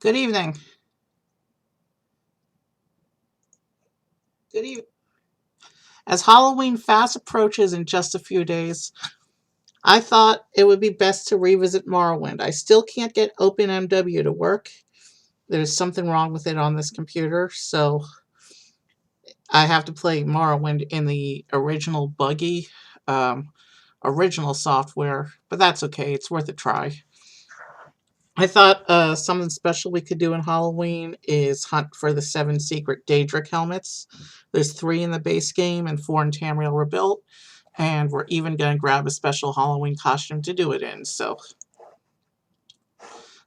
Good evening. Good evening. As Halloween fast approaches in just a few days, I thought it would be best to revisit Morrowind. I still can't get OpenMW to work. There's something wrong with it on this computer, so I have to play Morrowind in the original buggy, um, original software, but that's okay. It's worth a try. I thought something special we could do in Halloween is hunt for the 7 secret Daedric helmets. There's 3 in the base game and 4 in Tamriel Rebuilt, and we're even going to grab a special Halloween costume to do it in. So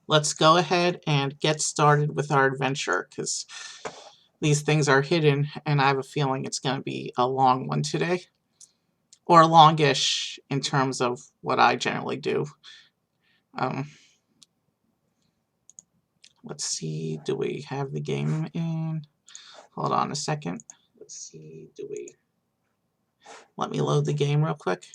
let's go ahead and get started with our adventure, because these things are hidden, and I have a feeling it's going to be a long one today. Or longish in terms of what I generally do. Let's see, do we have the game in? Hold on a second. Let's see, let me load the game real quick.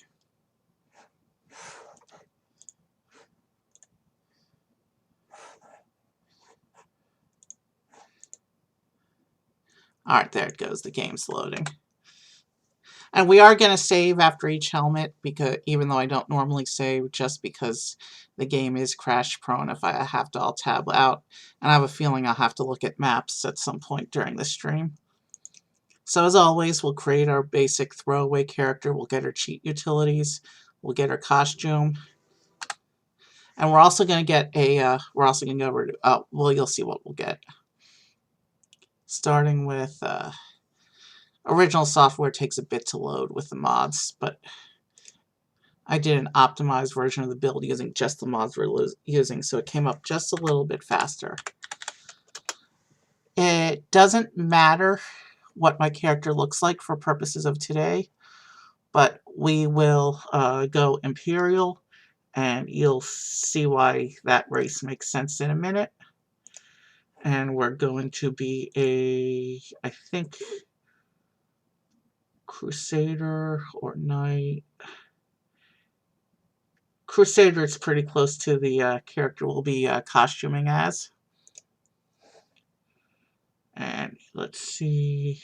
All right, there it goes. The game's loading. And we are going to save after each helmet, because even though I don't normally save, just because the game is crash prone if I have to alt tab out. And I have a feeling I'll have to look at maps at some point during the stream. So as always, we'll create our basic throwaway character. We'll get our cheat utilities. We'll get our costume. And we're also going to get a, we're also going to go over to, well, you'll see what we'll get. Starting with, original software takes a bit to load with the mods, but I did an optimized version of the build using just the mods we're using, so it came up just a little bit faster. It doesn't matter what my character looks like for purposes of today, but we will go Imperial, and you'll see why that race makes sense in a minute. And we're going to be I think, Crusader or Knight. Crusader is pretty close to the character we'll be costuming as. And let's see.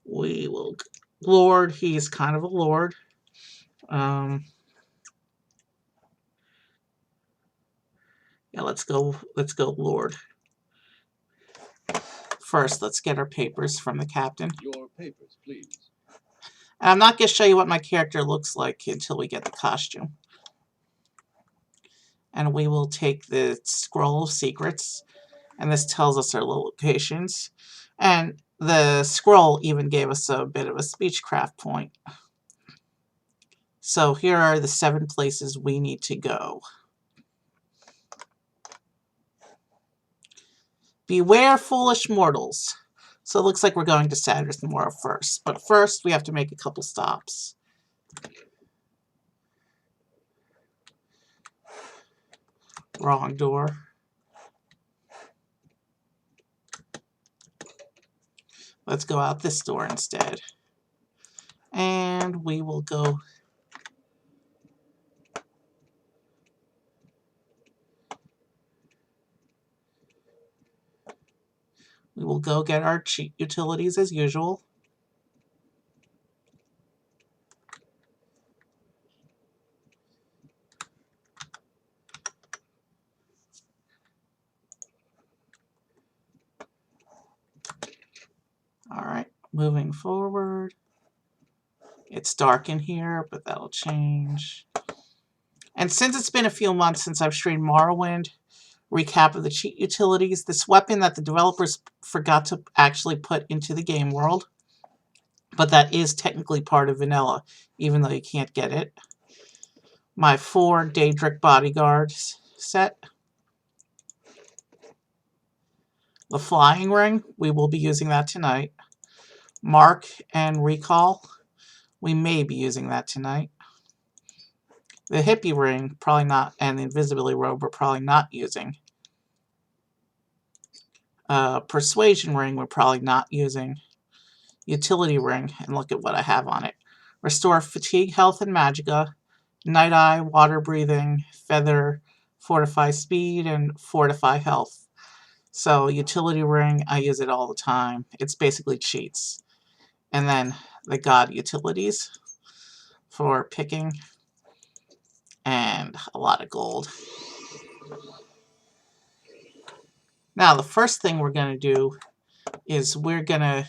We will Lord. He's kind of a lord. Yeah, let's go Lord. First, let's get our papers from the captain. Your papers, please. And I'm not going to show you what my character looks like until we get the costume. And we will take the scroll of secrets, and this tells us our locations. And the scroll even gave us a bit of a speechcraft point. So here are the 7 places we need to go. Beware foolish mortals. So it looks like we're going to Sadras Mora first. But first, we have to make a couple stops. Wrong door. Let's go out this door instead. And we will go... We will go get our cheat utilities as usual. Alright, moving forward. It's dark in here, but that'll change. And since it's been a few months since I've streamed Morrowind, recap of the cheat utilities, this weapon that the developers forgot to actually put into the game world, but that is technically part of vanilla, even though you can't get it. My 4 Daedric bodyguards set. The flying ring, we will be using that tonight. Mark and recall, we may be using that tonight. The hippie ring, probably not, and the invisibility robe, we're probably not using. Persuasion ring, we're probably not using. Utility ring, and look at what I have on it. Restore fatigue, health, and magicka. Night Eye, Water Breathing, Feather, Fortify Speed, and Fortify Health. So Utility Ring, I use it all the time. It's basically cheats. And then the God Utilities for picking, and a lot of gold. Now the first thing we're going to do is we're going to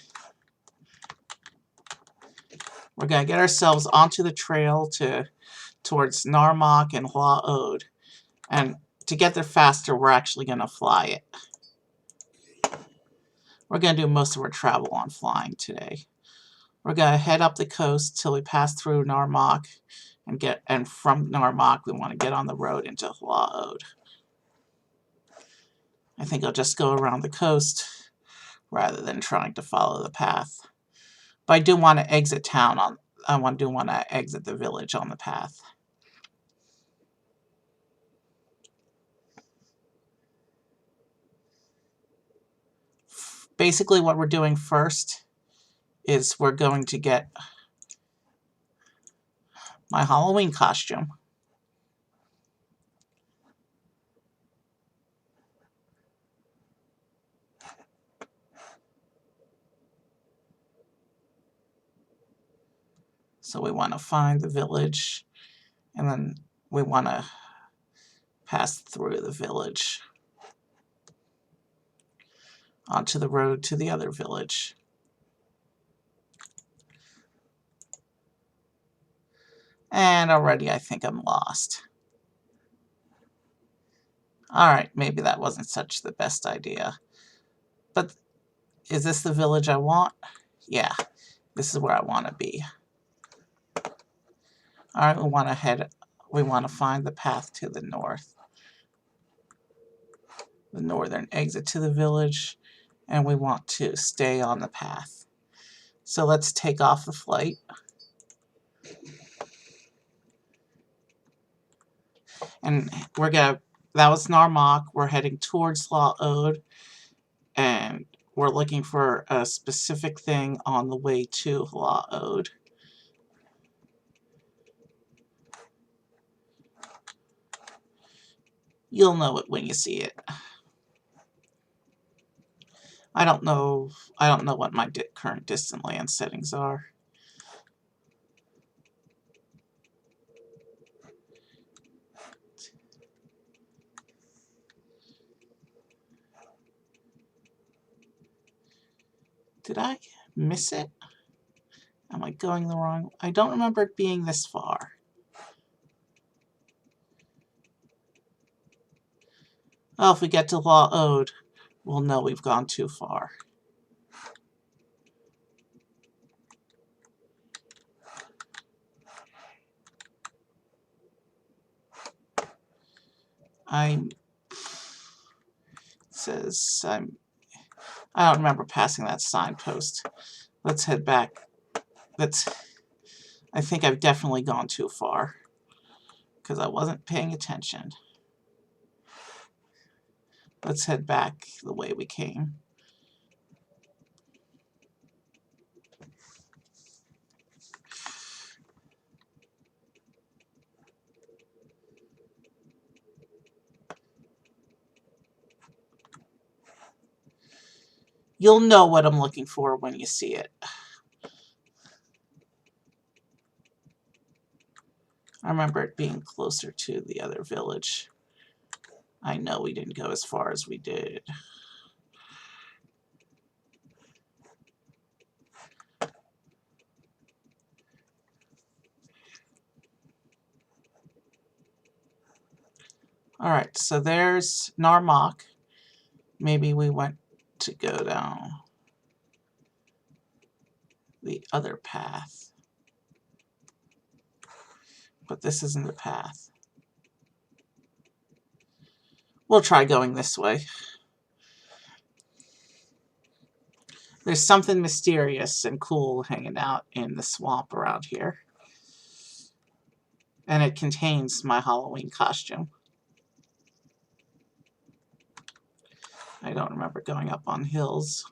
get ourselves onto the trail towards Narmak and Hua Ode. And to get there faster, we're actually going to fly it. We're going to do most of our travel on flying today. We're going to head up the coast till we pass through Narmak, and from Narmak we want to get on the road into Hua Ode. I think I'll just go around the coast rather than trying to follow the path. But I do want to exit town on. do want to exit the village on the path. Basically, what we're doing first is we're going to get my Halloween costume. So we want to find the village, and then we want to pass through the village onto the road to the other village. And already I think I'm lost. Alright, maybe that wasn't such the best idea. But is this the village I want? Yeah, this is where I want to be. Alright, we want to find the path to the north. The northern exit to the village, and we want to stay on the path. So let's take off the flight. And that was Narmak. We're heading towards Hua Ode, and we're looking for a specific thing on the way to Hua Ode. You'll know it when you see it. I don't know what my current distant land settings are. Did I miss it? Am I going the wrong? I don't remember it being this far. Oh, if we get to Hua Ode, we'll know we've gone too far. I don't remember passing that signpost. Let's head back. I think I've definitely gone too far because I wasn't paying attention. Let's head back the way we came. You'll know what I'm looking for when you see it. I remember it being closer to the other village. I know we didn't go as far as we did. Alright, so there's Narmak. Maybe we went to go down the other path. But this isn't the path. We'll try going this way. There's something mysterious and cool hanging out in the swamp around here. And it contains my Halloween costume. I don't remember going up on hills.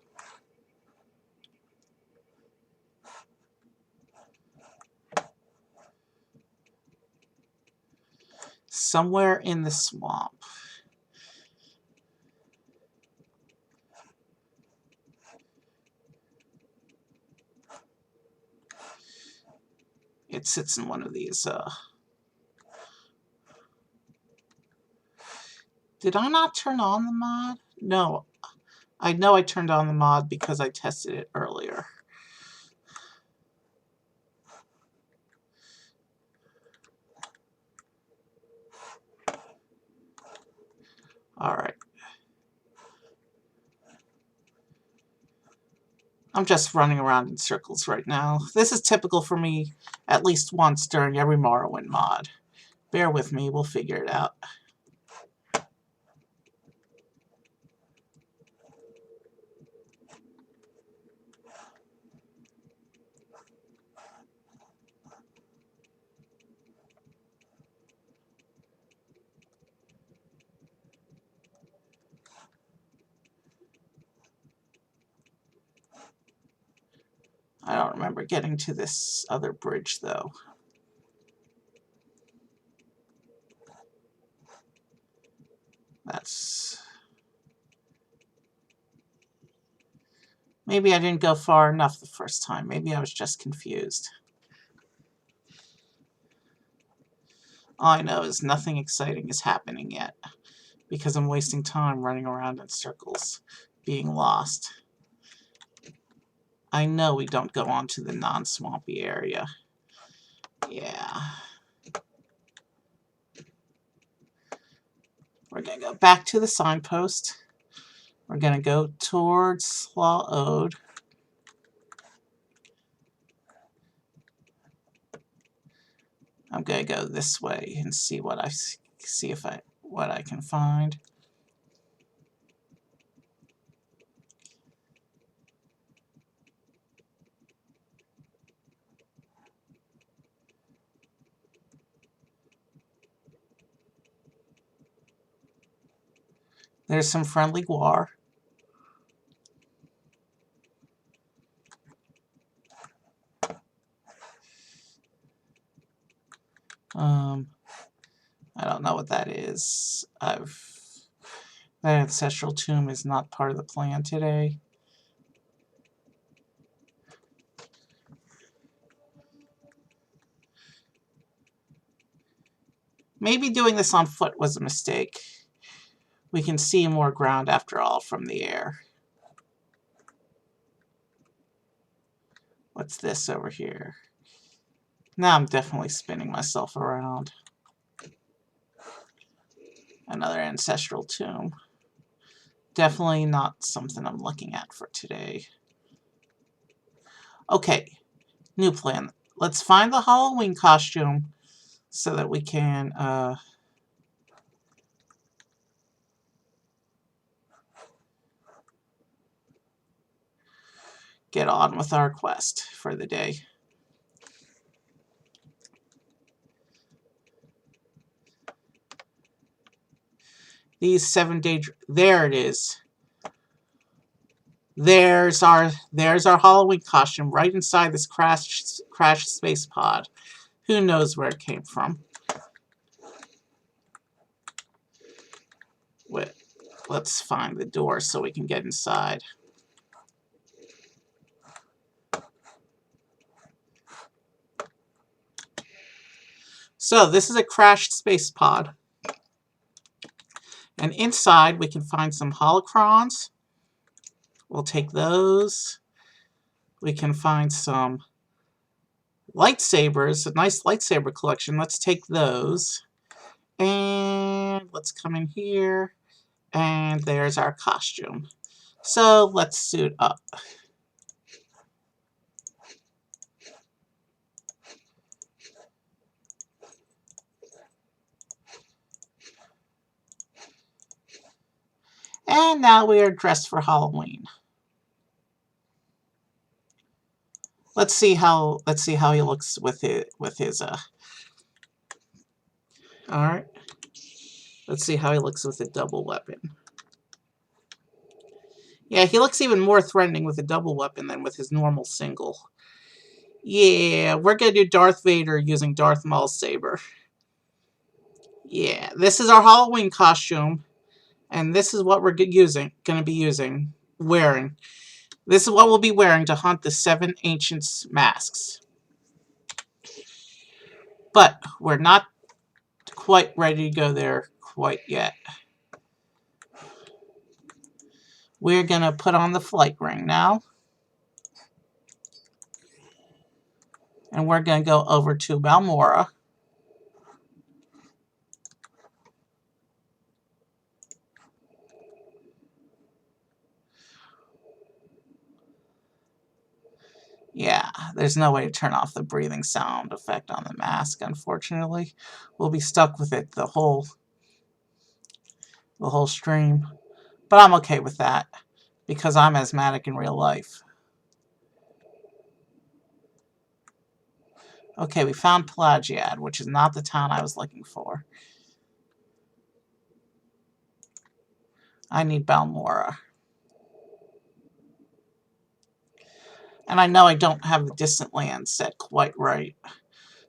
Somewhere in the swamp. It sits in one of these, Did I not turn on the mod? No. I know I turned on the mod because I tested it earlier. Alright. I'm just running around in circles right now. This is typical for me at least once during every Morrowind mod. Bear with me, we'll figure it out. I don't remember getting to this other bridge, though. That's... Maybe I didn't go far enough the first time. Maybe I was just confused. All I know is nothing exciting is happening yet, because I'm wasting time running around in circles, being lost. I know we don't go on to the non-swampy area. Yeah. We're going to go back to the signpost. We're going to go towards Slaw Ode. I'm going to go this way and see what I can find. There's some friendly guar. I don't know what that is. That ancestral tomb is not part of the plan today. Maybe doing this on foot was a mistake. We can see more ground after all from the air. What's this over here? Now I'm definitely spinning myself around. Another ancestral tomb. Definitely not something I'm looking at for today. Okay, new plan. Let's find the Halloween costume so that we can get on with our quest for the day. These 7 Daedric... There it is. There's our Halloween costume right inside this crashed space pod. Who knows where it came from? Wait, let's find the door so we can get inside. So this is a crashed space pod. And inside we can find some holocrons. We'll take those. We can find some lightsabers, a nice lightsaber collection. Let's take those. And let's come in here. And there's our costume. So let's suit up. And now we are dressed for Halloween. Let's see how he looks with his all right. Let's see how he looks with a double weapon. Yeah, he looks even more threatening with a double weapon than with his normal single. Yeah, we're gonna do Darth Vader using Darth Maul's saber. Yeah, this is our Halloween costume, and this is what we're wearing. This is what we'll be wearing to hunt the 7 ancients' masks. But we're not quite ready to go there quite yet. We're going to put on the flight ring now. And we're going to go over to Balmora. Yeah, there's no way to turn off the breathing sound effect on the mask, unfortunately. We'll be stuck with it the whole stream. But I'm okay with that, because I'm asthmatic in real life. Okay, we found Pelagiad, which is not the town I was looking for. I need Balmora. And I know I don't have the distant land set quite right.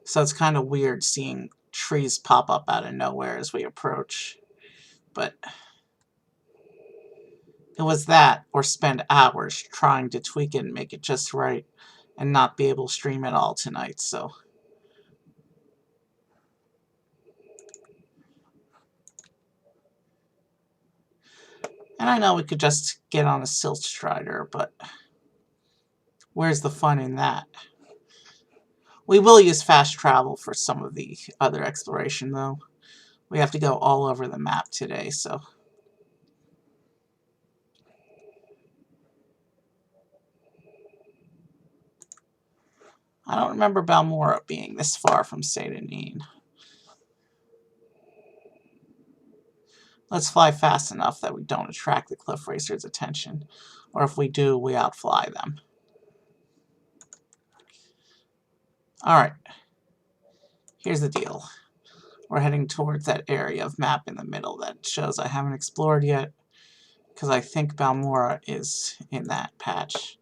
So it's kind of weird seeing trees pop up out of nowhere as we approach. But it was that, or spend hours trying to tweak it and make it just right, and not be able to stream at all tonight, so. And I know we could just get on a silt strider, but where's the fun in that? We will use fast travel for some of the other exploration, though. We have to go all over the map today, so. I don't remember Balmora being this far from Daedric. Let's fly fast enough that we don't attract the cliff racers' attention. Or if we do, we outfly them. Alright. Here's the deal. We're heading towards that area of map in the middle that shows I haven't explored yet, because I think Balmora is in that patch.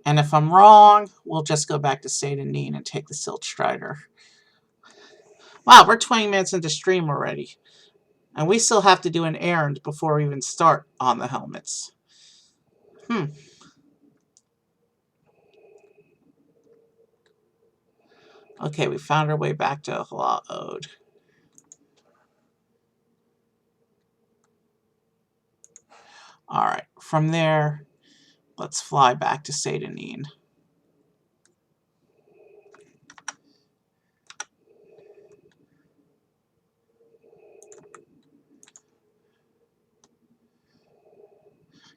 And if I'm wrong, we'll just go back to Daedric and take the Silt Strider. Wow, we're 20 minutes into stream already. And we still have to do an errand before we even start on the helmets. Okay, we found our way back to Ode. Alright, from there, let's fly back to Daedric.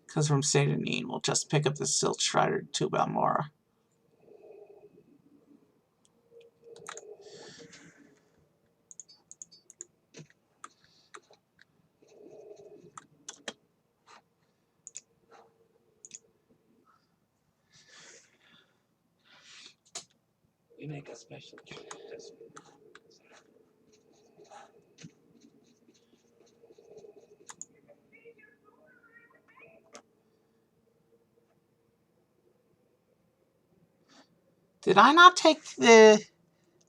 Because from Daedric, we'll just pick up the Silt Strider to Balmora. We make a special trip this week. Did I not take the...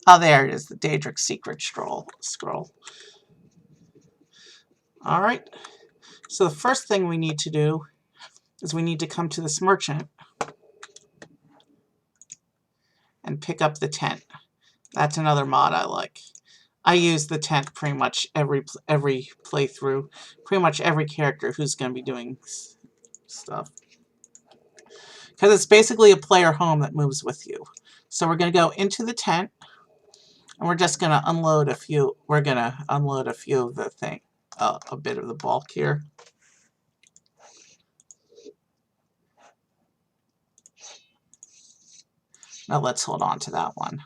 Oh, there it is, the Daedric secret scroll. Alright. So the first thing we need to do is we need to come to this merchant and pick up the tent. That's another mod I like. I use the tent pretty much every playthrough. Pretty much every character who's going to be doing stuff. Because it's basically a player home that moves with you. So we're going to go into the tent. And we're just going to unload a few. We're going to unload a few of the thing. A bit of the bulk here. Now let's hold on to that one.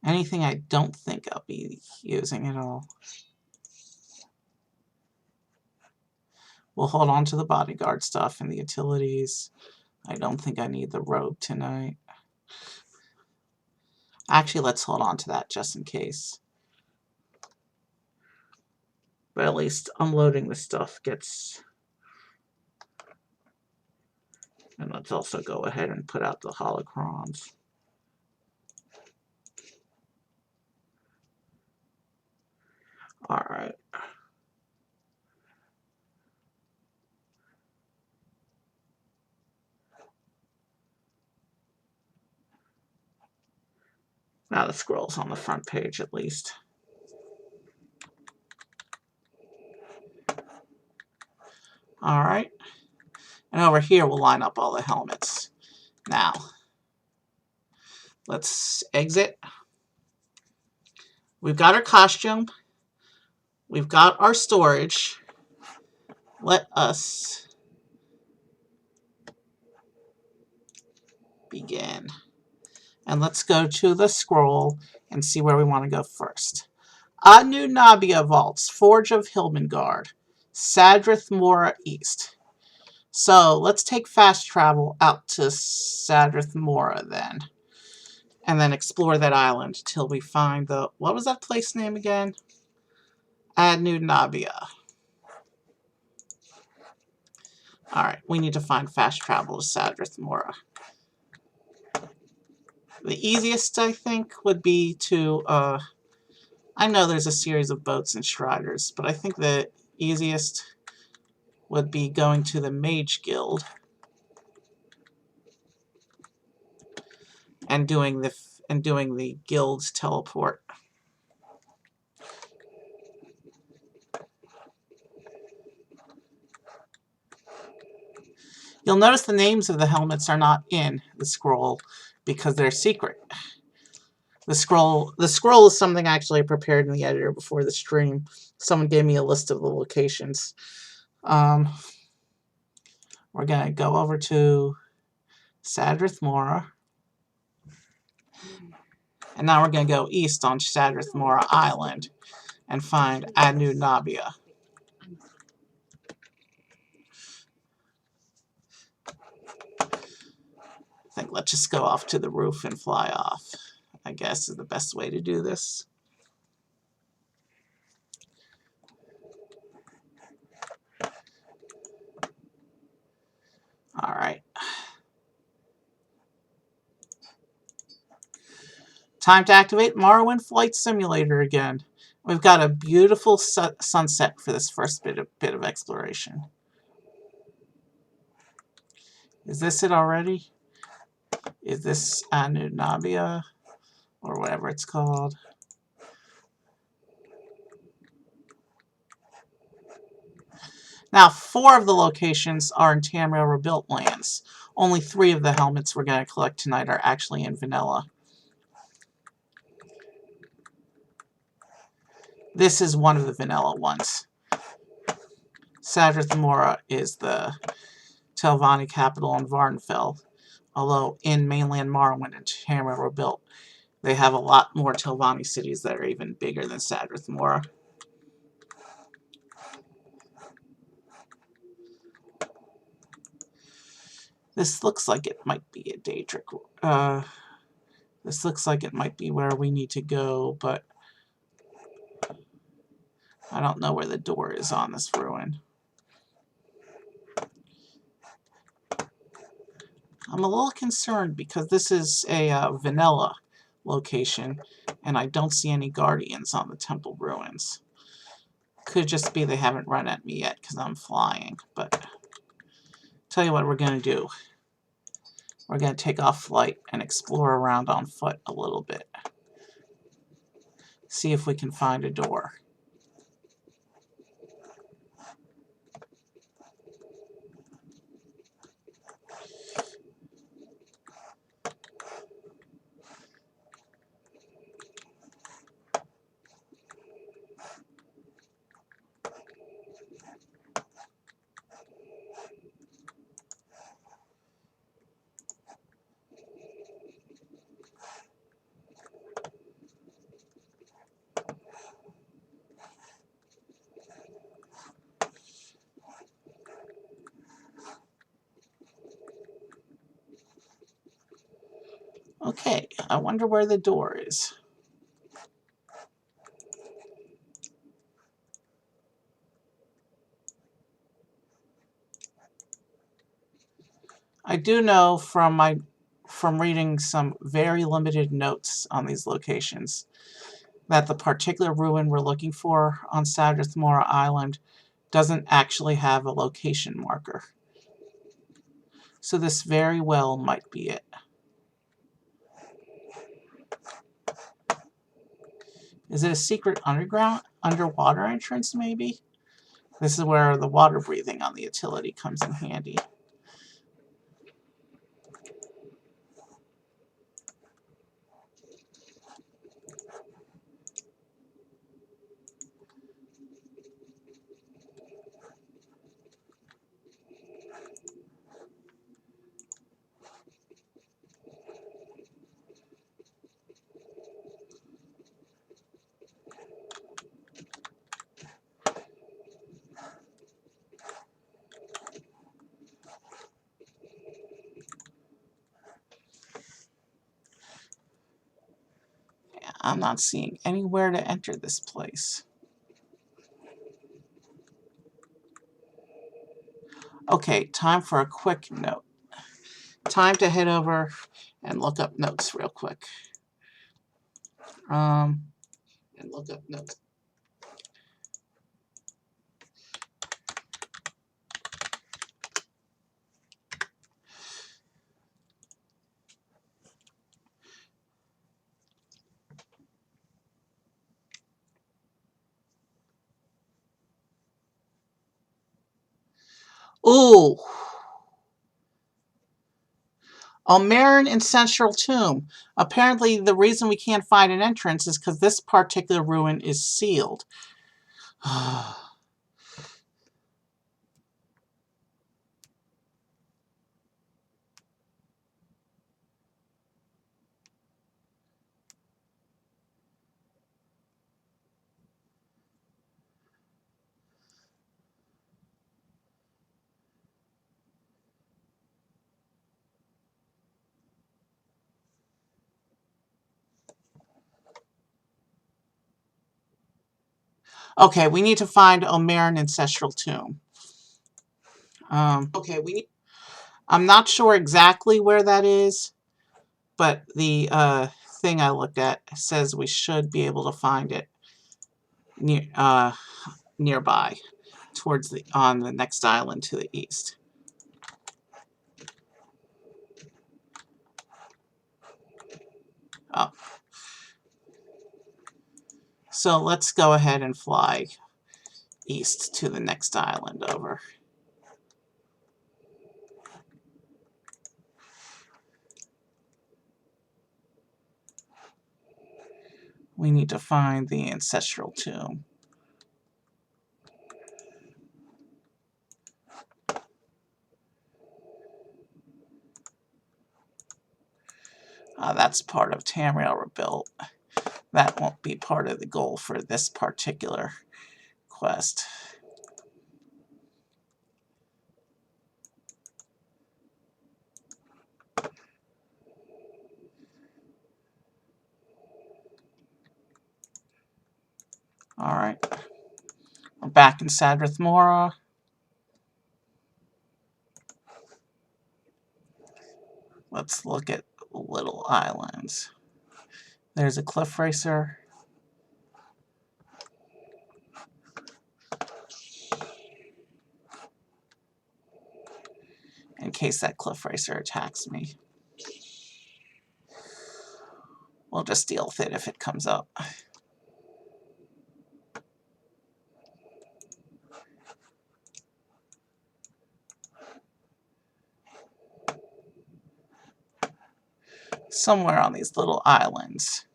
Anything I don't think I'll be using at all. We'll hold on to the bodyguard stuff and the utilities. I don't think I need the robe tonight. Actually, let's hold on to that just in case. But at least unloading the stuff gets... And let's also go ahead and put out the holocrons. Alright. Now the scroll's on the front page at least. Alright. And over here we'll line up all the helmets. Now, let's exit. We've got our costume. We've got our storage. Let us begin. And let's go to the scroll and see where we want to go first. Anu Nabia Vaults, Forge of Hilmengard, Sadrith Mora East. So let's take fast travel out to Sadrith Mora then. And then explore that island till we find the... What was that place name again? Anu Nabia. Alright, we need to find fast travel to Sadrith Mora. The easiest, I think, would be to... I know there's a series of boats and Striders, but I think the easiest would be going to the Mage Guild and doing the guild's teleport. You'll notice the names of the helmets are not in the scroll because they're secret. The scroll is something actually I prepared in the editor before the stream. Someone gave me a list of the locations. We're going to go over to Sadrith Mora. And now we're going to go east on Sadrith Mora Island and find Anu Nabia. I think let's just go off to the roof and fly off, I guess is the best way to do this. Alright. Time to activate Morrowind Flight Simulator again. We've got a beautiful sunset for this first bit of exploration. Is this it already? Is this Anu Nabia? Or whatever it's called. Now, 4 of the locations are in Tamriel Rebuilt lands. Only 3 of the helmets we're going to collect tonight are actually in vanilla. This is one of the vanilla ones. Sadrith Mora is the Telvanni capital in Varnfell. Although in mainland Morrowind and Tamriel Rebuilt, they have a lot more Telvanni cities that are even bigger than Sadrith Mora. This looks like it might be a Daedric. This looks like it might be where we need to go, but I don't know where the door is on this ruin. I'm a little concerned because this is a vanilla location, and I don't see any guardians on the temple ruins. Could just be they haven't run at me yet because I'm flying, but tell you what we're going to do. We're going to take off flight and explore around on foot a little bit. See if we can find a door. Okay, I wonder where the door is. I do know from reading some very limited notes on these locations that the particular ruin we're looking for on Sadrathmora Island doesn't actually have a location marker. So this very well might be it. Is it a secret underwater entrance, maybe? This is where the water breathing on the utility comes in handy. I'm not seeing anywhere to enter this place. Okay, time for a quick note. Time to head over and look up notes real quick. And look up notes. Ooh! Almarin Ancestral Tomb. Apparently, the reason we can't find an entrance is because this particular ruin is sealed. Okay, we need to find Almarin Ancestral Tomb. I'm not sure exactly where that is, but the thing I looked at says we should be able to find it nearby, on the next island to the east. Oh. So let's go ahead and fly east to the next island over. We need to find the ancestral tomb. That's part of Tamriel Rebuilt. That won't be part of the goal for this particular quest. Alright. We're back in Sadrathmora. Let's look at little islands. There's a cliff racer. In case that cliff racer attacks me. We'll just deal with it if it comes up. Somewhere on these little islands,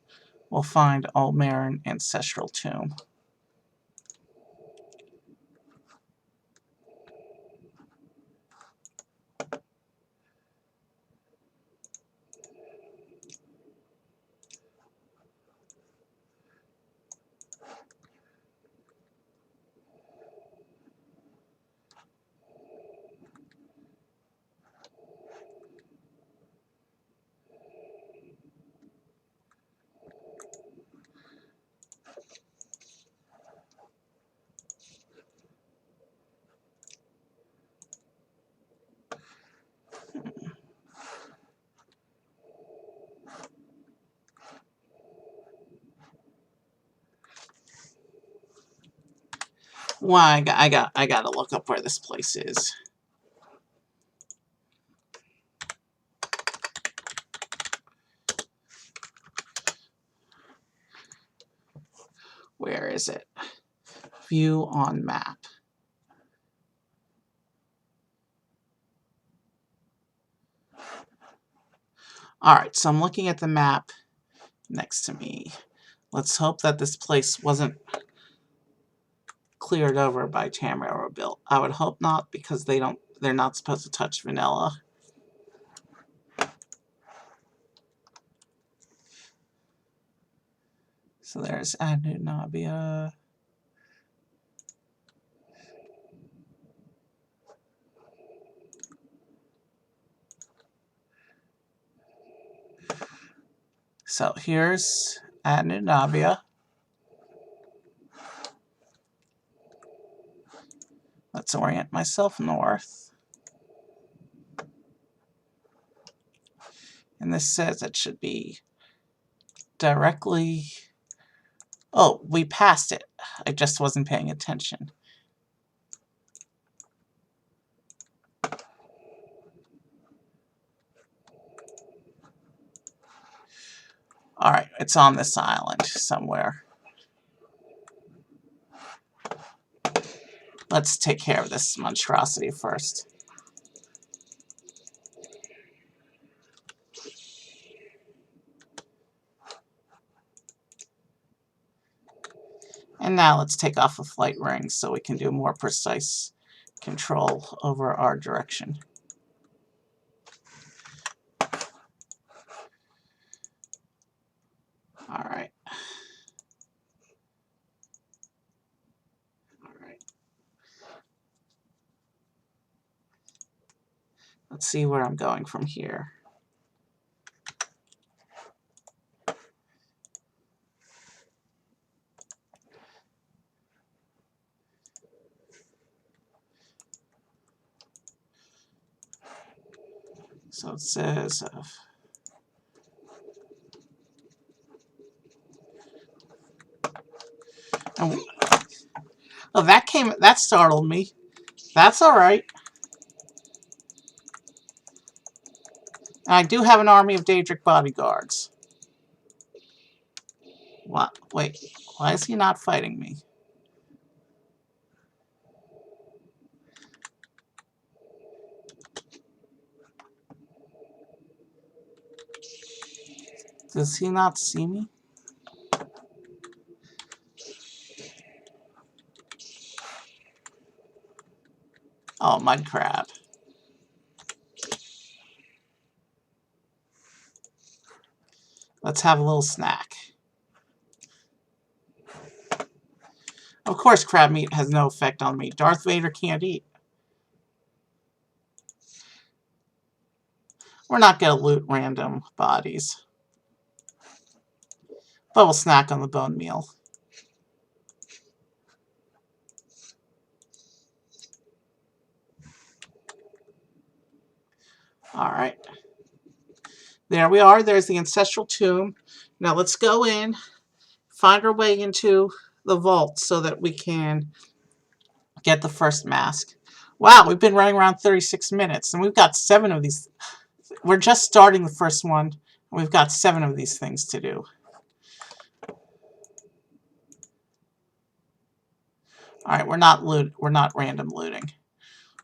we'll find Almarin Ancestral Tomb. Well, I gotta look up where this place is. Where is it? View on map. Alright, so I'm looking at the map next to me. Let's hope that this place wasn't cleared over by Tamriel or built. I would hope not, because they're not supposed to touch vanilla. So there's Anunnabia. So here's Anunnabia. Let's orient myself north. And this says it should be directly... Oh, we passed it. I just wasn't paying attention. Alright, it's on this island somewhere. Let's take care of this monstrosity first. And now let's take off a flight ring so we can do more precise control over our direction. Alright. Alright. Let's see where I'm going from here. So it says... oh, that startled me. That's alright. I do have an army of Daedric bodyguards. What? Wait, why is he not fighting me? Does he not see me? Oh, mud crab. Let's have a little snack. Of course, crab meat has no effect on me. Darth Vader can't eat. We're not going to loot random bodies. But we'll snack on the bone meal. Alright. There we are. There's the ancestral tomb. Now let's go in, find our way into the vault so that we can get the first mask. Wow, we've been running around 36 minutes, and we've got 7 of these. We're just starting the first one, and we've got 7 of these things to do. Alright, we're not random looting.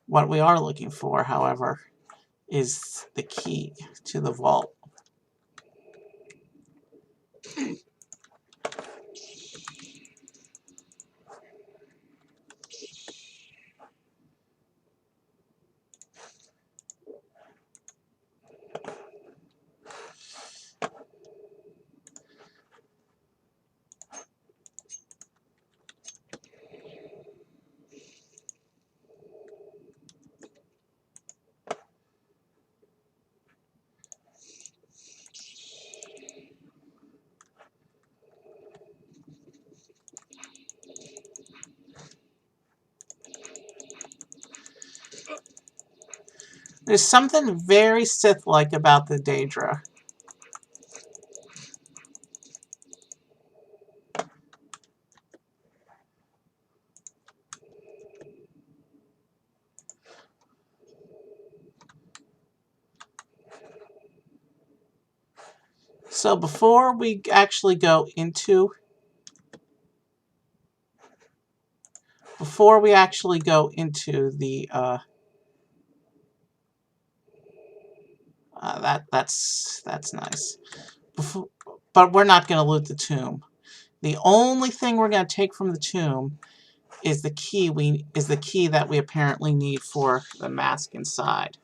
What we are looking for, however, is the key to the vault. There's something very Sith-like about the Daedra. So before we actually go into the that's nice. But we're not going to loot the tomb. The only thing we're going to take from the tomb is the key that we apparently need for the mask inside.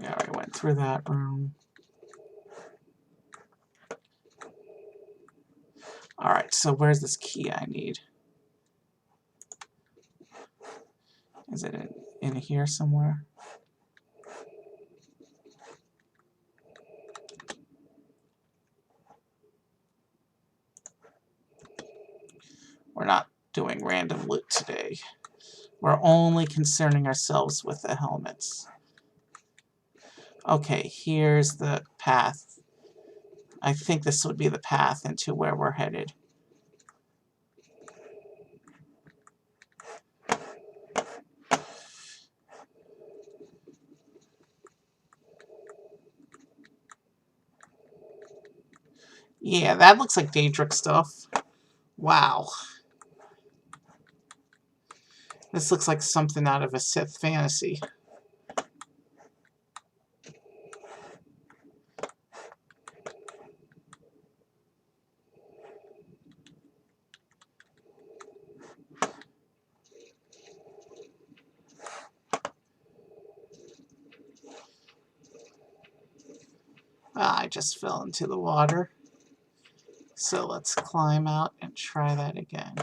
Yeah, I went through that room. Alright, so where's this key I need? Is it in here somewhere? We're not doing random loot today. We're only concerning ourselves with the helmets. Okay, here's the path. I think this would be the path into where we're headed. Yeah, that looks like Daedric stuff. Wow. This looks like something out of a Sith fantasy. I just fell into the water. So let's climb out and try that again.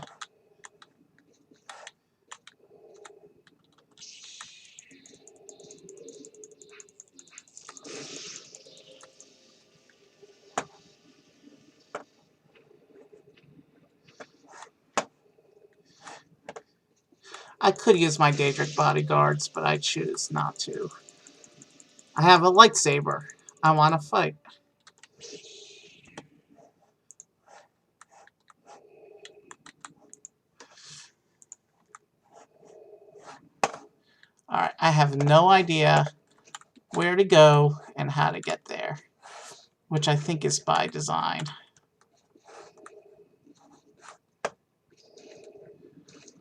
I could use my Daedric bodyguards, but I choose not to. I have a lightsaber. I want to fight. Alright, I have no idea where to go and how to get there, which I think is by design.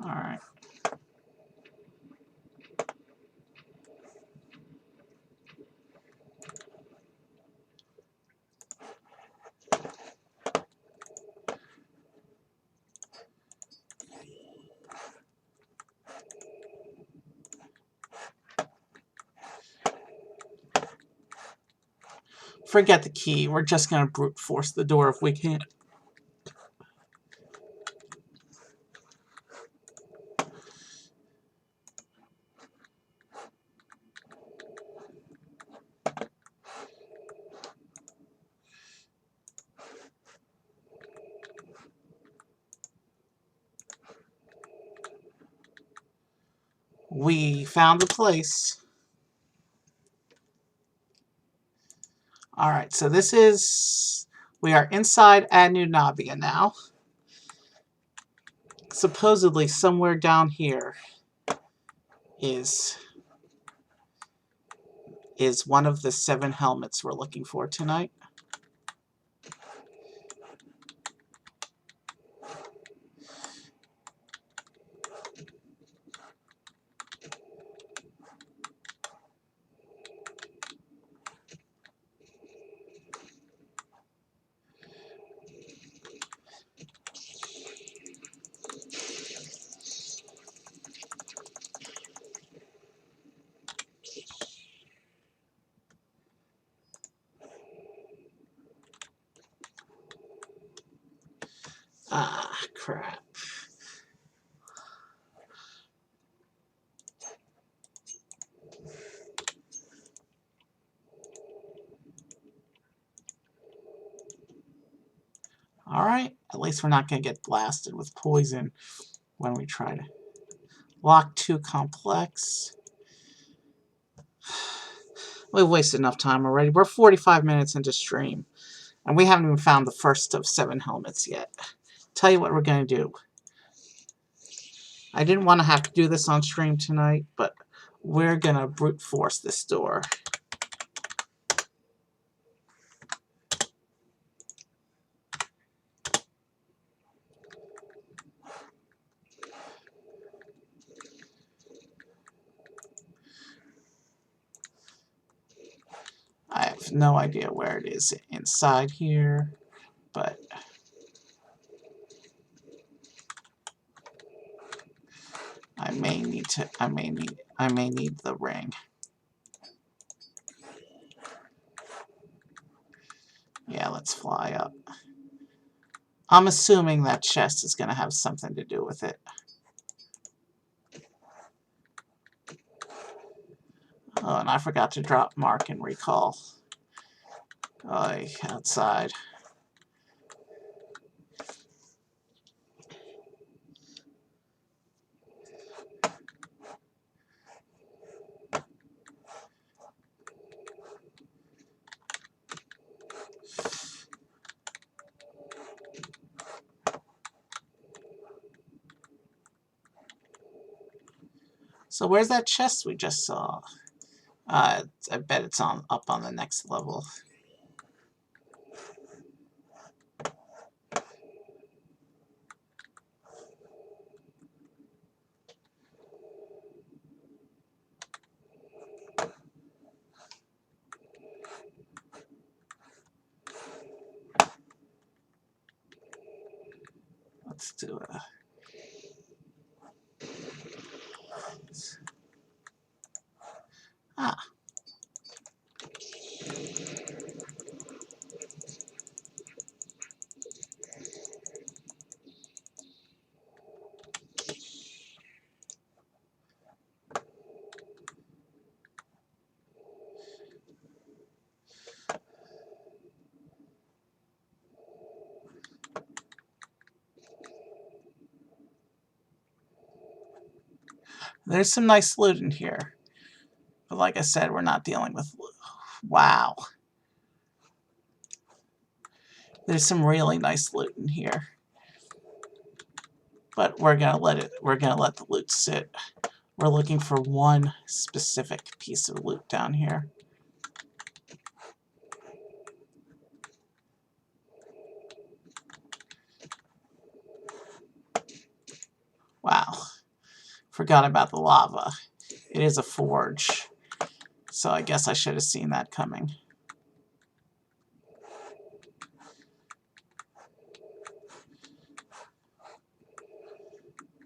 Alright. Forget the key. We're just going to brute force the door if we can. We found the place. Alright, so this is... We are inside Nabia now. Supposedly somewhere down here is one of the 7 helmets we're looking for tonight. Ah, crap. Alright, at least we're not going to get blasted with poison when we try to. Lock 2 complex. We've wasted enough time already. We're 45 minutes into stream. And we haven't even found the first of 7 helmets yet. Tell you what we're going to do. I didn't want to have to do this on stream tonight, but we're going to brute force this door. I have no idea where it is inside here, but I may need the ring. Yeah, let's fly up. I'm assuming that chest is going to have something to do with it. Oh, and I forgot to drop mark and recall. Oh, outside. So where's that chest we just saw? I bet it's up on the next level. Let's do it. Ah. There's some nice loot in here. But like I said, we're not dealing with loot. Wow. There's some really nice loot in here. But we're gonna let the loot sit. We're looking for one specific piece of loot down here. Wow. Forgot about the lava. It is a forge. So I guess I should have seen that coming.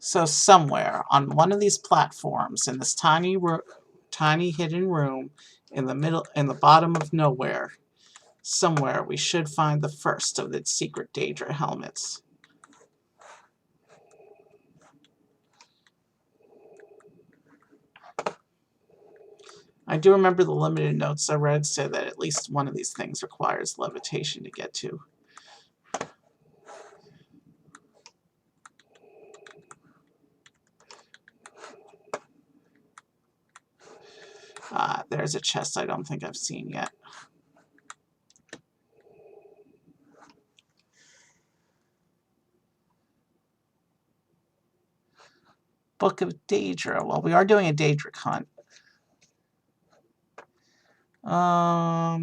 So somewhere on one of these platforms in this tiny hidden room in the bottom of nowhere, somewhere we should find the first of the secret Daedric helmets. I do remember the limited notes I read said that at least one of these things requires levitation to get to. There's a chest I don't think I've seen yet. Book of Daedra. Well, we are doing a Daedric hunt.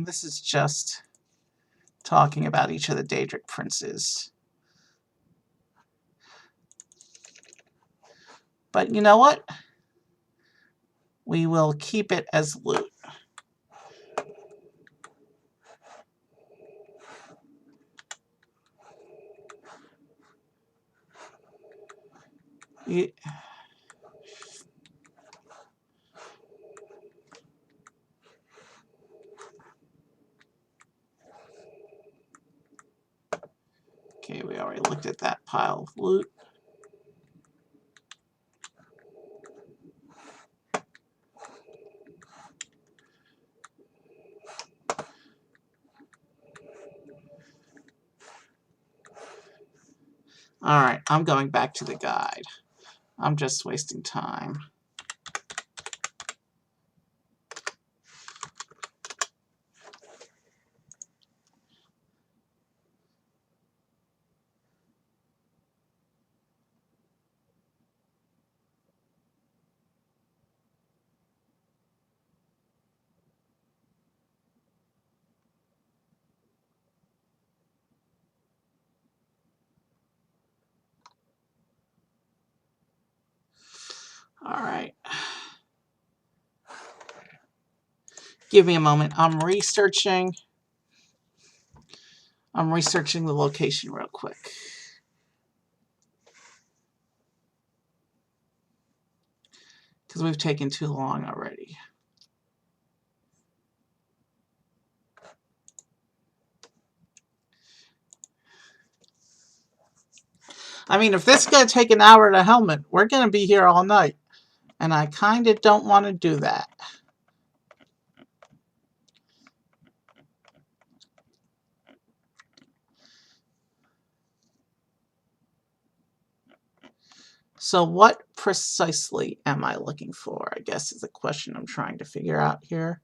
This is just talking about each of the Daedric princes. But you know what? We will keep it as loot. Yeah. Okay, we already looked at that pile of loot. Alright, I'm going back to the guide. I'm just wasting time. Alright. Give me a moment. I'm researching the location real quick. Because we've taken too long already. I mean, if this is going to take an hour to helmet, we're going to be here all night. And I kind of don't want to do that. So what precisely am I looking for, I guess is the question I'm trying to figure out here.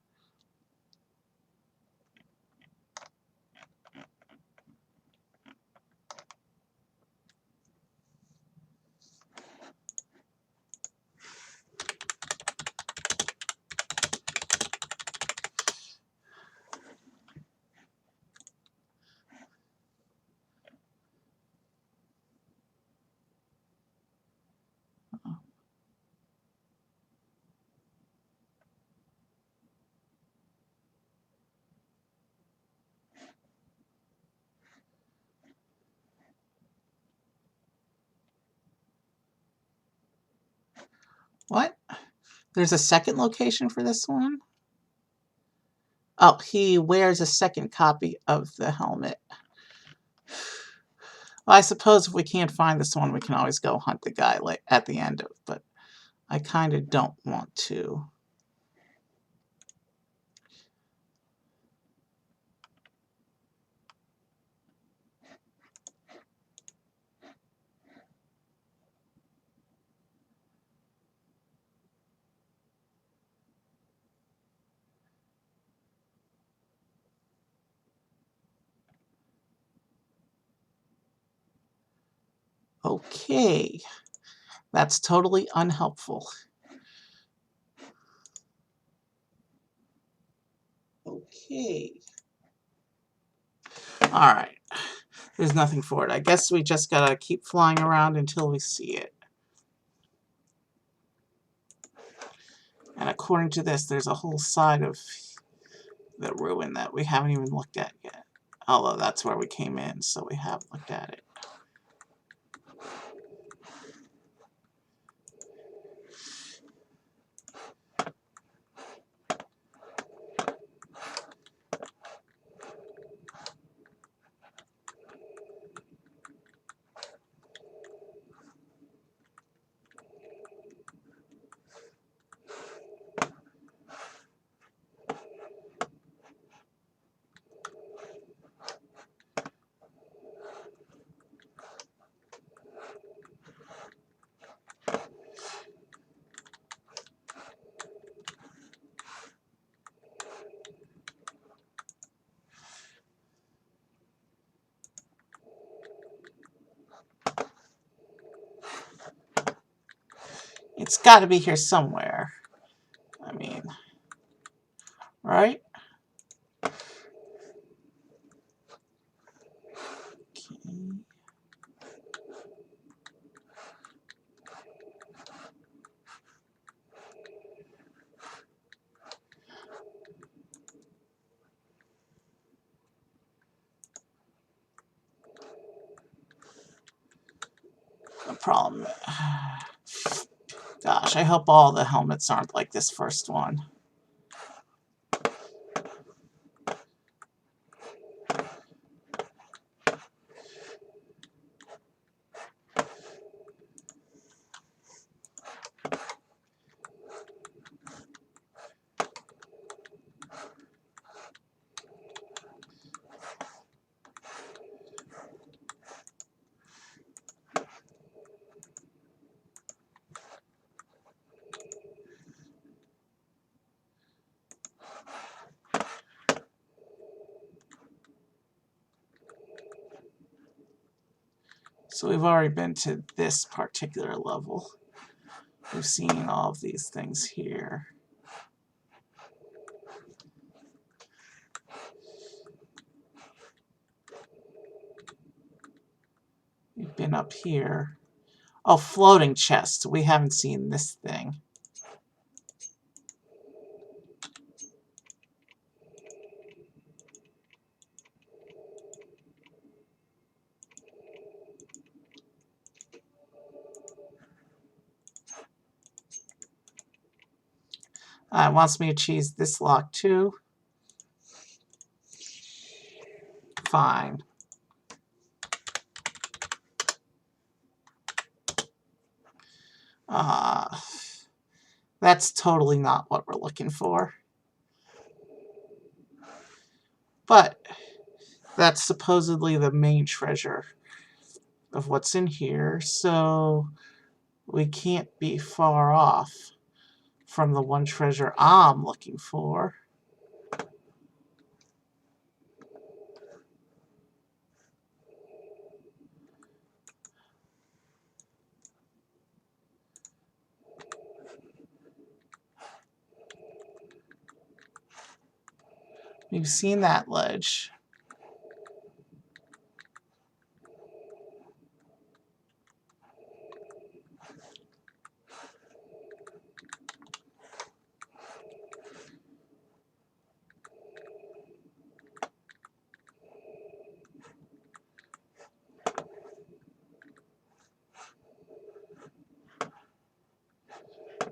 What? There's a second location for this one? Oh, he wears a second copy of the helmet. Well, I suppose if we can't find this one, we can always go hunt the guy at the end of it, but I kind of don't want to. Okay, that's totally unhelpful. Okay. Alright. There's nothing for it. I guess we just gotta keep flying around until we see it. And according to this, there's a whole side of the ruin that we haven't even looked at yet. Although that's where we came in, so we have looked at it. It's got to be here somewhere. I mean, right? Okay. The problem. Gosh, I hope all the helmets aren't like this first one. So we've already been to this particular level. We've seen all of these things here. We've been up here. Oh, floating chest. We haven't seen this thing. It wants me to choose this lock too. Fine. That's totally not what we're looking for. But that's supposedly the main treasure of what's in here, so we can't be far off from the one treasure I'm looking for. We've seen that ledge.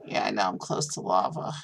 Yeah, I know I'm close to lava.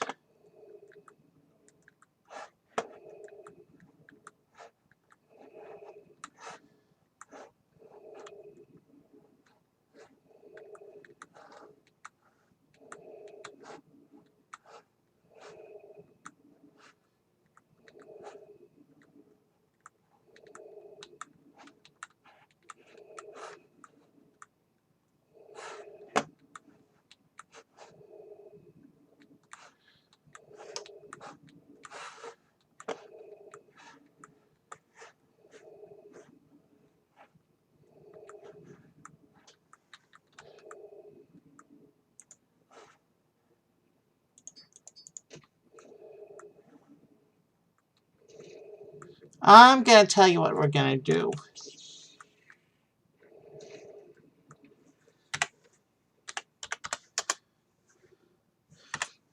I'm going to tell you what we're going to do.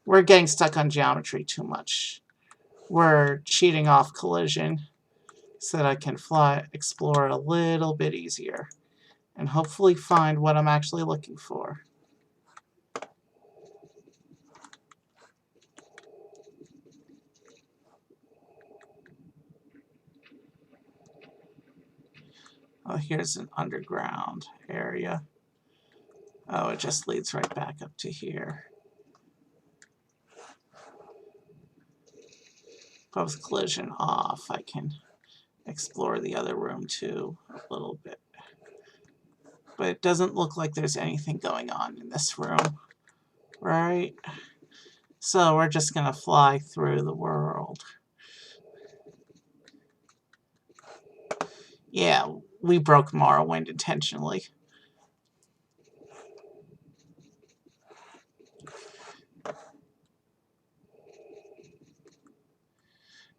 We're getting stuck on geometry too much. We're cheating off collision so that I can explore a little bit easier and hopefully find what I'm actually looking for. Oh, here's an underground area. Oh, it just leads right back up to here. With collision off, I can explore the other room too a little bit. But it doesn't look like there's anything going on in this room, right? So we're just going to fly through the world. Yeah, we broke Morrowind intentionally.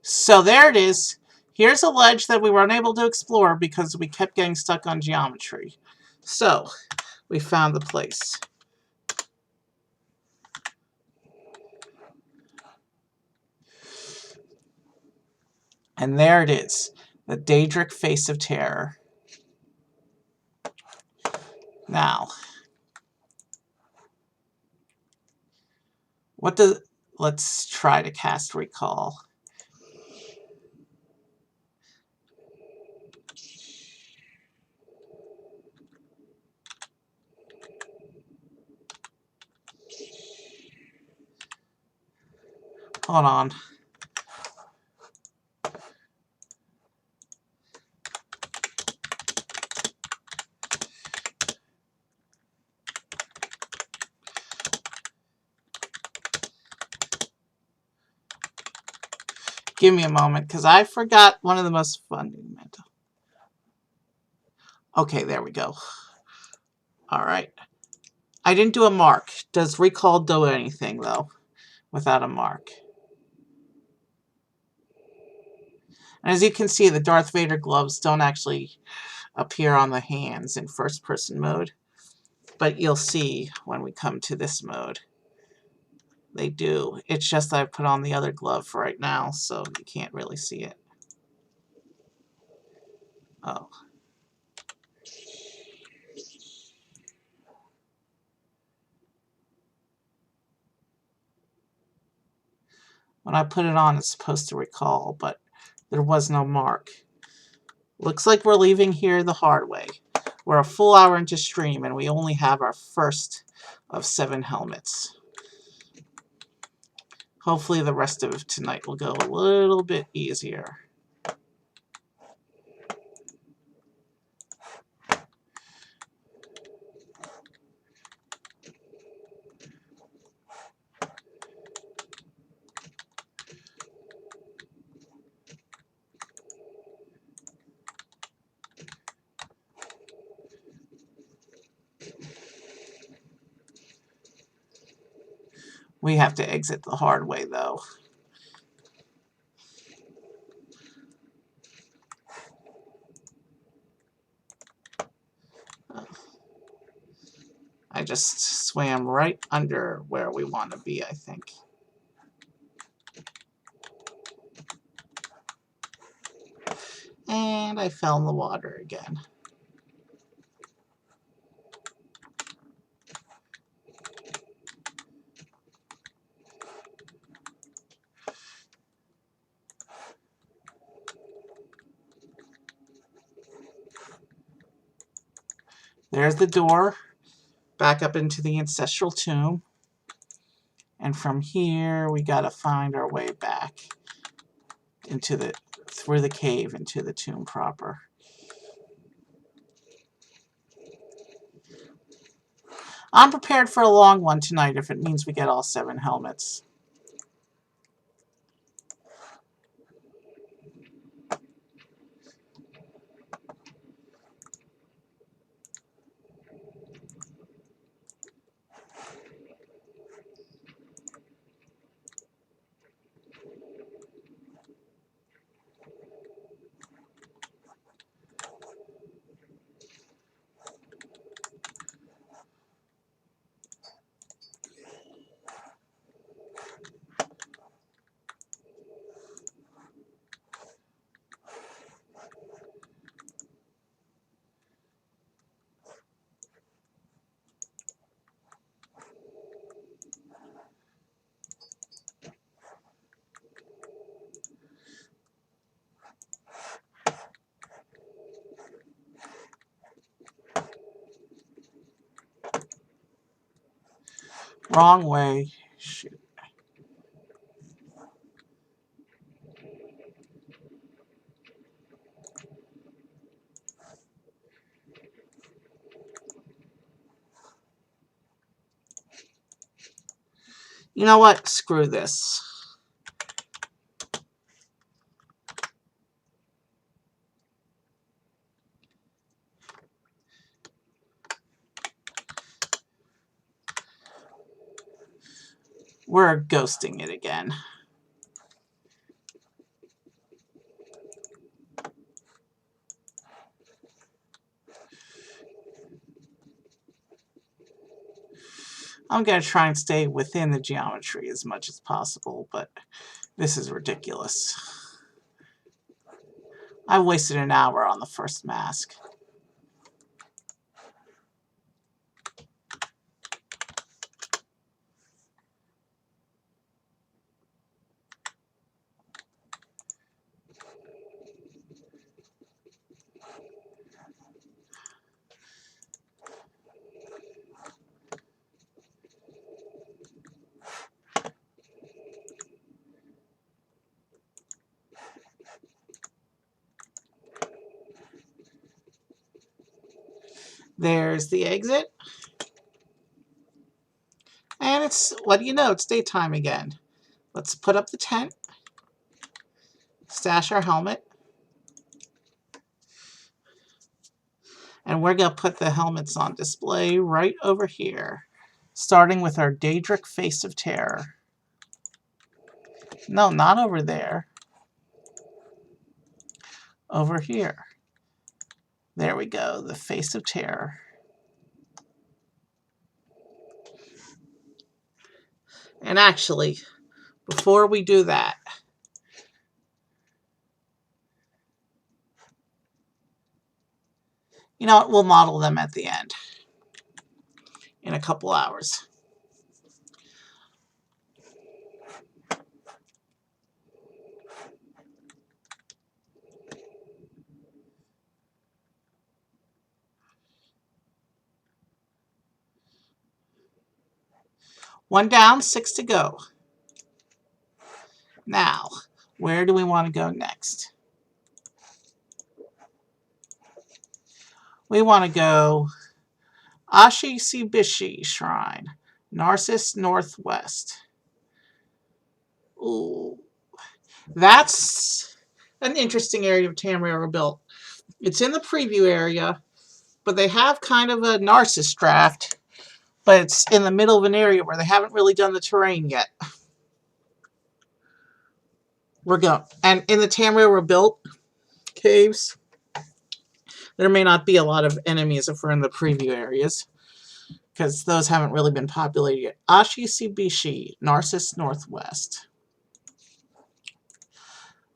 So there it is. Here's a ledge that we were unable to explore because we kept getting stuck on geometry. So we found the place. And there it is, the Daedric Face of Terror. Now, let's try to cast Recall. Hold on. Give me a moment, because I forgot one of the most fundamental. Okay, there we go. Alright. I didn't do a mark. Does recall do anything, though, without a mark? And as you can see, the Darth Vader gloves don't actually appear on the hands in first-person mode. But you'll see when we come to this mode. They do. It's just that I put on the other glove for right now, so you can't really see it. Oh. When I put it on, it's supposed to recall, but there was no mark. Looks like we're leaving here the hard way. We're a full hour into stream, and we only have our first of 7 helmets. Hopefully the rest of tonight will go a little bit easier. We have to exit the hard way, though. I just swam right under where we want to be, I think. And I fell in the water again. There's the door, back up into the ancestral tomb. And from here, we gotta find our way back into through the cave into the tomb proper. I'm prepared for a long one tonight if it means we get all 7 helmets. Wrong way. Shoot. You know what? Screw this. We're ghosting it again. I'm going to try and stay within the geometry as much as possible, but this is ridiculous. I wasted an hour on the first mask. There's the exit. And it's, what do you know, it's daytime again. Let's put up the tent. Stash our helmet. And we're going to put the helmets on display right over here, starting with our Daedric Face of Terror. No, not over there. Over here. There we go, the Face of Terror. And actually, before we do that, you know what, we'll model them at the end in a couple hours. One down, 6 to go. Now, where do we want to go next? We want to go Ashi-Sibishi Shrine, Narcissus Northwest. Ooh, that's an interesting area of Tamriel built. It's in the preview area, but they have kind of a Narcissus draft, but it's in the middle of an area where they haven't really done the terrain yet. We're going, and in the Tamriel rebuilt caves, there may not be a lot of enemies if we're in the preview areas, because those haven't really been populated yet. Ashi-Sibishi, Narcissus Northwest.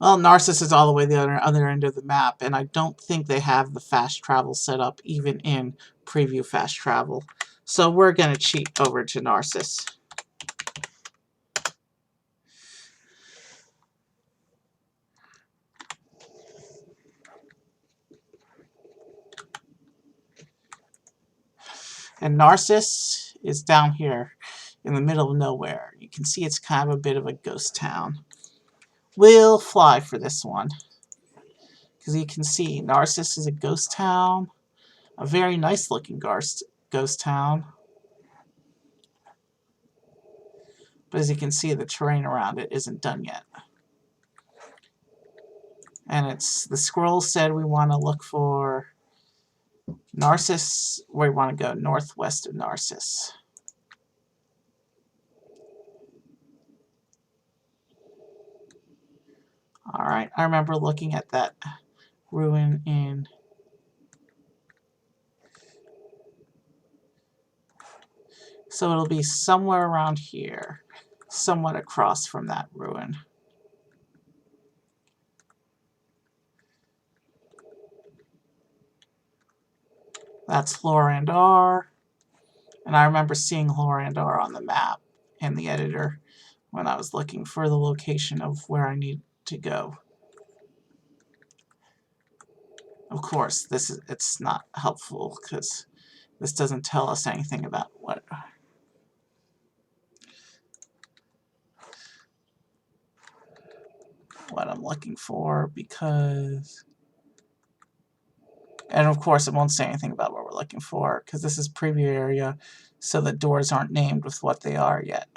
Well, Narcissus is all the way the other end of the map, and I don't think they have the fast travel set up even in preview fast travel. So we're going to cheat over to Narcissus. And Narcissus is down here in the middle of nowhere. You can see it's kind of a bit of a ghost town. We'll fly for this one, because you can see Narcissus is a ghost town, a very nice looking ghost town. But as you can see, the terrain around it isn't done yet. And it's the scroll said we want to look for Narcissus, where we want to go northwest of Narcissus. Alright, I remember looking at that ruin in... So it'll be somewhere around here, somewhat across from that ruin. That's Lorandar, and I remember seeing Lorandar on the map in the editor when I was looking for the location of where I need to go. Of course, it's not helpful because this doesn't tell us anything about what I'm looking for, because... And of course it won't say anything about what we're looking for, because this is preview area, so the doors aren't named with what they are yet.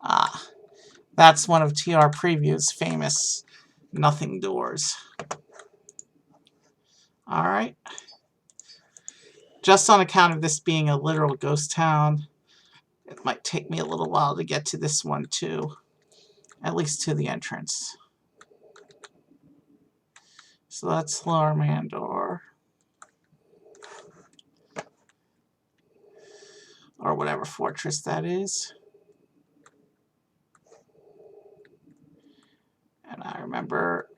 Ah, that's one of TR Preview's famous nothing doors. Alright. Just on account of this being a literal ghost town, it might take me a little while to get to this one too. At least to the entrance. So that's Lormandor. Or whatever fortress that is. And I remember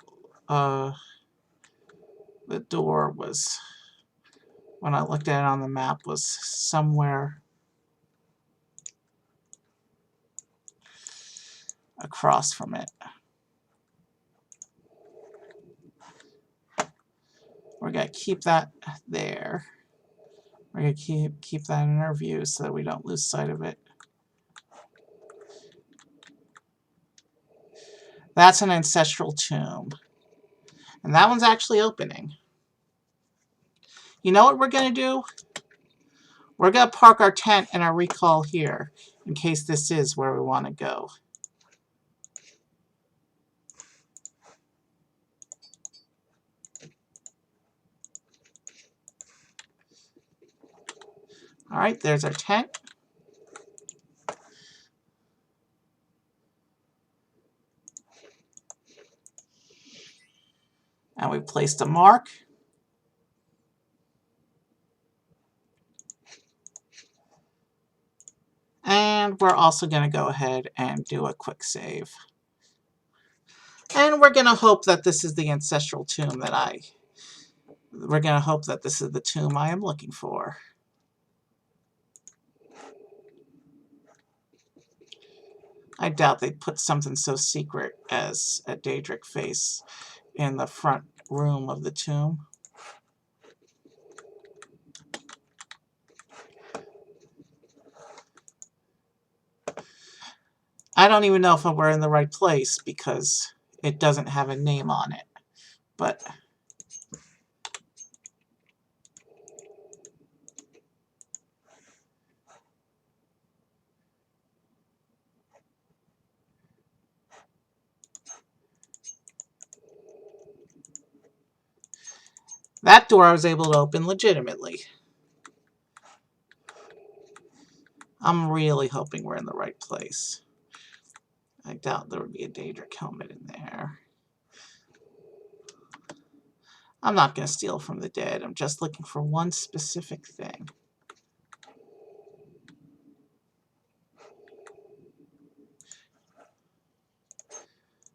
the door was, when I looked at it on the map, was somewhere across from it. We're going to keep that there. We're going to keep that in our view so that we don't lose sight of it. That's an ancestral tomb. And that one's actually opening. You know what we're going to do? We're going to park our tent and our recall here in case this is where we want to go. All right, there's our tent. And we placed a mark. And we're also going to go ahead and do a quick save. And we're going to hope that this is the ancestral tomb that we're going to hope that this is the tomb I am looking for. I doubt they'd put something so secret as a Daedric face in the front room of the tomb. I don't even know if we're in the right place because it doesn't have a name on it. But that door I was able to open legitimately. I'm really hoping we're in the right place. I doubt there would be a Daedric helmet in there. I'm not going to steal from the dead. I'm just looking for one specific thing.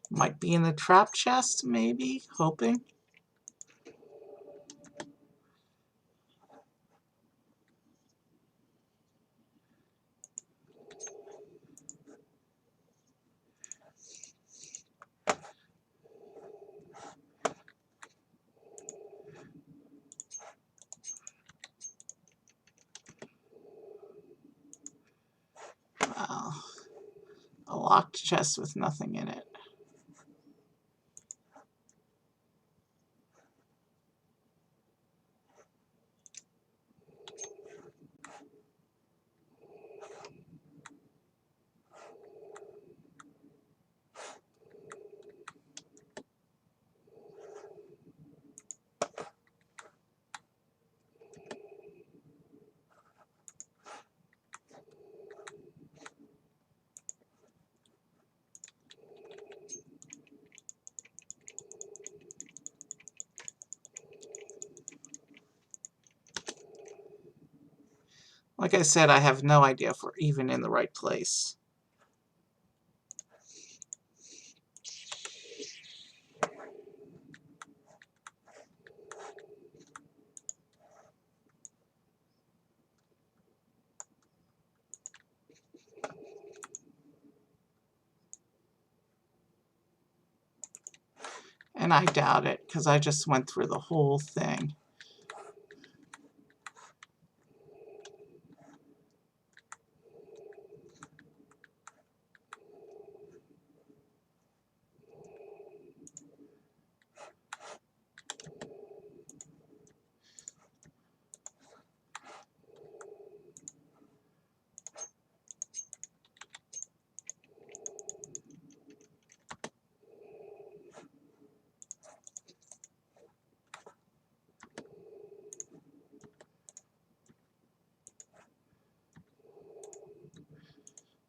Might be in the trap chest, maybe? Hoping. A locked chest with nothing in it. Like I said, I have no idea if we're even in the right place. And I doubt it, because I just went through the whole thing.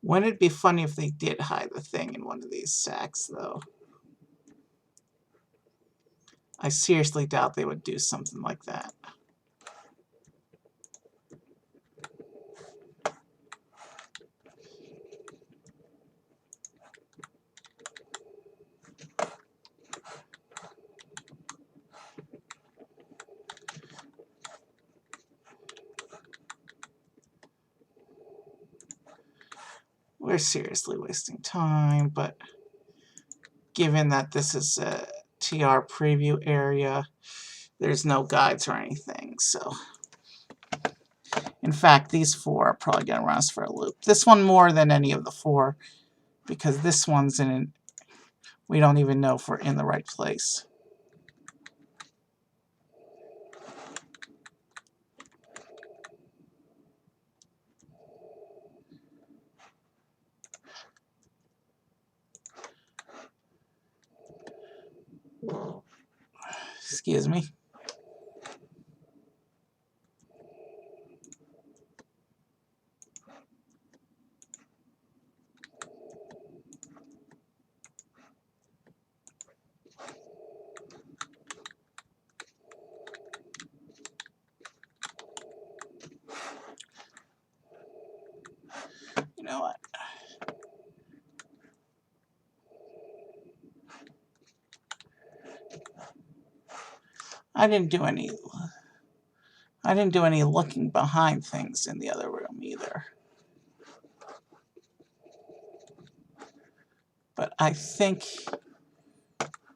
Wouldn't it be funny if they did hide the thing in one of these sacks, though? I seriously doubt they would do something like that. We're seriously wasting time, but given that this is a TR preview area, there's no guides or anything, so... In fact, these four are probably going to run us for a loop. This one more than any of the four, because this one's in... We don't even know if we're in the right place. Excuse me. You know what? I didn't do any looking behind things in the other room either. But I think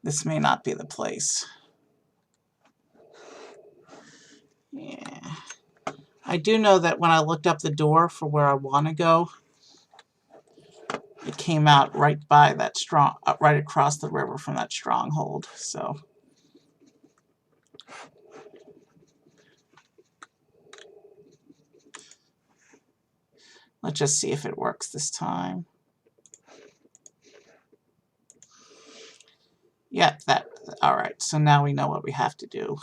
this may not be the place. Yeah. I do know that when I looked up the door for where I want to go, it came out right by that right across the river from that stronghold. So let's just see if it works this time. Yeah, all right. So now we know what we have to do.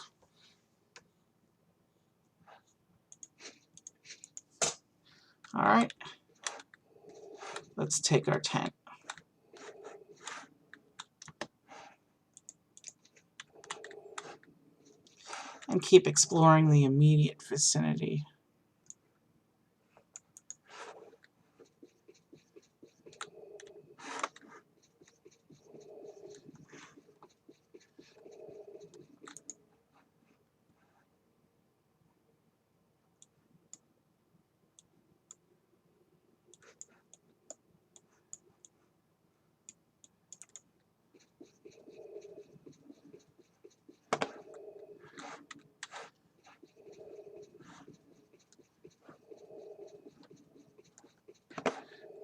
All right. Let's take our tent. And keep exploring the immediate vicinity.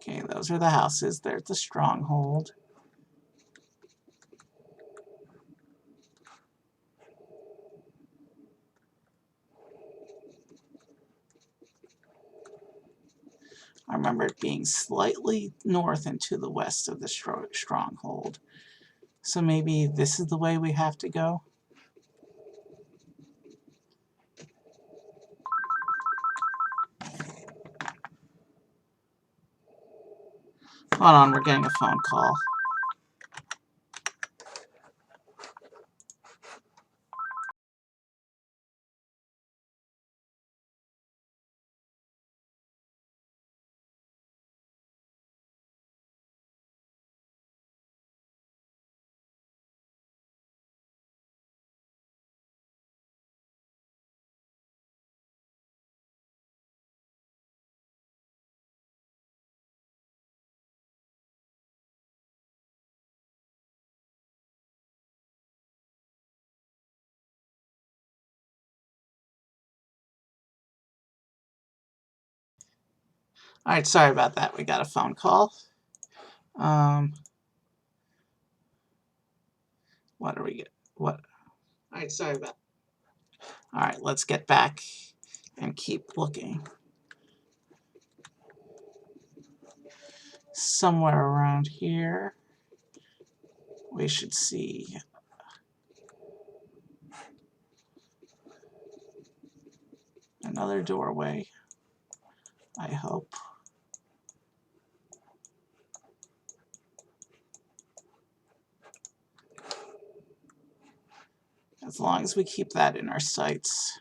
Okay, those are the houses. There's the stronghold. I remember it being slightly north and to the west of the stronghold. So maybe this is the way we have to go. Hold on, we're getting a phone call. All right, sorry about that. We got a phone call. What do we get? What? All right, sorry about that. All right, let's get back and keep looking. Somewhere around here, we should see another doorway, I hope. As long as we keep that in our sights,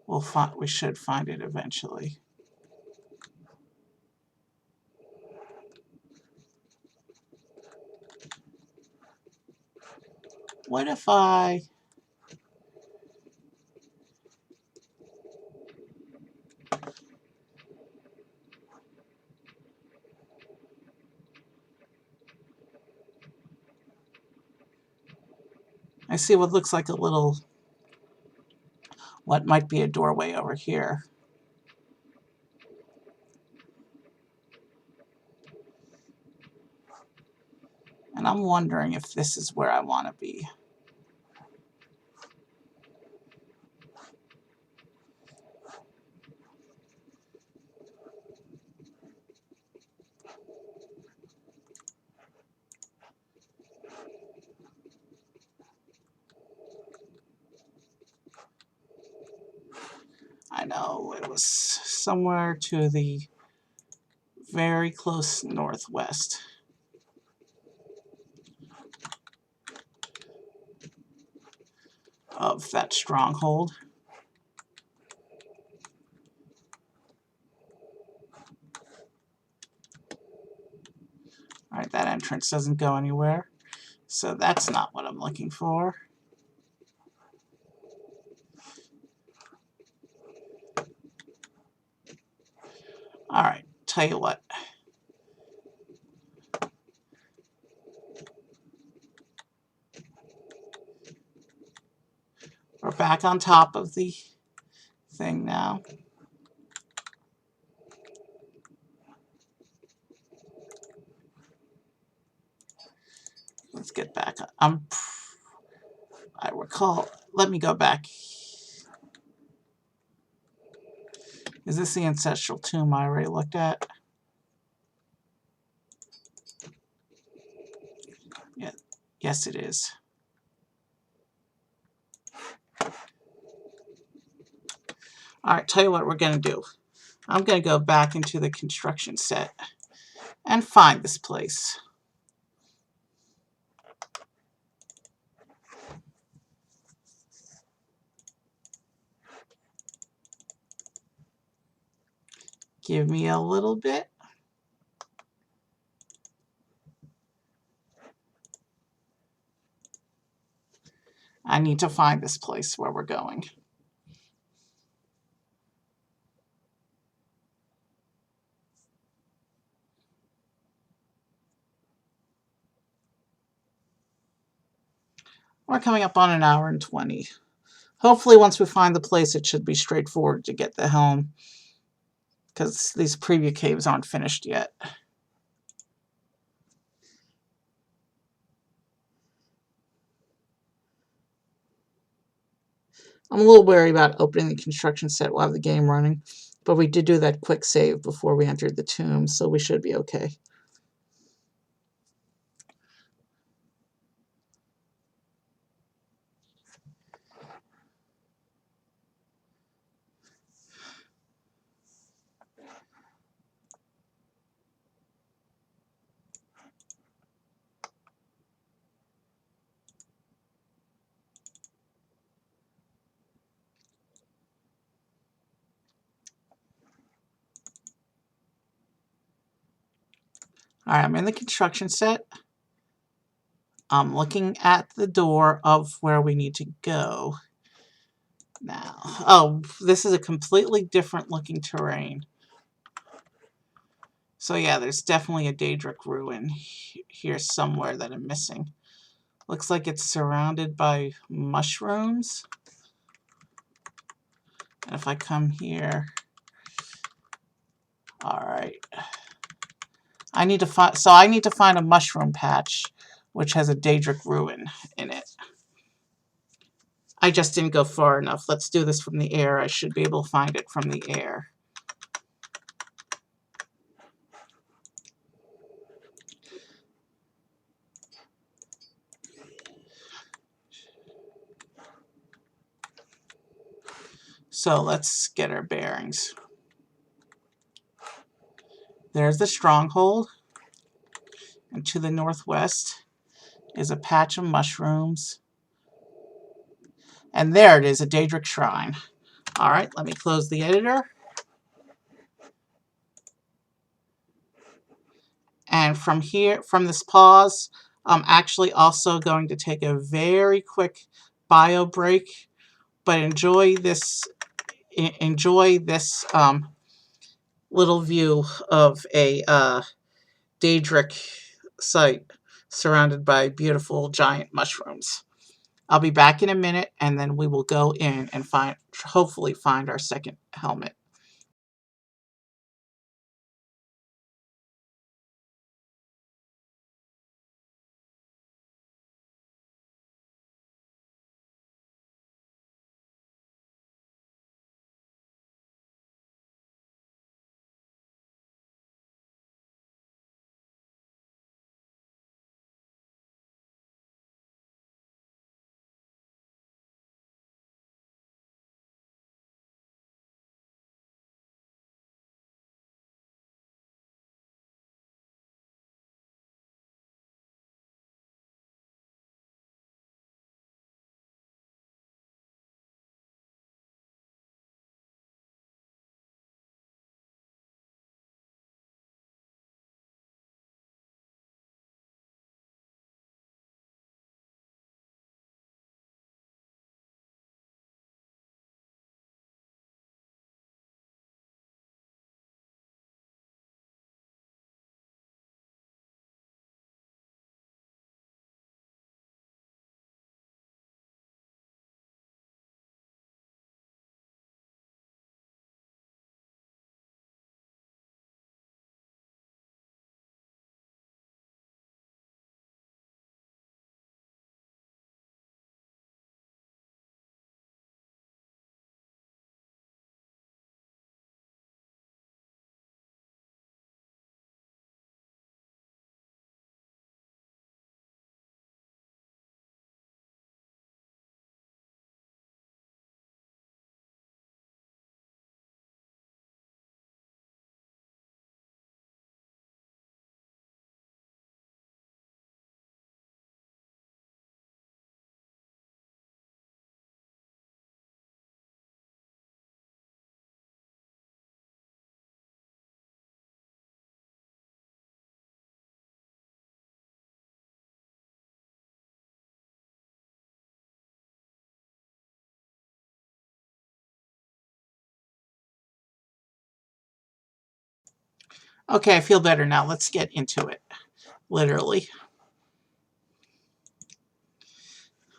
we should find it eventually. What if I see what looks like what might be a doorway over here. And I'm wondering if this is where I want to be. I know it was somewhere to the very close northwest. Of that stronghold. Alright, that entrance doesn't go anywhere. So that's not what I'm looking for. Alright, tell you what. We're back on top of the thing now. Let's get back. I recall. Let me go back. Is this the ancestral tomb I already looked at? Yeah. Yes, it is. Alright, tell you what we're going to do. I'm going to go back into the construction set and find this place. Give me a little bit. I need to find this place where we're going. We're coming up on an hour and 20. Hopefully once we find the place, it should be straightforward to get the helm, because these preview caves aren't finished yet. I'm a little wary about opening the construction set while the game running, but we did do that quick save before we entered the tomb, so we should be okay. Alright, I'm in the construction set. I'm looking at the door of where we need to go. Now, oh, this is a completely different looking terrain. So yeah, there's definitely a Daedric ruin here somewhere that I'm missing. Looks like it's surrounded by mushrooms. And if I come here, alright. I need to find a mushroom patch which has a Daedric ruin in it. I just didn't go far enough. Let's do this from the air. I should be able to find it from the air. So let's get our bearings. There's the stronghold. And to the northwest is a patch of mushrooms. And there it is, a Daedric shrine. Alright, let me close the editor. And from here, from this pause, I'm actually also going to take a very quick bio break. But enjoy this little view of a Daedric site surrounded by beautiful giant mushrooms. I'll be back in a minute, and then we will go in and hopefully find our second helmet. Okay, I feel better now. Let's get into it. Literally.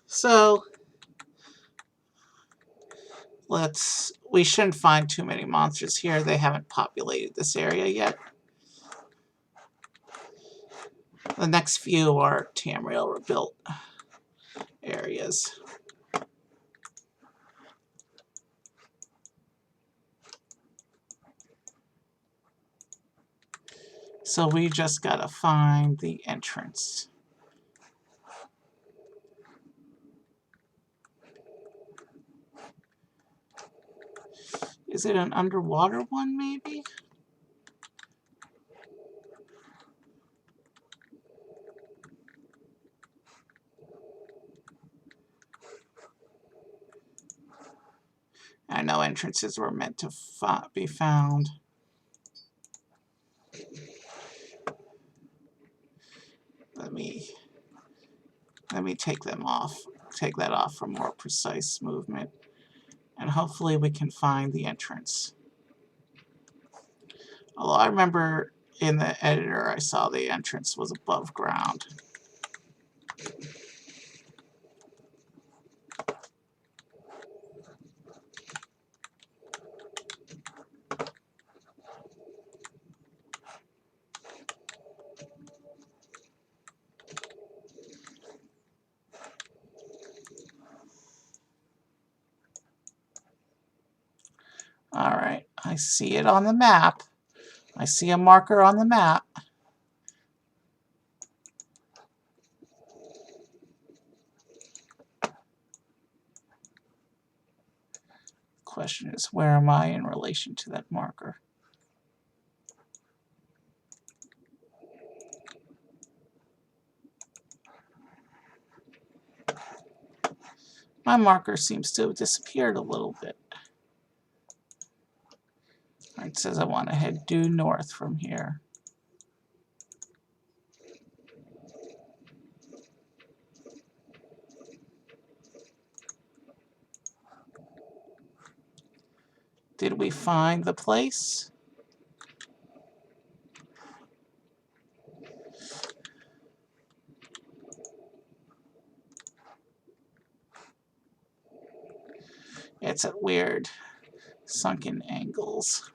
So, we shouldn't find too many monsters here. They haven't populated this area yet. The next few are Tamriel rebuilt areas. So we just gotta find the entrance. Is it an underwater one, maybe? I know entrances were meant to be found. Let me take them off. Take that off for more precise movement. And hopefully we can find the entrance. Although I remember in the editor I saw the entrance was above ground. Alright, I see it on the map. I see a marker on the map. Question is, where am I in relation to that marker? My marker seems to have disappeared a little bit. It says I want to head due north from here. Did we find the place? It's at weird sunken angles.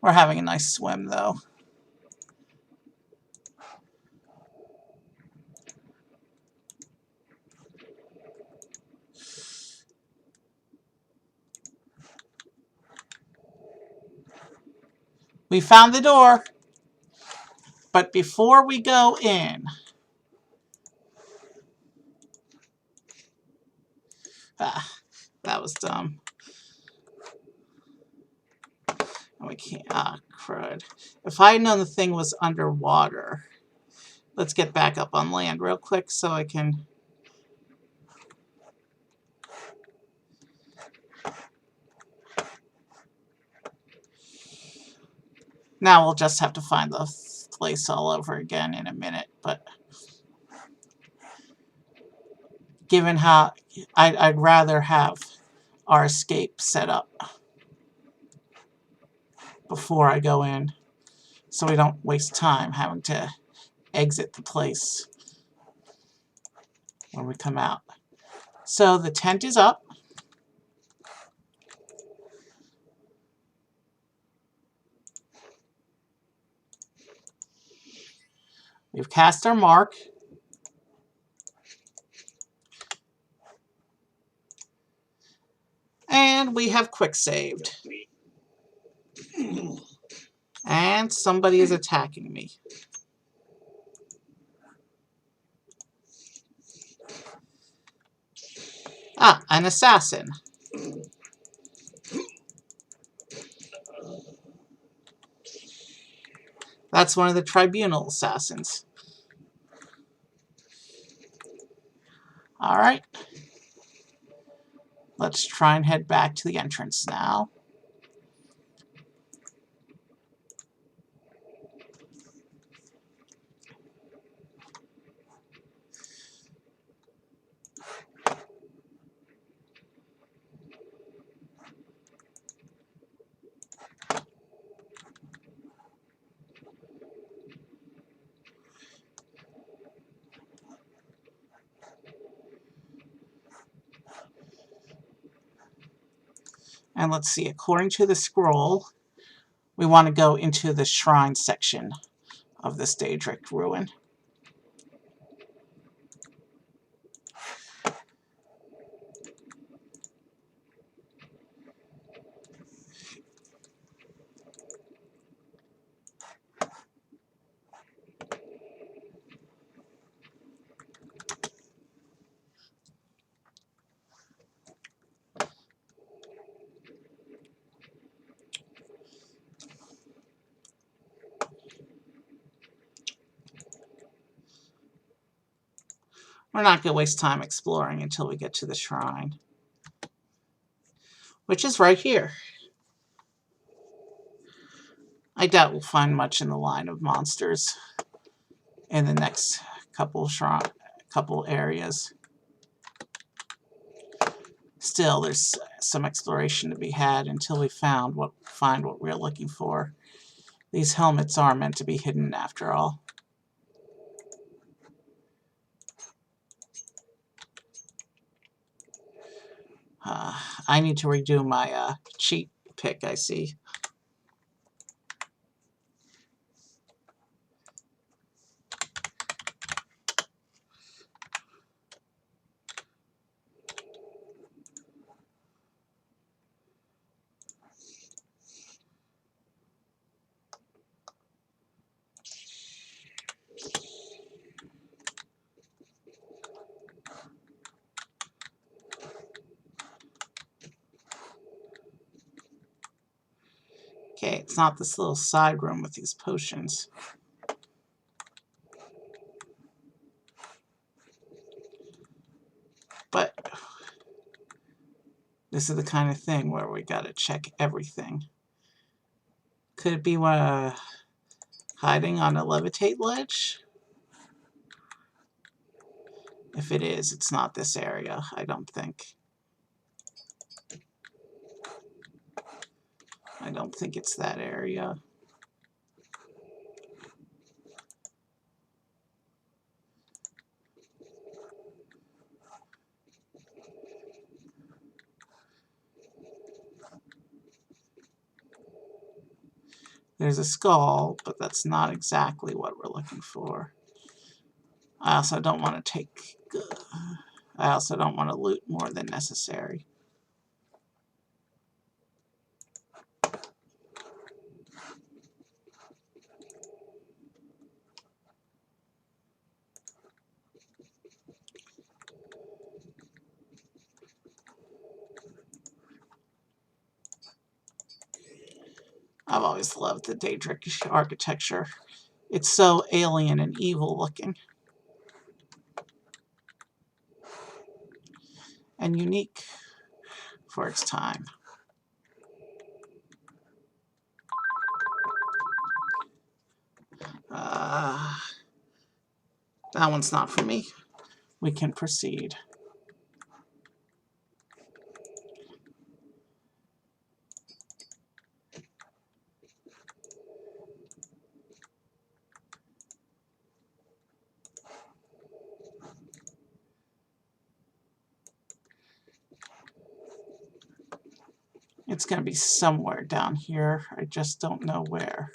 We're having a nice swim, though. We found the door. But before we go in, that was dumb. We can't, crud. If I had known the thing was underwater, let's get back up on land real quick so I can. Now we'll just have to find the place all over again in a minute, but given how I'd rather have our escape set up before I go in so we don't waste time having to exit the place when we come out. So the tent is up. We've cast our mark. And we have quick saved. And somebody is attacking me. Ah, an assassin. That's one of the tribunal assassins. Alright. Let's try and head back to the entrance now. And let's see, according to the scroll, we want to go into the shrine section of this Daedric ruin. We're not going to waste time exploring until we get to the shrine, which is right here. I doubt we'll find much in the line of monsters in the next couple areas. Still, there's some exploration to be had until we find what we're looking for. These helmets are meant to be hidden after all. I need to redo my cheat pick, I see. Okay, it's not this little side room with these potions. But this is the kind of thing where we gotta check everything. Could it be hiding on a levitate ledge? If it is, it's not this area, I don't think. I don't think it's that area. There's a skull, but that's not exactly what we're looking for. I also don't want to loot more than necessary. I've always loved the Daedric architecture. It's so alien and evil looking. And unique for its time. That one's not for me. We can proceed. It's going to be somewhere down here. I just don't know where.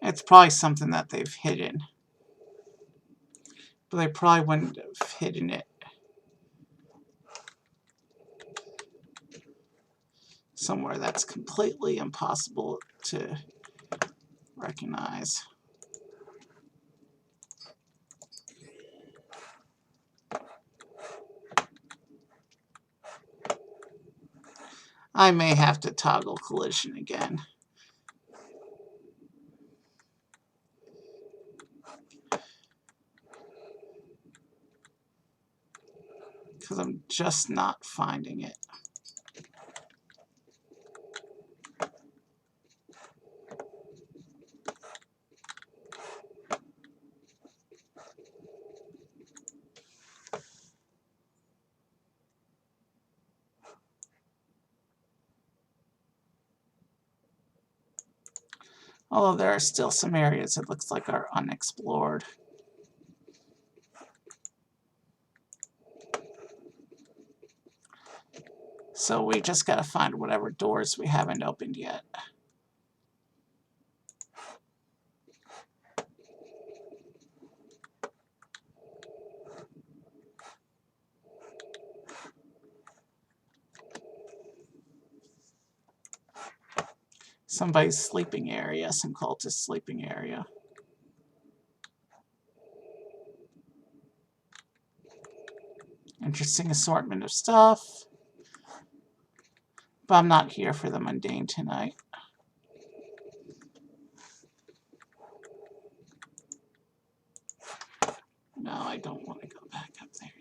It's probably something that they've hidden. But they probably wouldn't have hidden it somewhere that's completely impossible to recognize. I may have to toggle collision again. Because I'm just not finding it. Although there are still some areas it looks like are unexplored. So we just got to find whatever doors we haven't opened yet. Somebody's sleeping area, some cultist sleeping area. Interesting assortment of stuff. But I'm not here for the mundane tonight. No, I don't want to go back up there yet.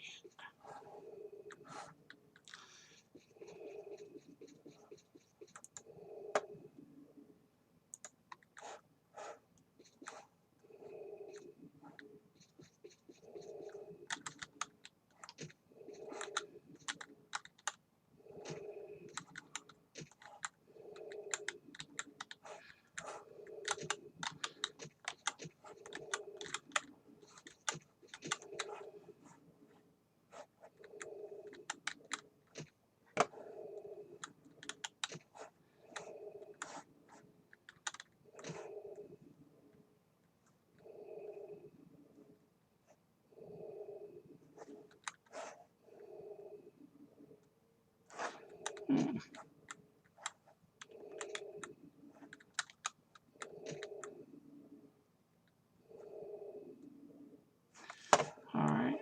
All right.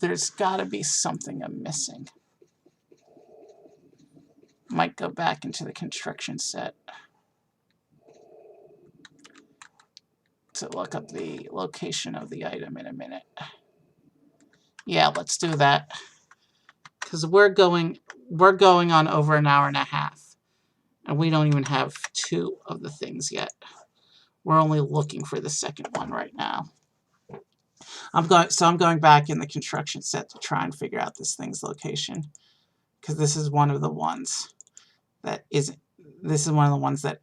There's got to be something I'm missing. Might go back into the construction set to look up the location of the item in a minute. Yeah, let's do that. Because we're going on over an hour and a half. And we don't even have 2 of the things yet. We're only looking for the second one right now. I'm going back in the construction set to try and figure out this thing's location. Because this is one of the ones that isn't. This is one of the ones that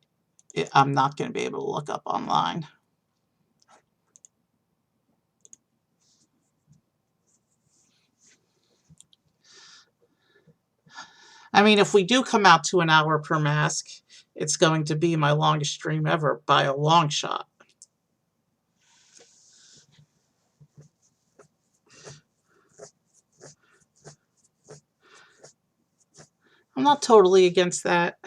I'm not going to be able to look up online. I mean, if we do come out to an hour per mask, it's going to be my longest stream ever by a long shot. I'm not totally against that.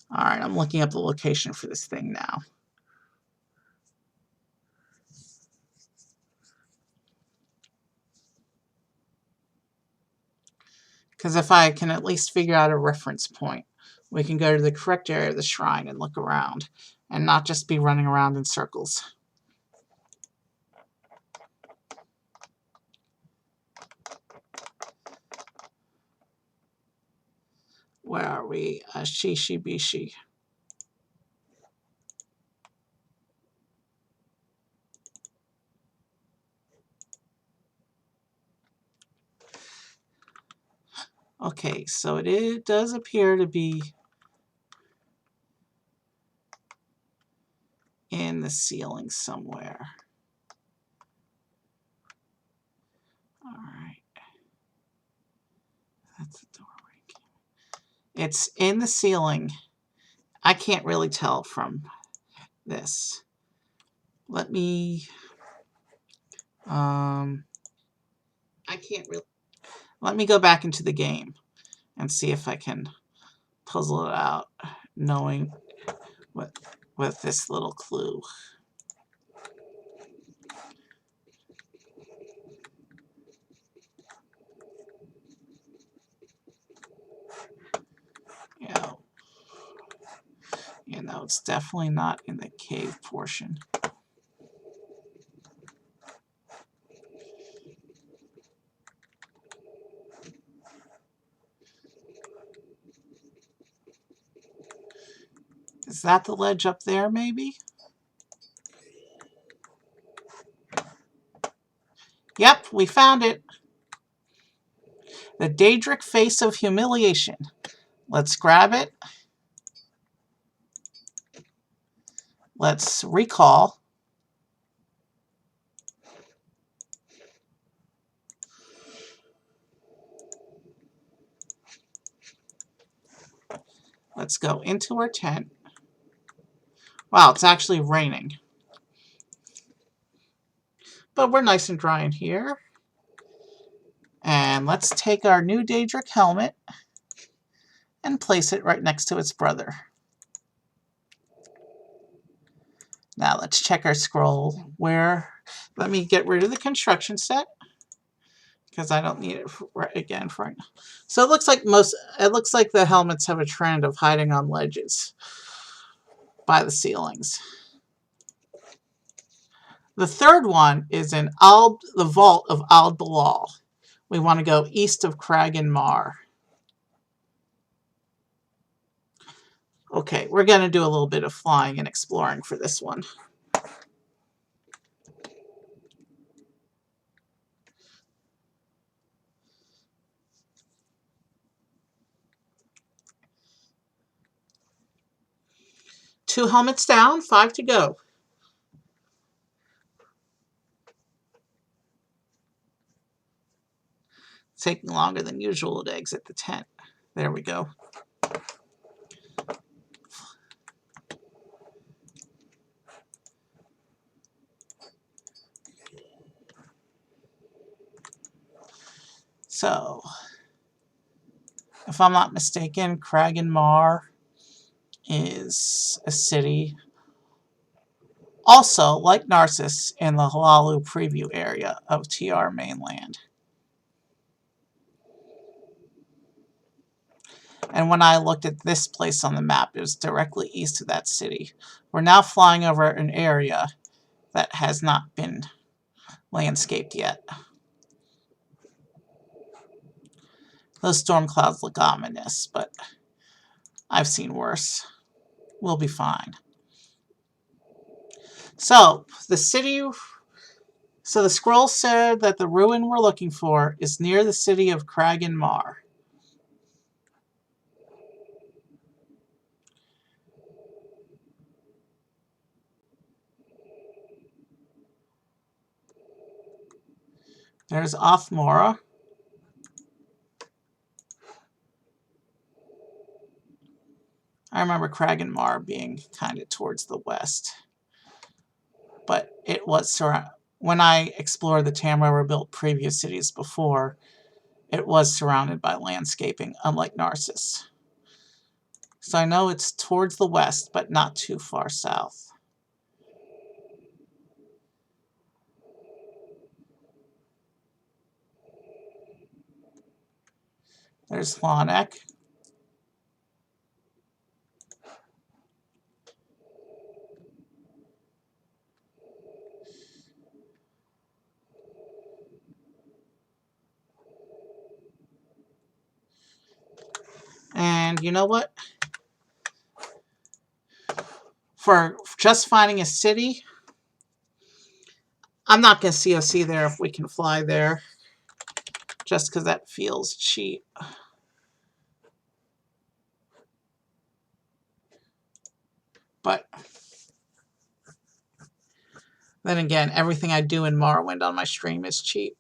All right, I'm looking up the location for this thing now. Because if I can at least figure out a reference point, we can go to the correct area of the shrine and look around, and not just be running around in circles. Where are we? Shishi Bishi. Okay, so it does appear to be in the ceiling somewhere. All right. That's the doorway. It's in the ceiling. I can't really tell from this. Let me... I can't really... Let me go back into the game and see if I can puzzle it out, knowing with this little clue. You know, it's definitely not in the cave portion. Is that the ledge up there, maybe? Yep, we found it. The Daedric Face of Humiliation. Let's grab it. Let's recall. Let's go into our tent. Wow, it's actually raining. But we're nice and dry in here. And let's take our new Daedric helmet and place it right next to its brother. Now let's check our scroll. Let me get rid of the construction set because I don't need it again for right now. So it looks like the helmets have a trend of hiding on ledges by the ceilings. The third one is in the Vault of Ald Balal. We want to go east of Crag and Mar. Okay, we're going to do a little bit of flying and exploring for this one. Two helmets down, 5 to go. It's taking longer than usual to exit the tent. There we go. So, if I'm not mistaken, Crag and Mar is a city also, like Narcissus, in the Halalu preview area of TR mainland. And when I looked at this place on the map, it was directly east of that city. We're now flying over an area that has not been landscaped yet. Those storm clouds look ominous, but I've seen worse. We'll be fine. So, the scroll said that the ruin we're looking for is near the city of Crag and Mar. There's Othmora. I remember Crag and Mar being kind of towards the west. But it was when I explored the Tamriel rebuilt previous cities before, it was surrounded by landscaping, unlike Narcissus. So I know it's towards the west, but not too far south. There's Lonek. And you know what? For just finding a city, I'm not going to COC there if we can fly there. Just because that feels cheap. But then again, everything I do in Morrowind on my stream is cheap.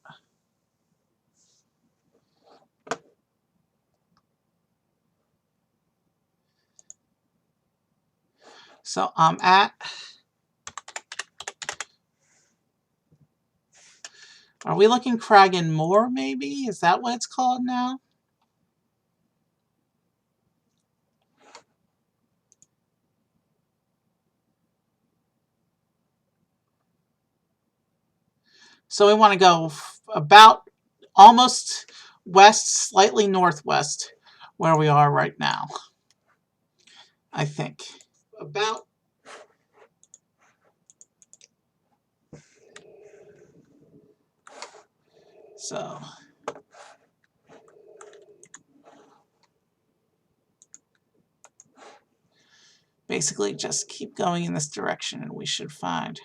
So I'm at... Are we looking Crag and Moor, maybe? Is that what it's called now? So we want to go about almost west, slightly northwest, where we are right now. I think. About... So... Basically, just keep going in this direction and we should find.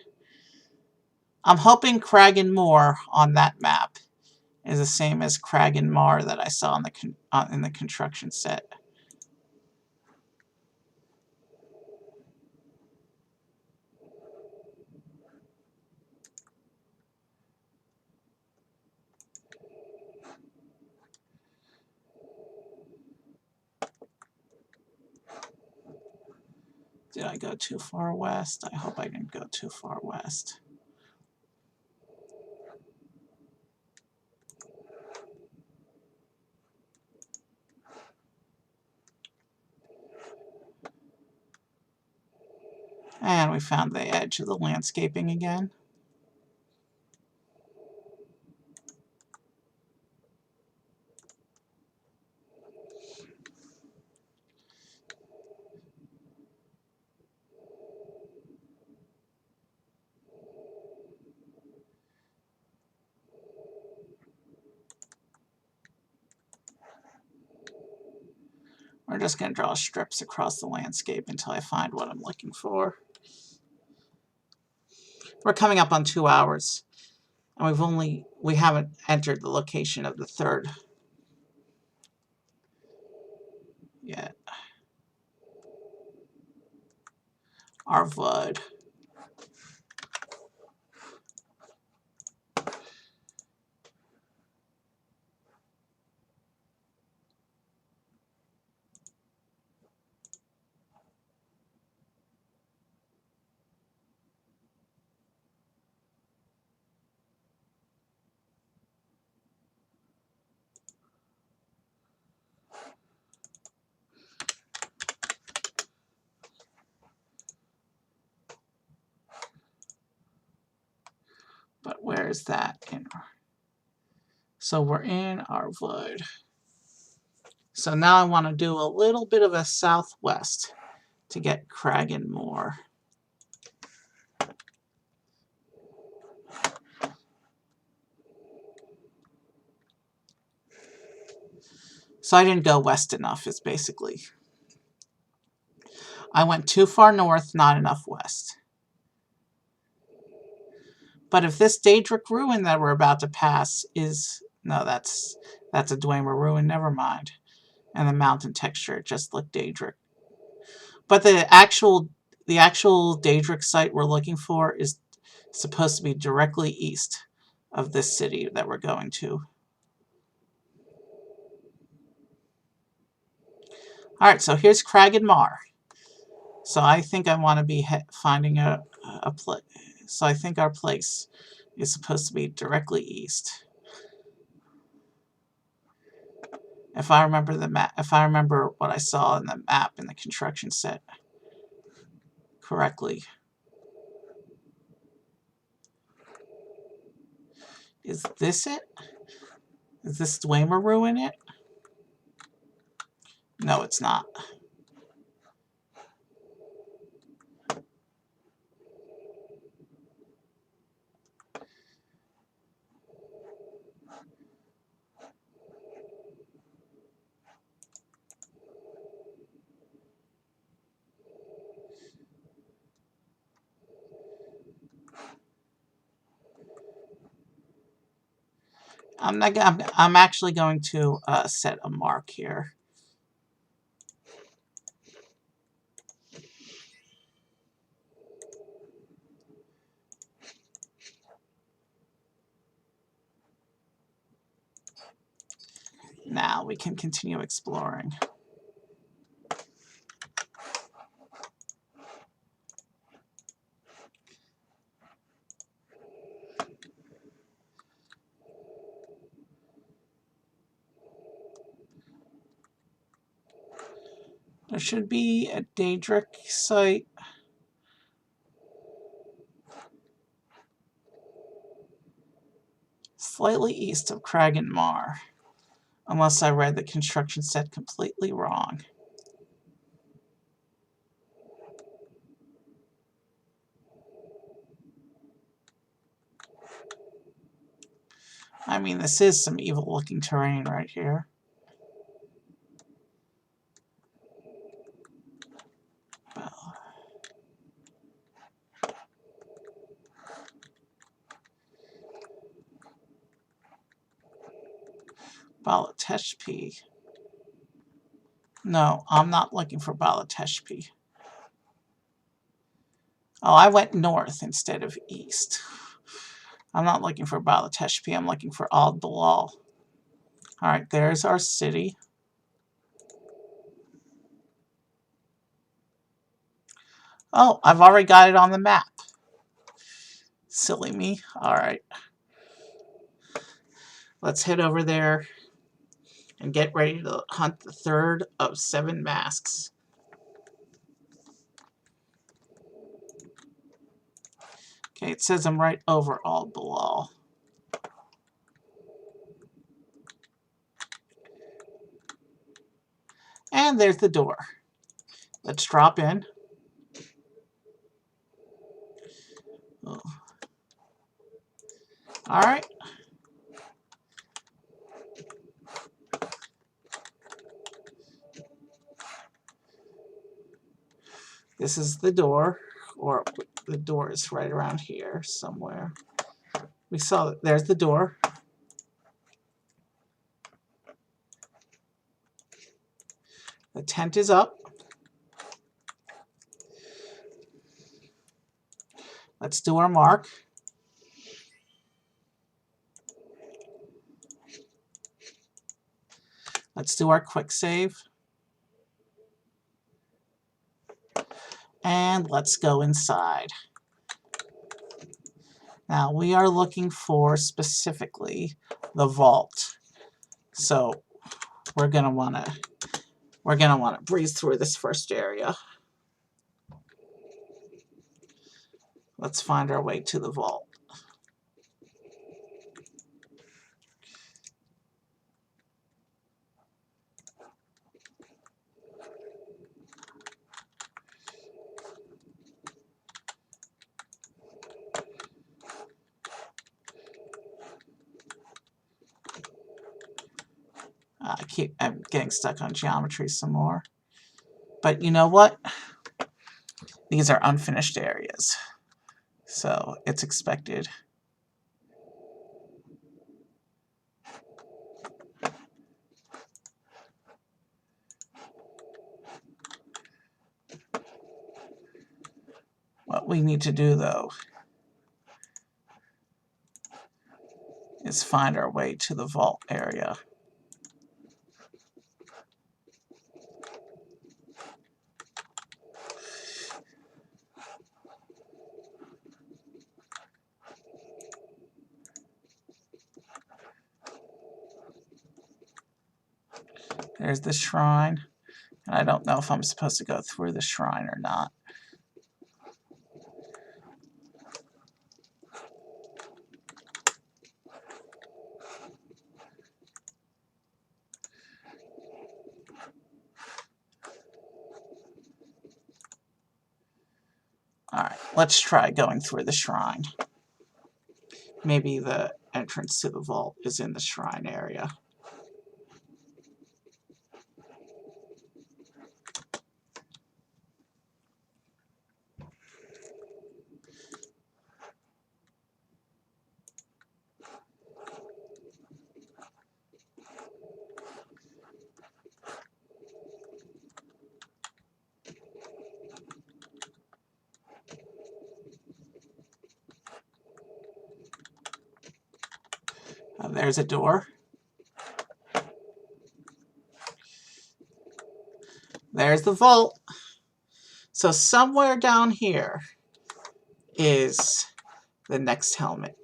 I'm hoping Crag and Moor on that map is the same as Crag and Mar that I saw in the construction set. Did I go too far west? I hope I didn't go too far west. And we found the edge of the landscaping again. We're just going to draw strips across the landscape until I find what I'm looking for. We're coming up on 2 hours, and we haven't entered the location of the third yet. Our Vud. But where is that? So we're in our Vud. So now I want to do a little bit of a southwest to get Crag and Moor. So I didn't go west enough, is basically. I went too far north, not enough west. But if this Daedric ruin that we're about to pass is... No, that's a Dwemer ruin, never mind. And the mountain texture, it just looked Daedric. But the actual Daedric site we're looking for is supposed to be directly east of this city that we're going to. Alright, so here's Crag and Mar. So I think I want to be finding a place. So I think our place is supposed to be directly east. If I remember the map, if I remember what I saw in the map in the construction set correctly. Is this it? Is this Dwemer ruin it? No, it's not. I'm actually going to set a mark here. Now we can continue exploring. There should be a Daedric site. Slightly east of Crag and Mar. Unless I read the construction set completely wrong. I mean, this is some evil-looking terrain right here. Well, Balateshpi. No, I'm not looking for Balateshpi. Oh, I went north instead of east. I'm not looking for Balateshpi. I'm looking for Ald Balal. Alright, there's our city. Oh, I've already got it on the map. Silly me. Alright. Let's head over there and get ready to hunt the third of 7 masks. Okay, it says I'm right over Ald Balal. And there's the door. Let's drop in. Oh. Alright. This is the door, or the door is right around here somewhere. We saw that there's the door. The tent is up. Let's do our mark. Let's do our quick save. And let's go inside. Now we are looking for specifically the vault. So we're gonna wanna breeze through this first area. Let's find our way to the vault. I'm getting stuck on geometry some more. But you know what? These are unfinished areas. So it's expected. What we need to do, though, is find our way to the vault area. There's the shrine. And I don't know if I'm supposed to go through the shrine or not. Alright, let's try going through the shrine. Maybe the entrance to the vault is in the shrine area. There's a door. There's the vault. So somewhere down here is the next helmet.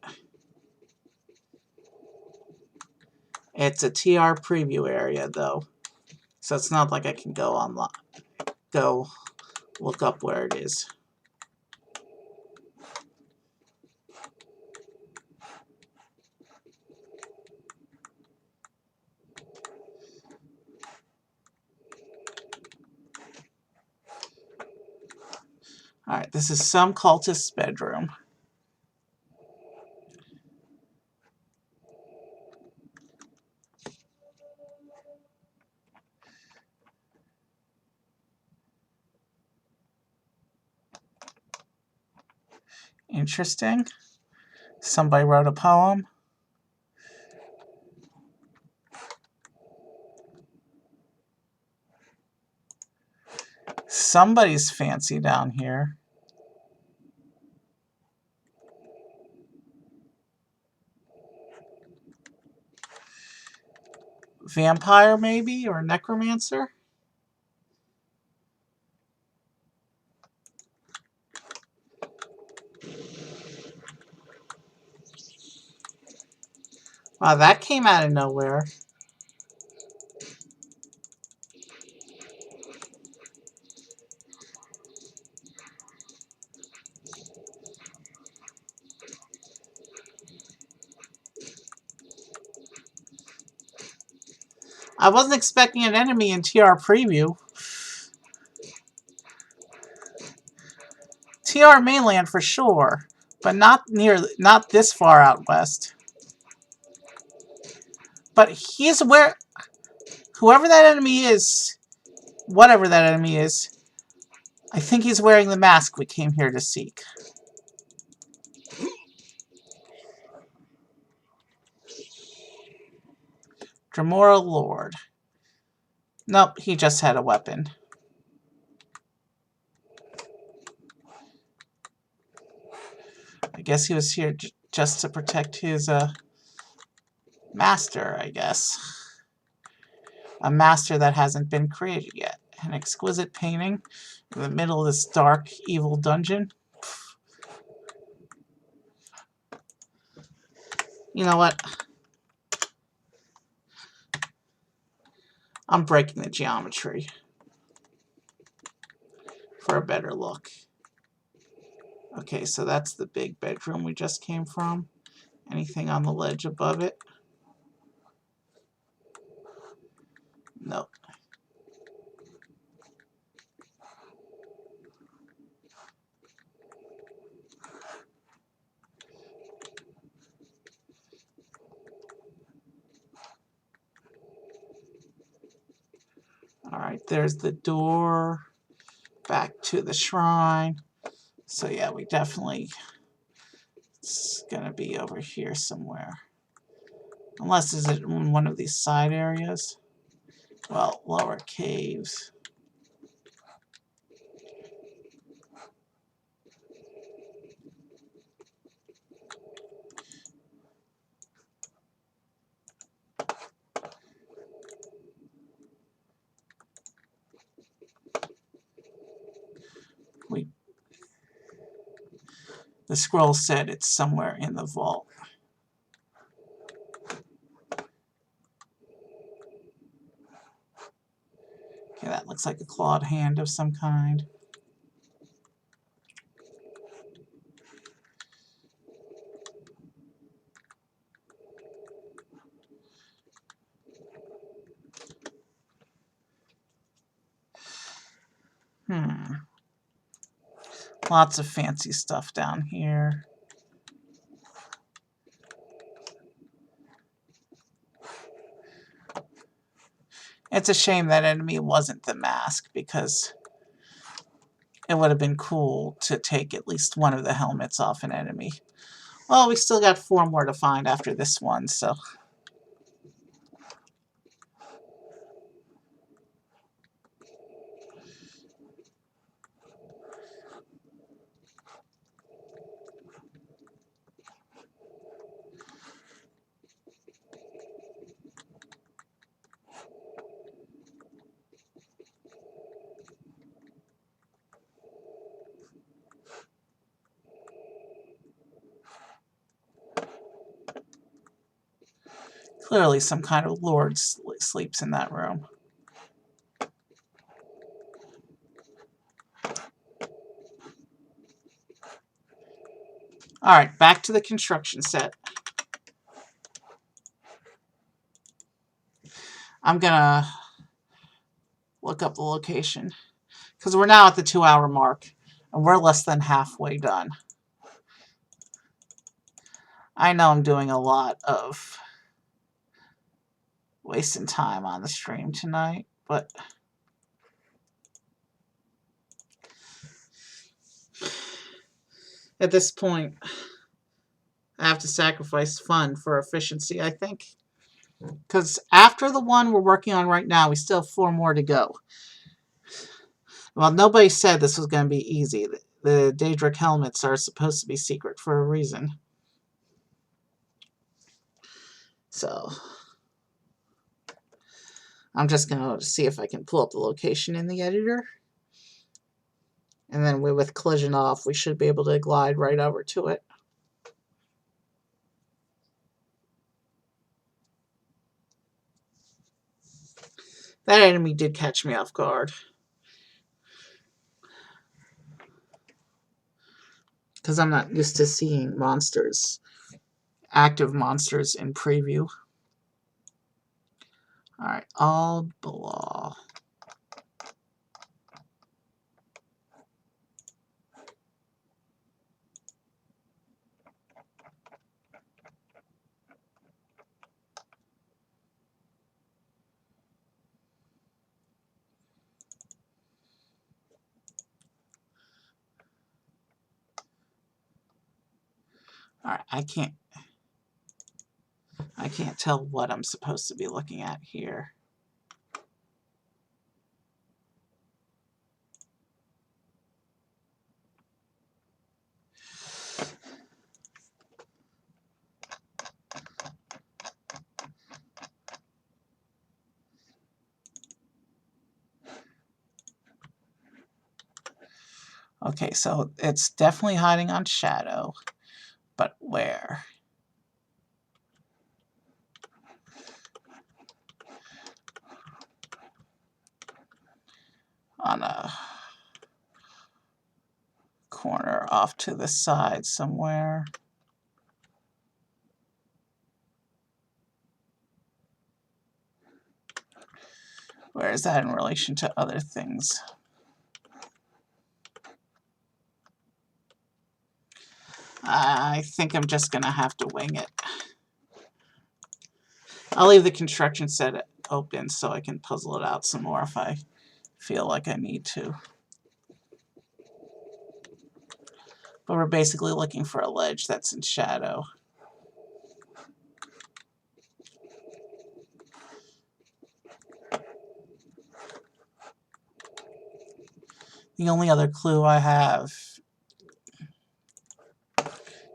It's a TR preview area, though. So it's not like I can go online, go look up where it is. Alright, this is some cultist's bedroom. Interesting. Somebody wrote a poem. Somebody's fancy down here. Vampire, maybe? Or necromancer? Wow, that came out of nowhere. I wasn't expecting an enemy in TR preview. TR mainland for sure, but not this far out west. But he's where whoever that enemy is, whatever that enemy is, I think he's wearing the mask we came here to seek. Dremora Lord. Nope, he just had a weapon. I guess he was here just to protect his master, I guess. A master that hasn't been created yet. An exquisite painting in the middle of this dark, evil dungeon. You know what? I'm breaking the geometry for a better look. Okay, so that's the big bedroom we just came from. Anything on the ledge above it? Nope. Alright, there's the door back to the shrine. So yeah, we definitely... It's gonna be over here somewhere. Unless is it in one of these side areas? Well, lower caves. The scroll said it's somewhere in the vault. Okay, that looks like a clawed hand of some kind. Lots of fancy stuff down here. It's a shame that enemy wasn't the mask, because it would have been cool to take at least one of the helmets off an enemy. Well, we still got 4 more to find after this one, so... Clearly some kind of lord sleeps in that room. Alright, back to the construction set. I'm gonna look up the location, because we're now at the 2-hour mark, and we're less than halfway done. I know I'm doing a lot of wasting time on the stream tonight, but at this point, I have to sacrifice fun for efficiency, I think. Because after the one we're working on right now, we still have 4 more to go. Well, nobody said this was going to be easy. The Daedric helmets are supposed to be secret for a reason. So I'm just going to see if I can pull up the location in the editor. And then with collision off, we should be able to glide right over to it. That enemy did catch me off guard. Because I'm not used to seeing monsters, active monsters in preview. Alright, all blah. Alright, I can't tell what I'm supposed to be looking at here. Okay, so it's definitely hiding on shadow, but where? On a corner off to the side somewhere. Where is that in relation to other things? I think I'm just going to have to wing it. I'll leave the construction set open so I can puzzle it out some more if I feel like I need to. But we're basically looking for a ledge that's in shadow. The only other clue I have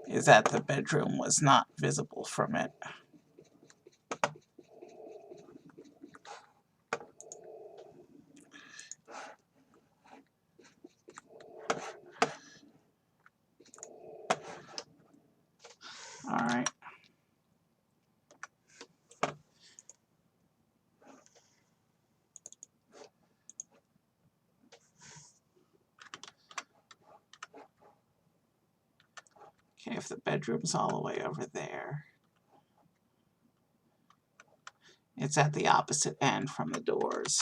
is that the bedroom was not visible from it. Alright. Okay, if the bedroom's all the way over there, it's at the opposite end from the doors.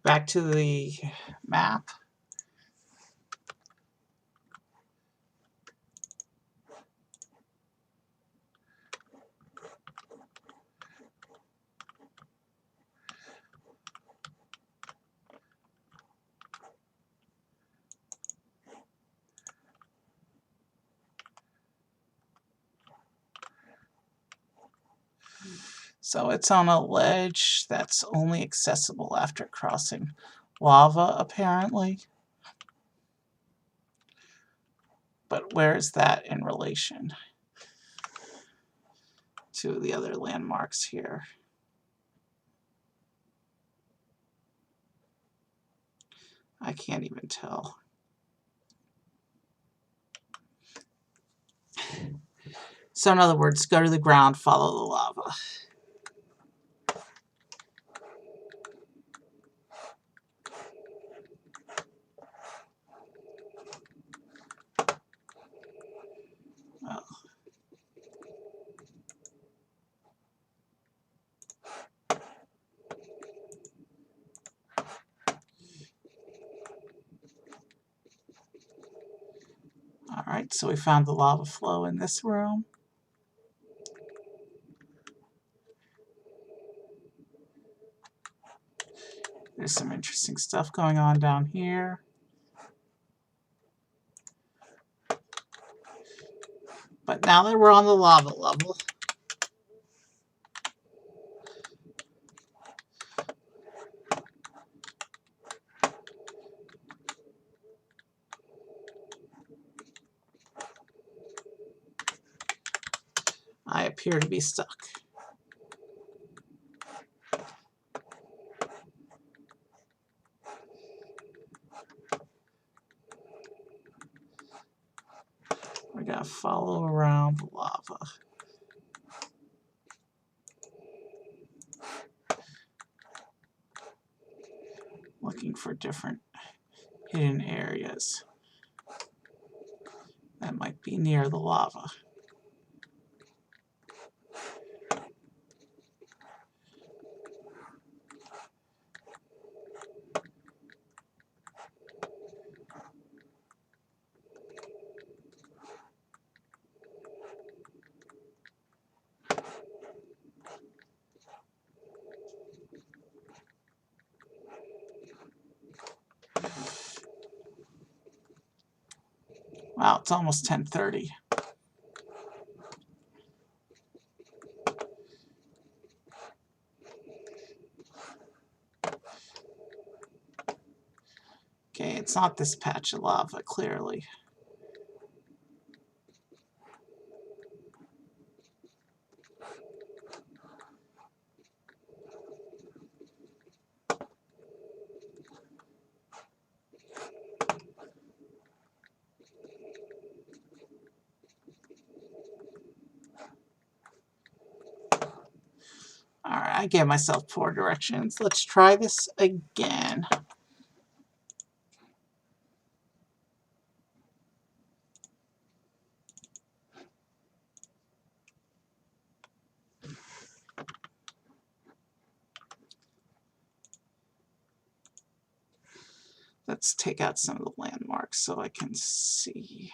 back to the map. So it's on a ledge that's only accessible after crossing lava, apparently. But where is that in relation to the other landmarks here? I can't even tell. So in other words, go to the ground, follow the lava. Oh. All right, so we found the lava flow in this room. There's some interesting stuff going on down here. But now that we're on the lava level, I appear to be stuck. We gotta follow around the lava. Looking for different hidden areas that might be near the lava. Wow, it's almost 10:30. Okay, it's not this patch of lava, clearly. Alright, I gave myself poor directions. Let's try this again. Let's take out some of the landmarks so I can see.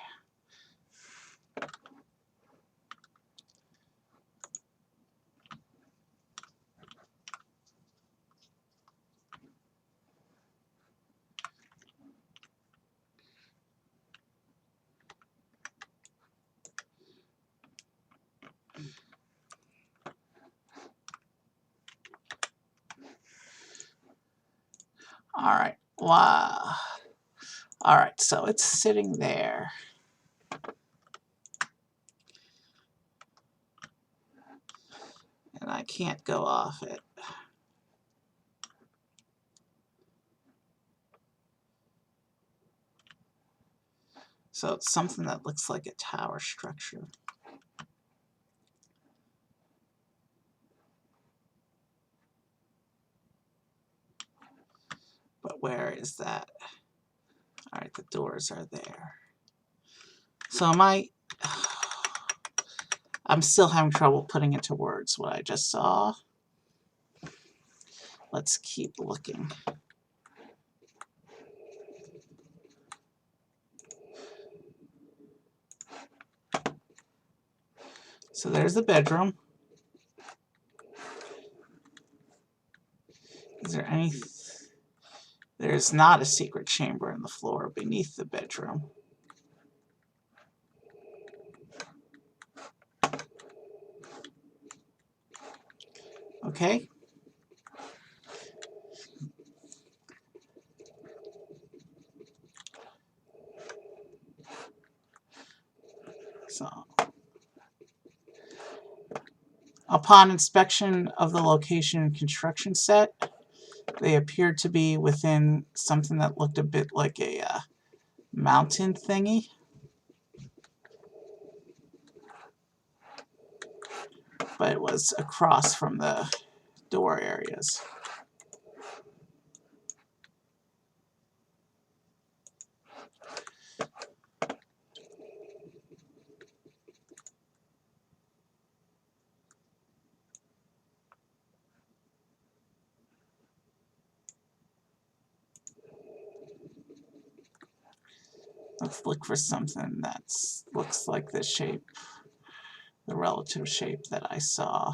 Alright, wow. Alright, so it's sitting there. And I can't go off it. So it's something that looks like a tower structure. But where is that? Alright, the doors are there. So I'm still having trouble putting into words what I just saw. Let's keep looking. So there's the bedroom. Is there any... There's not a secret chamber in the floor beneath the bedroom. Okay. So, upon inspection of the location and construction set, they appeared to be within something that looked a bit like a mountain thingy. But it was across from the door areas. Let's look for something that looks like the shape, the relative shape that I saw.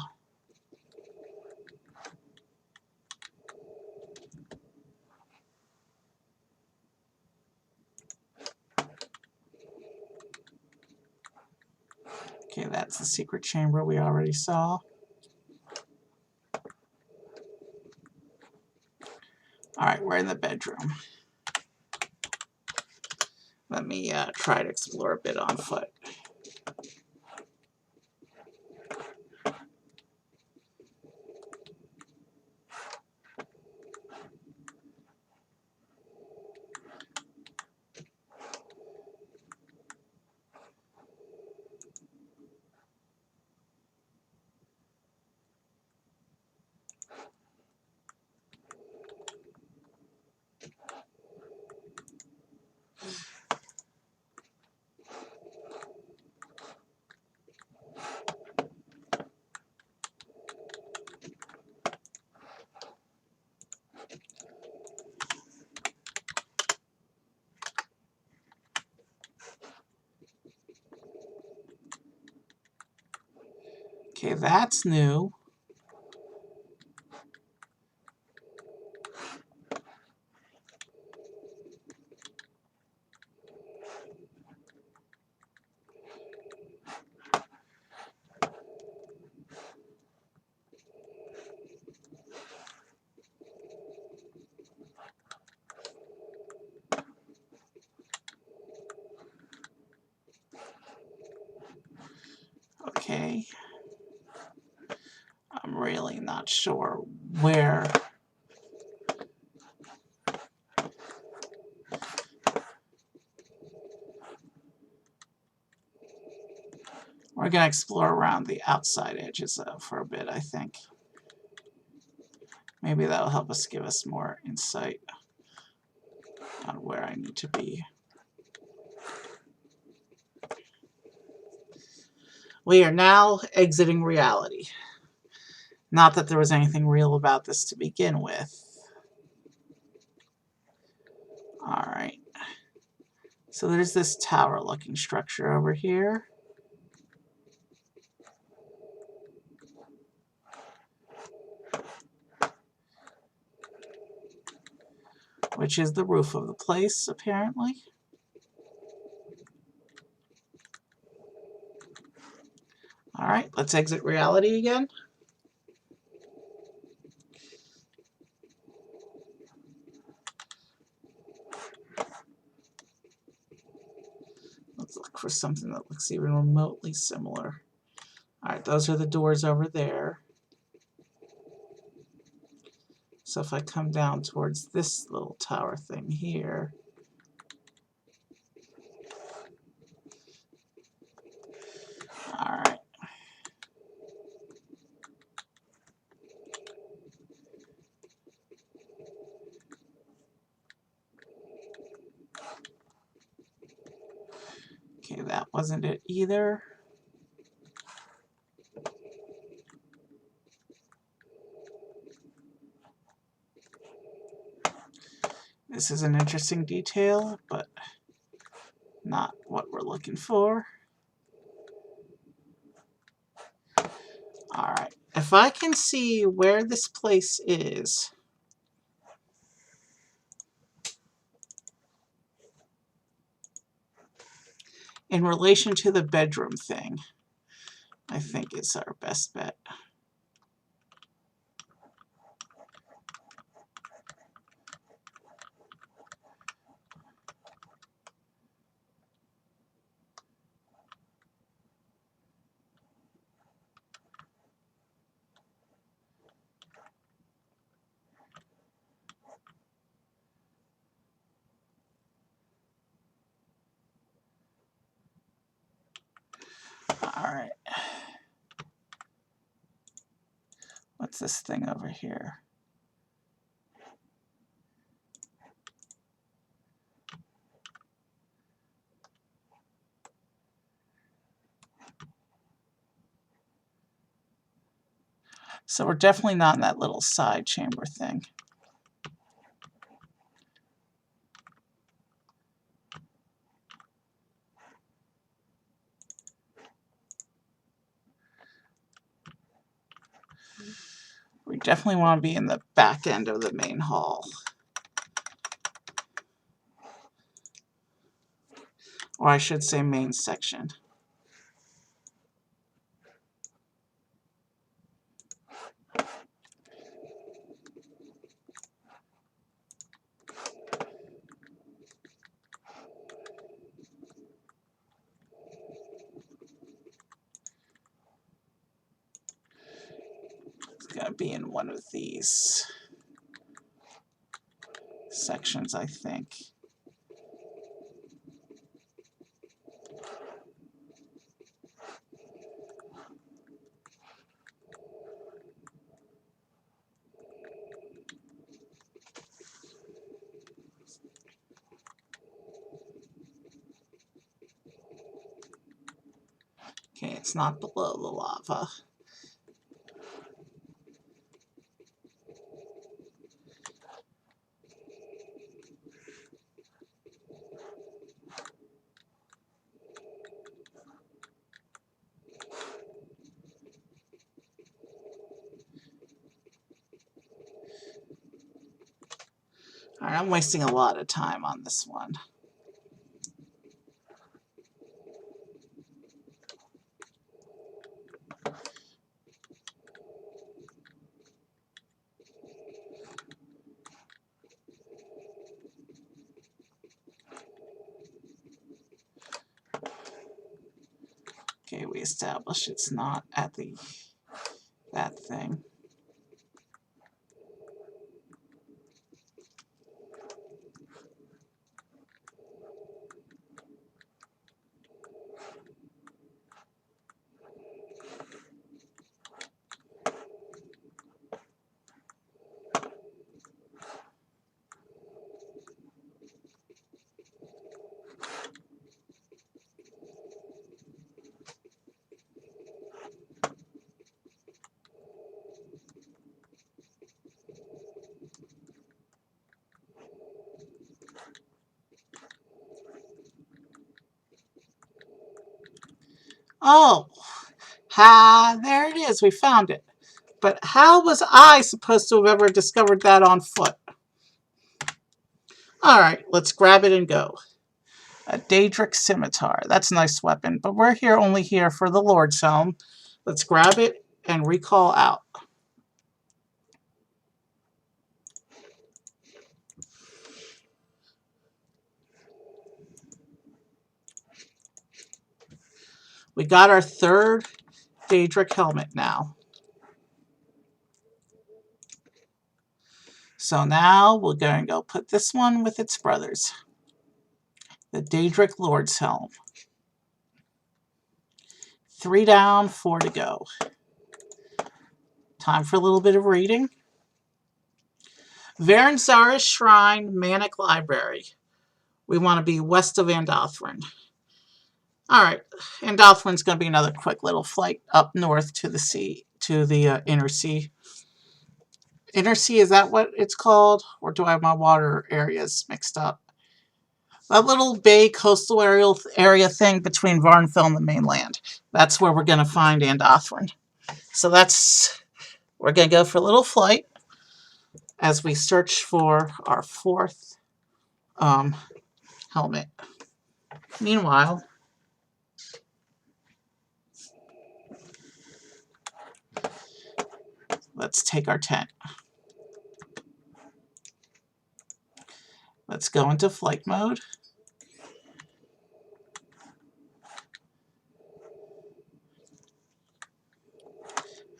Okay, that's the secret chamber we already saw. Alright, we're in the bedroom. Let me try to explore a bit on foot. Okay, that's new. Okay. I'm really not sure where. We're going to explore around the outside edges for a bit, I think. Maybe that'll help us give us more insight on where I need to be. We are now exiting reality. Not that there was anything real about this to begin with. Alright. So there's this tower-looking structure over here. Which is the roof of the place, apparently. Alright, let's exit reality again. Let's look for something that looks even remotely similar. Alright, those are the doors over there. So if I come down towards this little tower thing here, alright. Okay, that wasn't it either. This is an interesting detail, but not what we're looking for. Alright, if I can see where this place is. In relation to the bedroom thing, I think is our best bet. Alright. What's this thing over here? So we're definitely not in that little side chamber thing. We definitely want to be in the back end of the main hall. Or I should say main section. It's going to be in one of these sections, I think. Okay, it's not below the lava. Alright, I'm wasting a lot of time on this one. Okay, we established it's not at that thing. Oh, there it is. We found it. But how was I supposed to have ever discovered that on foot? Alright, let's grab it and go. A Daedric scimitar. That's a nice weapon, but we're only here for the Lord's Helm. Let's grab it and recall out. We got our third Daedric helmet now. So now we're going to go put this one with its brothers. The Daedric Lord's Helm. 3 down, 4 to go. Time for a little bit of reading. Varanzara's Shrine, Manic Library. We want to be west of Andothran. Alright, Andothran's going to be another quick little flight up north to the sea, to the inner sea. Inner sea, is that what it's called? Or do I have my water areas mixed up? That little bay coastal area thing between Varnfell and the mainland. That's where we're going to find Andothran. So we're going to go for a little flight as we search for our fourth helmet. Meanwhile, let's take our tent. Let's go into flight mode.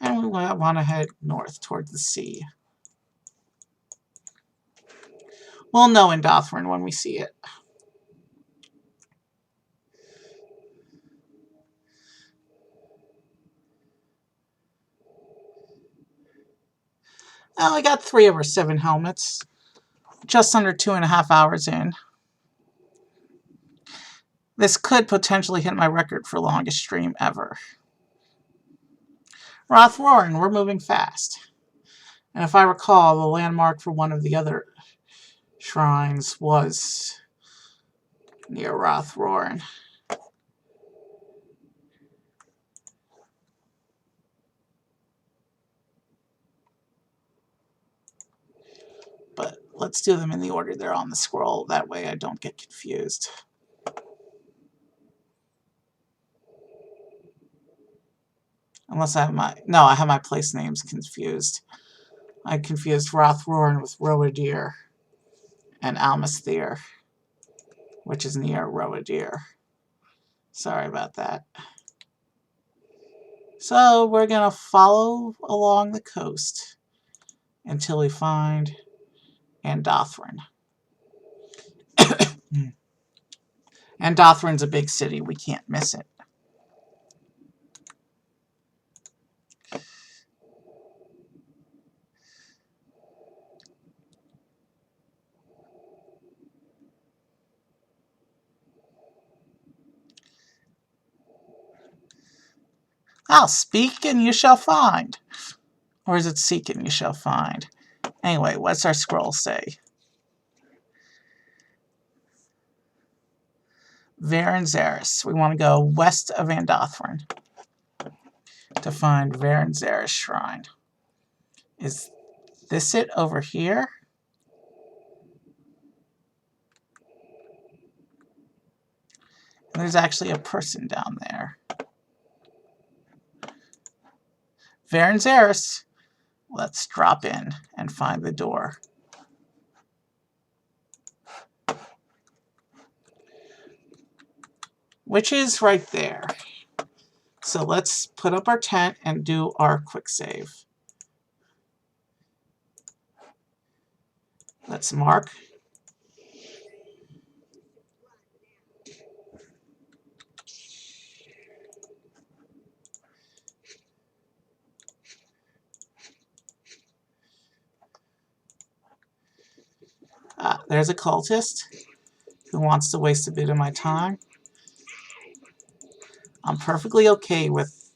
And we want to head north toward the sea. We'll know in Dothrin when we see it. Oh, I got 3 of our 7 helmets. Just under 2.5 hours in. This could potentially hit my record for longest stream ever. Rothrorin, we're moving fast. And if I recall, the landmark for one of the other shrines was near Rothrorin. But let's do them in the order they're on the scroll. That way I don't get confused. Unless I have I have my place names confused. I confused Rothrorin with Roadir and Almasthir, which is near Roadir. Sorry about that. So we're going to follow along the coast until we find Andothrin. Andothrin's a big city. We can't miss it. I'll speak and you shall find. Or is it seek and you shall find? Anyway, what's our scroll say? Varen Zaris. We want to go west of Andothrin to find Varen Zaris Shrine. Is this it over here? And there's actually a person down there. Varen Zaris. Let's drop in and find the door. Which is right there. So let's put up our tent and do our quick save. Let's mark. There's a cultist who wants to waste a bit of my time. I'm perfectly okay with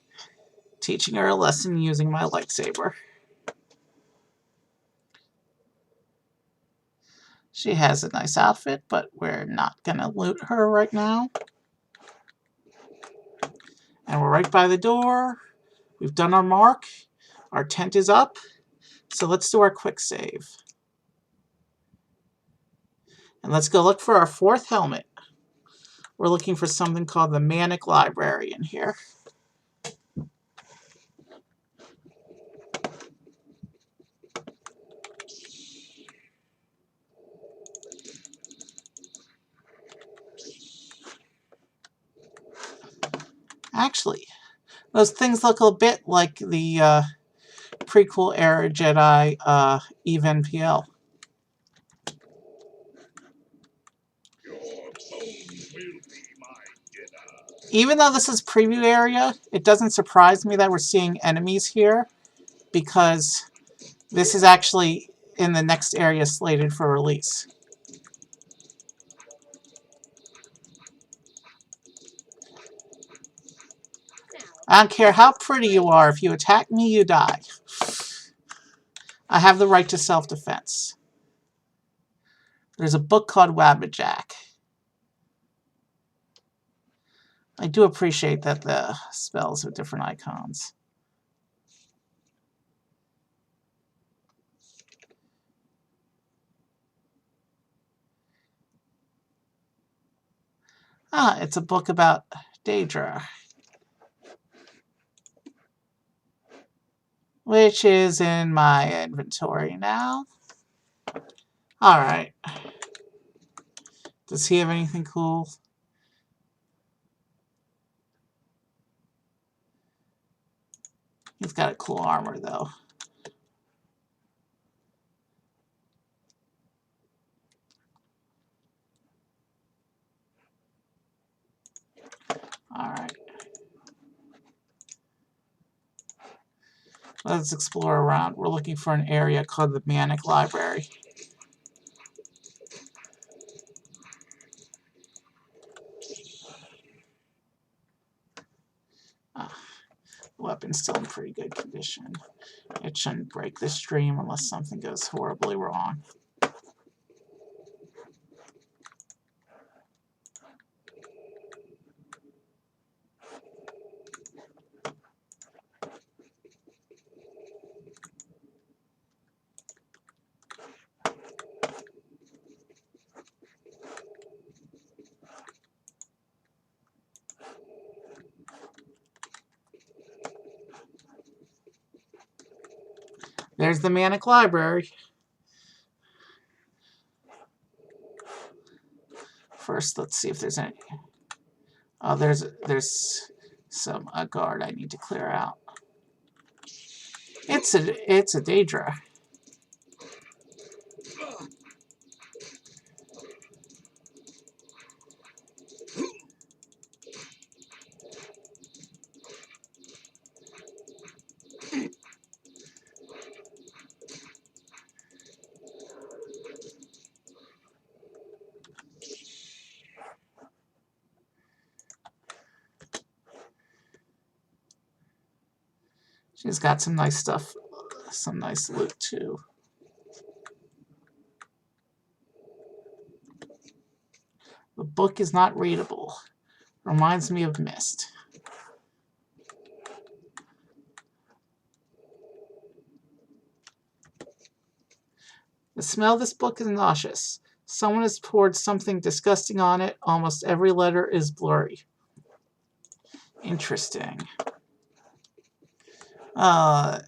teaching her a lesson using my lightsaber. She has a nice outfit, but we're not going to loot her right now. And we're right by the door. We've done our mark. Our tent is up. So let's do our quick save. And let's go look for our 4th helmet. We're looking for something called the Manic Library in here. Actually, those things look a bit like the prequel era Jedi Eve NPL. Even though this is preview area, it doesn't surprise me that we're seeing enemies here, because this is actually in the next area slated for release. I don't care how pretty you are, if you attack me, you die. I have the right to self-defense. There's a book called Wabbajack. I do appreciate that the spells have different icons. Ah, it's a book about Daedra, which is in my inventory now. Alright. Does he have anything cool? He's got a cool armor, though. Alright. Let's explore around. We're looking for an area called the Manic Library. The weapon's still in pretty good condition. It shouldn't break the stream unless something goes horribly wrong. There's the Manic Library. First, let's see if there's any. Oh, there's a guard I need to clear out. It's a Daedra. She's got some nice stuff, some nice loot too. The book is not readable. Reminds me of Mist. The smell of this book is nauseous. Someone has poured something disgusting on it. Almost every letter is blurry. Interesting. I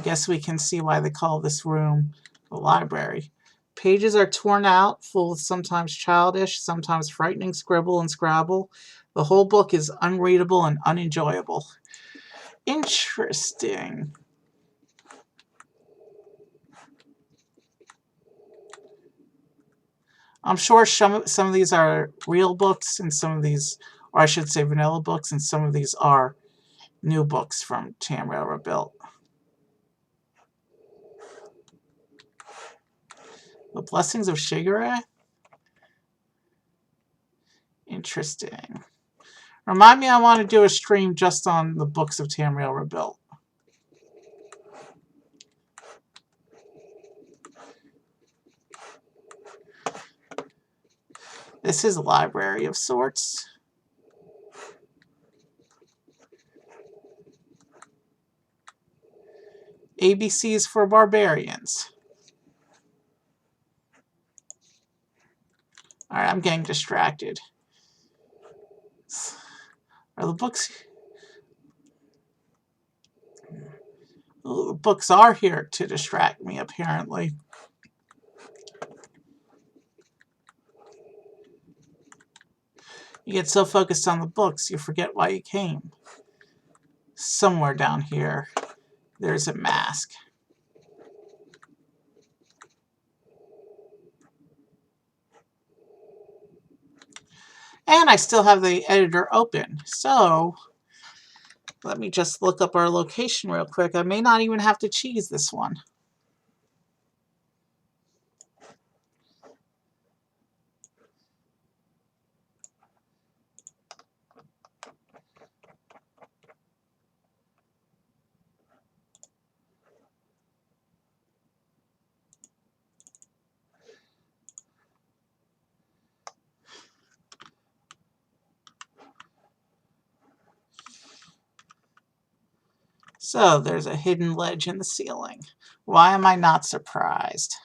guess we can see why they call this room the library. Pages are torn out, full of sometimes childish, sometimes frightening scribble and scrabble. The whole book is unreadable and unenjoyable. Interesting. I'm sure some of these are real books, and some of these, or I should say vanilla books, and some of these are new books from Tamriel Rebuilt. The Blessings of Shigarath? Interesting. Remind me I want to do a stream just on the books of Tamriel Rebuilt. This is a library of sorts. ABCs for Barbarians. Alright, I'm getting distracted. Are the books... Well, the books are here to distract me, apparently. You get so focused on the books, you forget why you came. Somewhere down here, there's a mask. And I still have the editor open, so let me just look up our location real quick. I may not even have to cheese this one. So there's a hidden ledge in the ceiling. Why am I not surprised?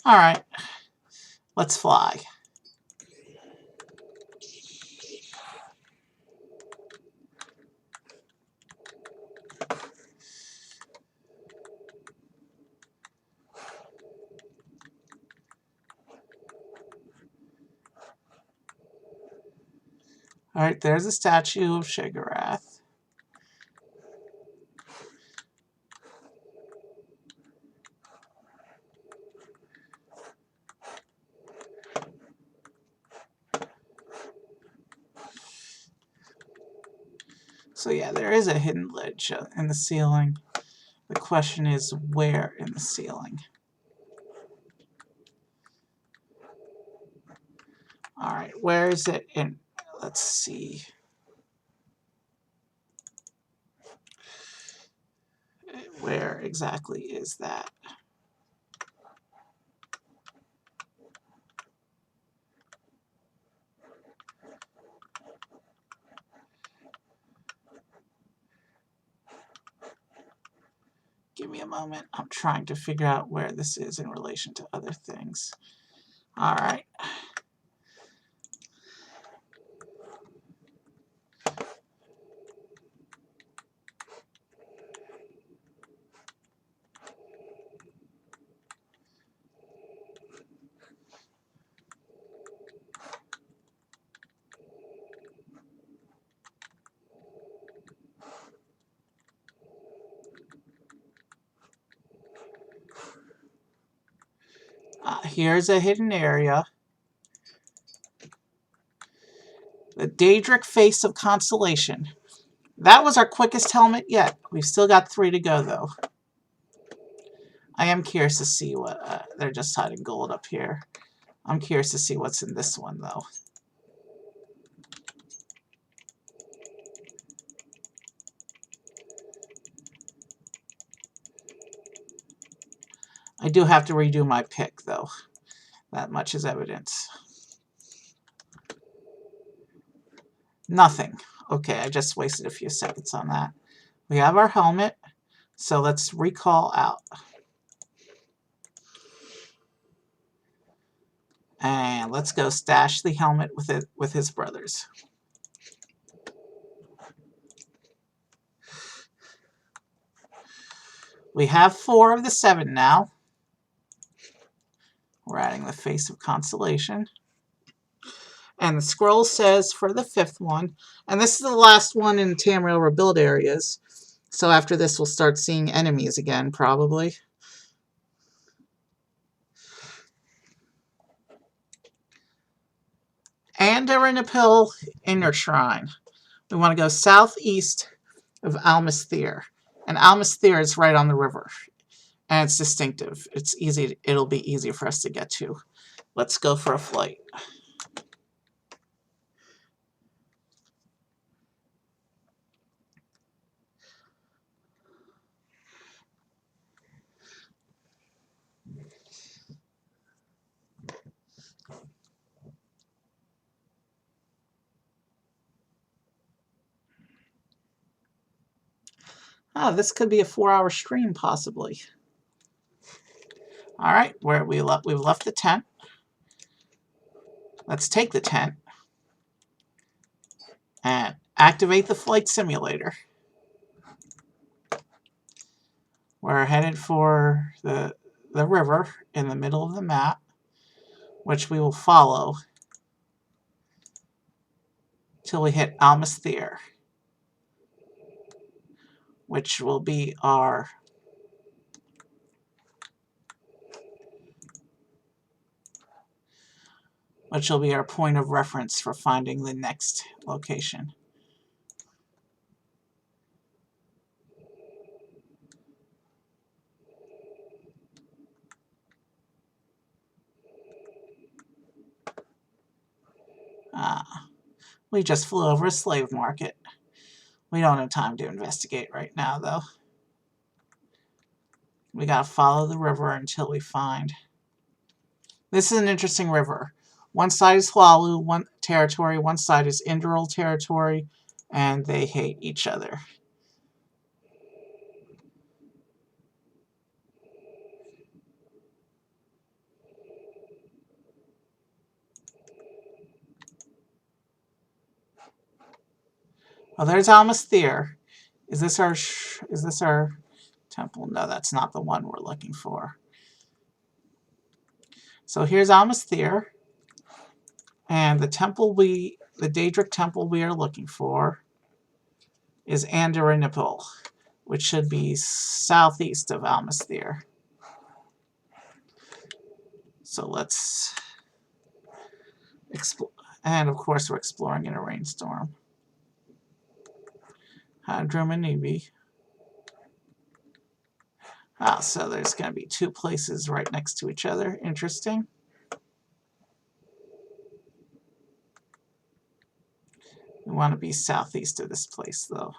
Alright. Let's fly. Alright, there's a statue of Shigarath. So yeah, there is a hidden ledge in the ceiling. The question is, where in the ceiling? Alright, where is it in... Let's see. Where exactly is that? Give me a moment. I'm trying to figure out where this is in relation to other things. Alright. Here's a hidden area. The Daedric Face of Constellation. That was our quickest helmet yet. We've still got 3 to go, though. I am curious to see what... they're just hiding gold up here. I'm curious to see what's in this one, though. I do have to redo my pick, though. That much is evident. Nothing. Okay, I just wasted a few seconds on that. We have our helmet, so let's recall out. And let's go stash the helmet with his brothers. We have 4 of the 7 now. We're adding the Face of Constellation. And the scroll says for the 5th one, and this is the last one in Tamriel rebuild areas, so after this we'll start seeing enemies again, probably. And Erinapil Inner Shrine. We want to go southeast of Almasthir. And Almasthir is right on the river. And it's distinctive. It's easy. It'll be easy for us to get to. Let's go for a flight. Oh, this could be a 4-hour stream, possibly. All right, we've left the tent. Let's take the tent and activate the flight simulator. We're headed for the river in the middle of the map, which we will follow till we hit Almasthir, which will be our point of reference for finding the next location. We just flew over a slave market. We don't have time to investigate right now, though. We gotta follow the river until we find... This is an interesting river. One side is Hlaalu territory, one side is Indral territory, and they hate each other. Oh, there's Almasthir. Is this our temple? No, that's not the one we're looking for. So here's Almasthir, and the Daedric temple we are looking for is Andarinipal, which should be southeast of Almasthir. So let's explore, and of course we're exploring in a rainstorm. Hadramanibi. Ah, so there's going to be two places right next to each other. Interesting. We want to be southeast of this place, though.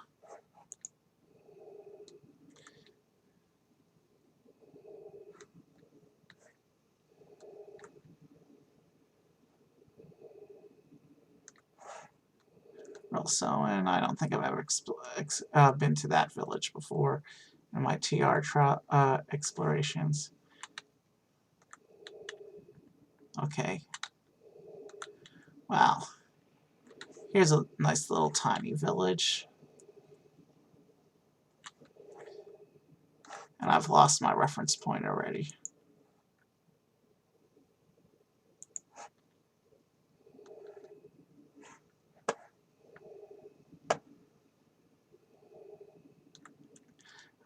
Also, and I don't think I've ever been to that village before in my TR explorations. Okay. Wow. Here's a nice little tiny village. And I've lost my reference point already.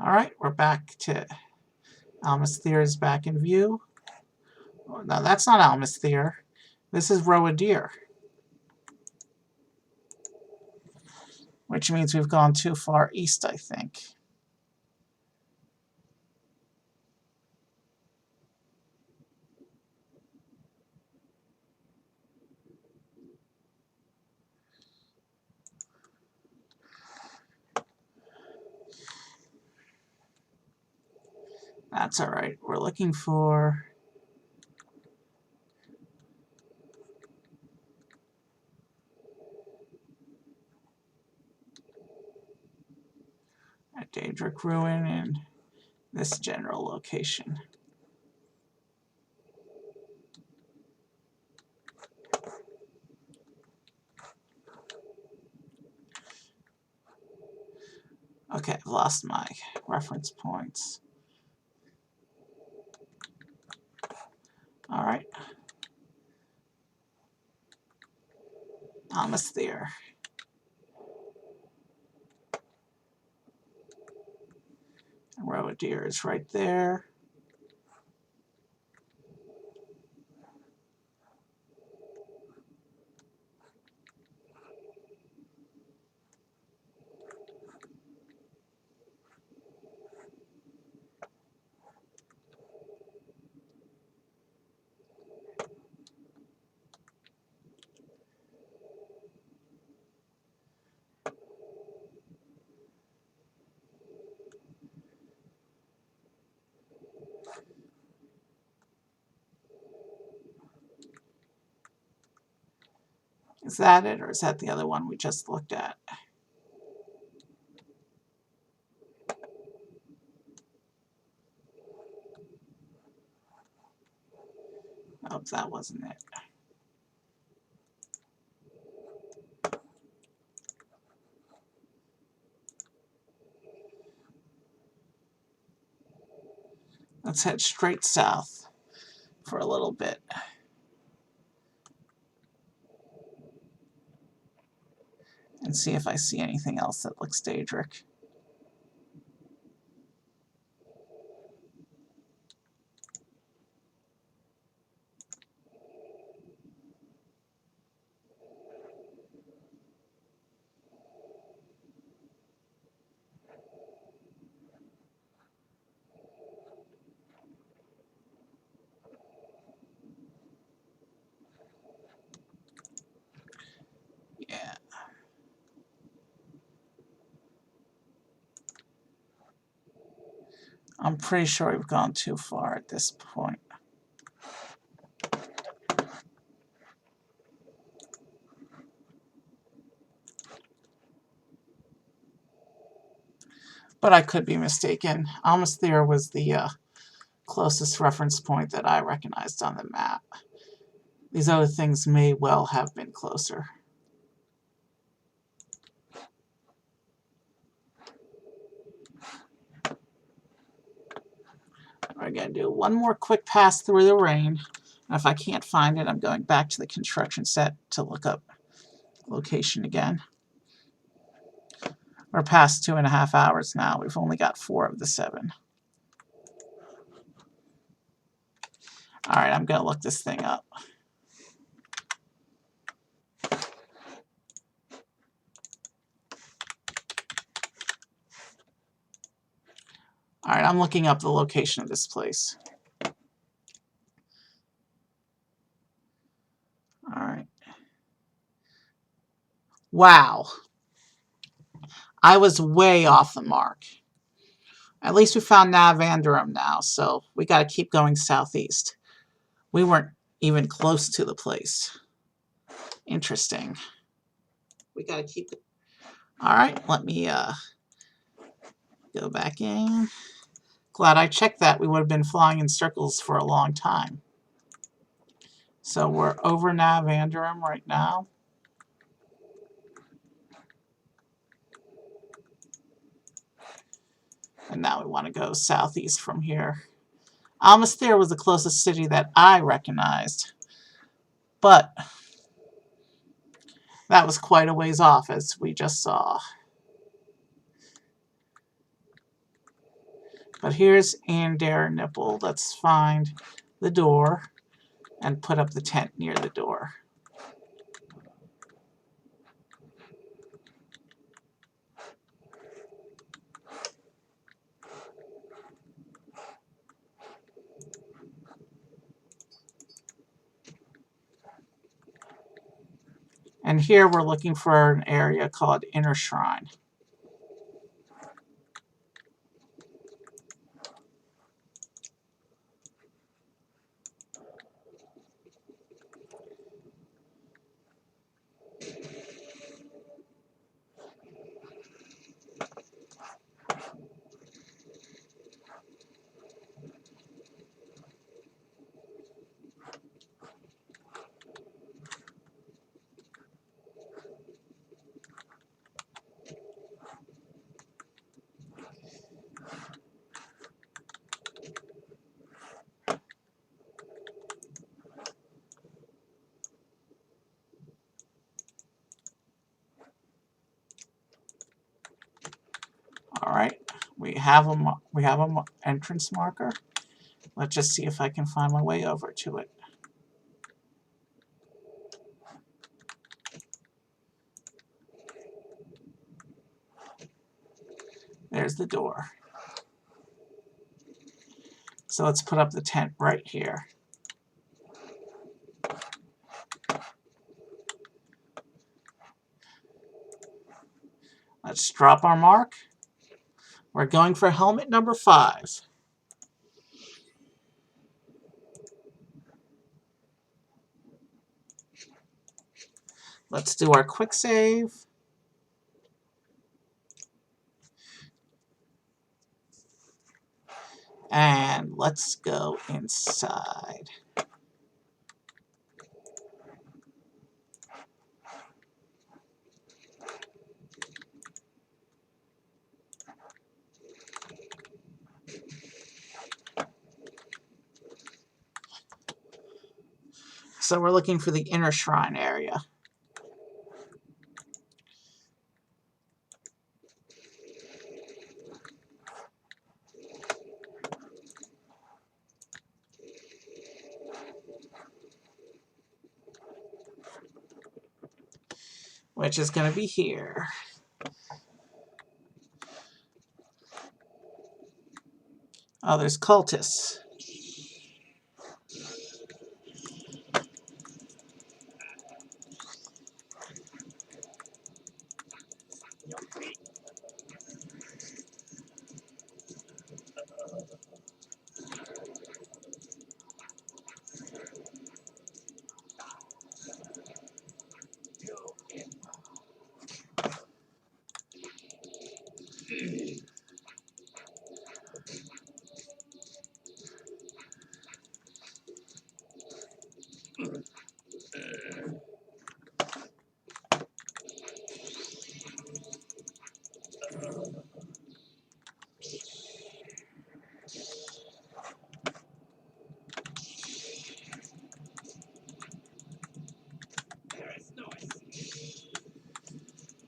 Alright, we're back to Almasthir is back in view. Oh, no, that's not Almasthir. This is Roadir. Which means we've gone too far east, I think. That's alright. We're looking for... a Daedric ruin in this general location. Okay, I've lost my reference points. Alright. Almost there. Roadir is right there. Is that it, or is that the other one we just looked at? Nope, that wasn't it. Let's head straight south for a little bit. And see if I see anything else that looks Daedric. Yeah. I'm pretty sure we've gone too far at this point. But I could be mistaken. Almasthir was the closest reference point that I recognized on the map. These other things may well have been closer. I'm going to do one more quick pass through the rain. And if I can't find it, I'm going back to the construction set to look up location again. We're past 2.5 hours now. We've only got 4 of the 7. All right, I'm going to look this thing up. All right, I'm looking up the location of this place. All right. Wow. I was way off the mark. At least we found Navandrum now, so we got to keep going southeast. We weren't even close to the place. Interesting. We got to keep it. All right, let me go back in. Glad I checked that. We would have been flying in circles for a long time. So we're over Navandrum right now. And now we want to go southeast from here. Almastir was the closest city that I recognized. But that was quite a ways off, as we just saw. But here's Andare Nipple. Let's find the door and put up the tent near the door. And here we're looking for an area called Inner Shrine. All right, we have a entrance marker. Let's just see if I can find my way over to it. There's the door. So let's put up the tent right here. Let's drop our mark. We're going for helmet number 5. Let's do our quick save. And let's go inside. So we're looking for the Inner Shrine area. Which is going to be here. Oh, there's cultists.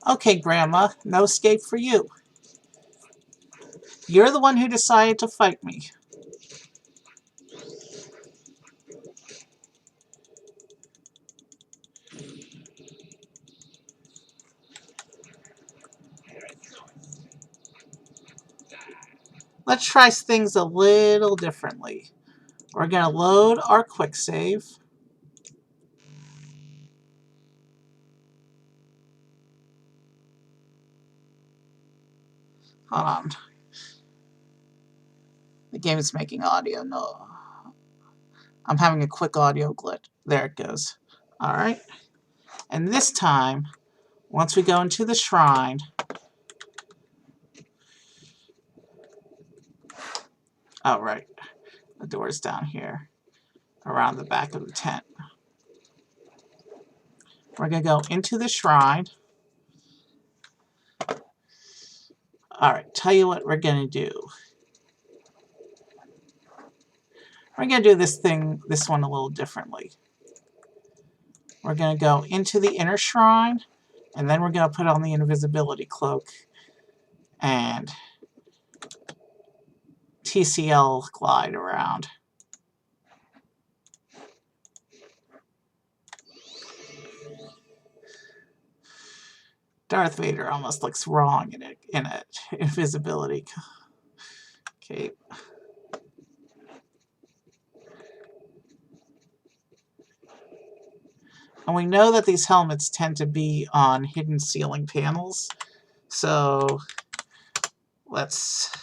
Okay, Grandma, no escape for you. You're the one who decided to fight me. Let's try things a little differently. We're going to load our quick save. Hold on. The game is making audio. No. I'm having a quick audio glitch. There it goes. Alright. And this time, once we go into the shrine, oh, right. The door's down here, around the back of the tent. We're going to go into the shrine. Alright, tell you what we're going to do. We're going to do this one a little differently. We're going to go into the inner shrine, and then we're going to put on the invisibility cloak and TCL glide around. Darth Vader almost looks wrong in an invisibility cape. And we know that these helmets tend to be on hidden ceiling panels. So let's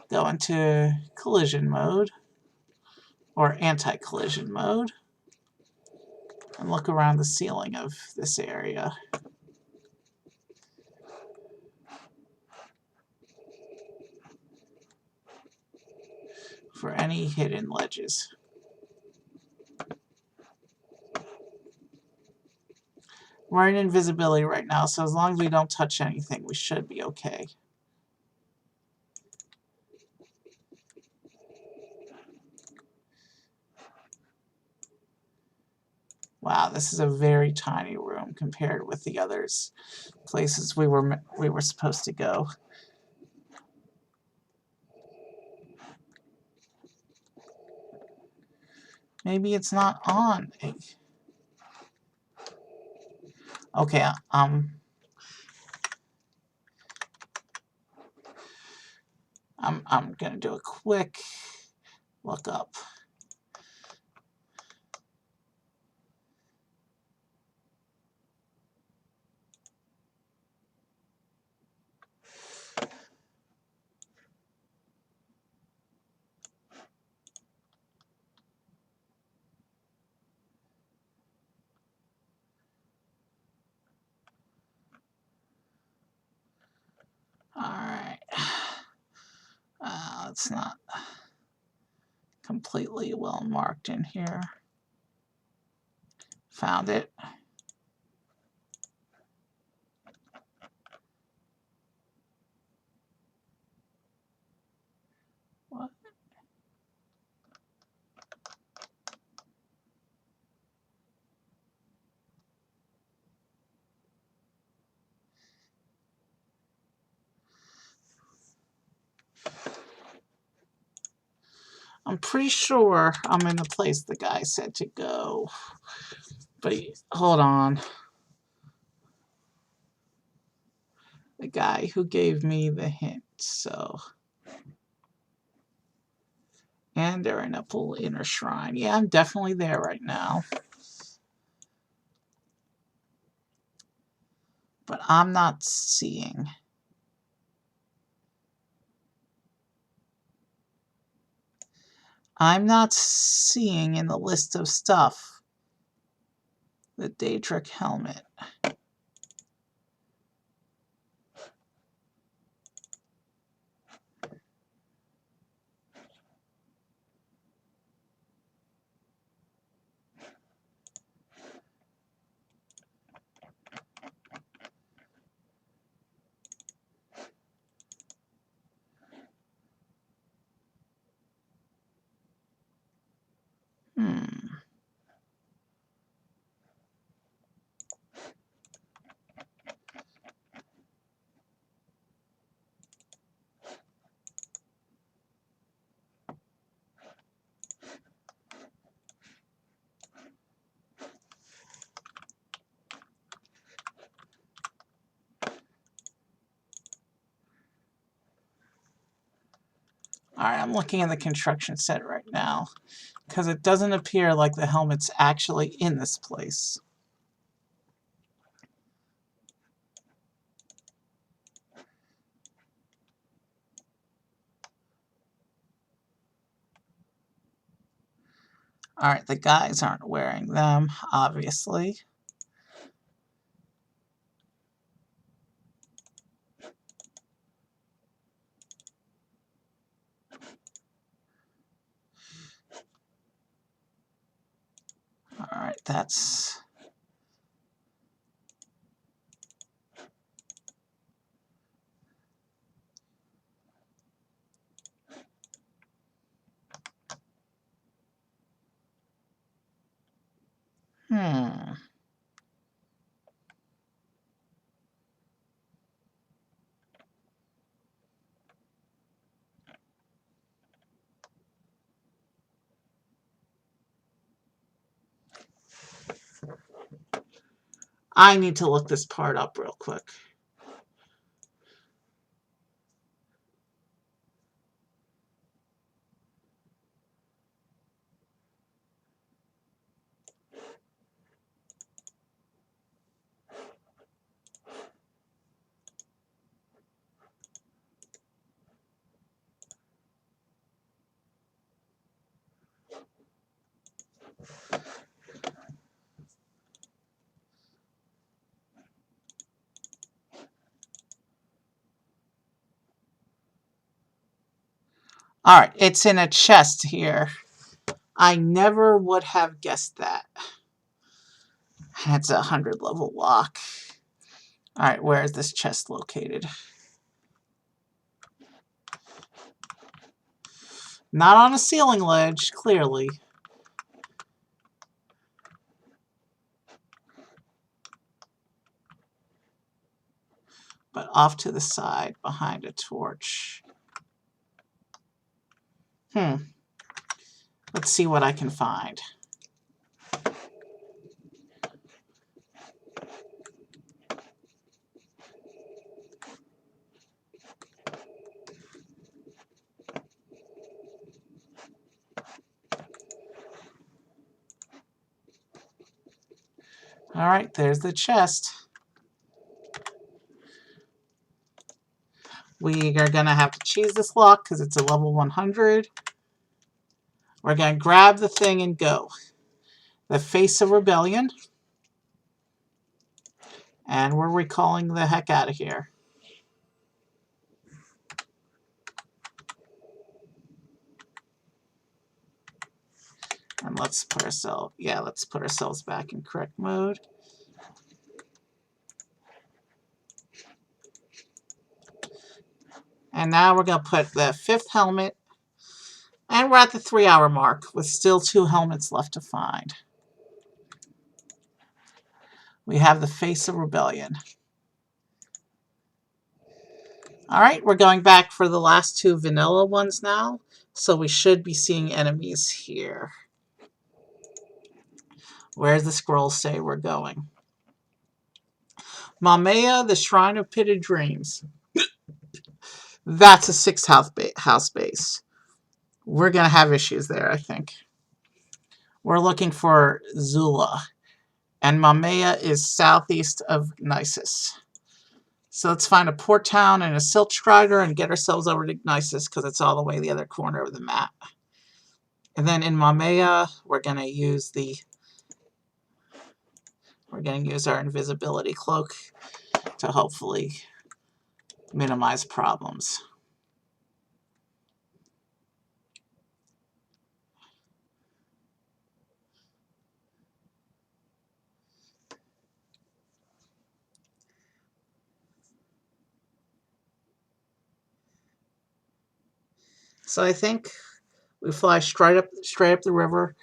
go into collision mode or anti-collision mode and look around the ceiling of this area for any hidden ledges. We're in invisibility right now, so as long as we don't touch anything, we should be okay. Wow, this is a very tiny room compared with the others places we were supposed to go. Maybe it's not on. Okay, I'm gonna do a quick look up. Alright. It's not completely well marked in here. Found it. What? I'm pretty sure I'm in the place the guy said to go. But hold on. The guy who gave me the hint, so. And they're in a full inner shrine. Yeah, I'm definitely there right now. But I'm not seeing. I'm not seeing in the list of stuff the Daedric helmet. Alright, I'm looking at the construction set right now, because it doesn't appear like the helmet's actually in this place. Alright, the guys aren't wearing them, obviously. Alright, that's... I need to look this part up real quick. Alright, it's in a chest here. I never would have guessed that. It's a 100 level lock. Alright, where is this chest located? Not on a ceiling ledge, clearly. But off to the side, behind a torch. Let's see what I can find. Alright, there's the chest. We are going to have to choose this lock because it's a level 100. We're going to grab the thing and go. The Face of Rebellion. And we're recalling the heck out of here. And let's put ourselves back in correct mode. And now we're going to put the 5th helmet. And we're at the 3-hour mark with still 2 helmets left to find. We have the Face of Rebellion. Alright, we're going back for the last 2 vanilla ones now. So we should be seeing enemies here. Where's the scroll say we're going? Mamea, the Shrine of Pitted Dreams. That's a 6th house base. We're going to have issues there, I think. We're looking for Zula. And Mamea is southeast of Gnisis. So let's find a port town and a silt strider and get ourselves over to Gnisis because it's all the way the other corner of the map. And then in Mamea, we're going to use our invisibility cloak to hopefully minimize problems. So I think we fly straight up the river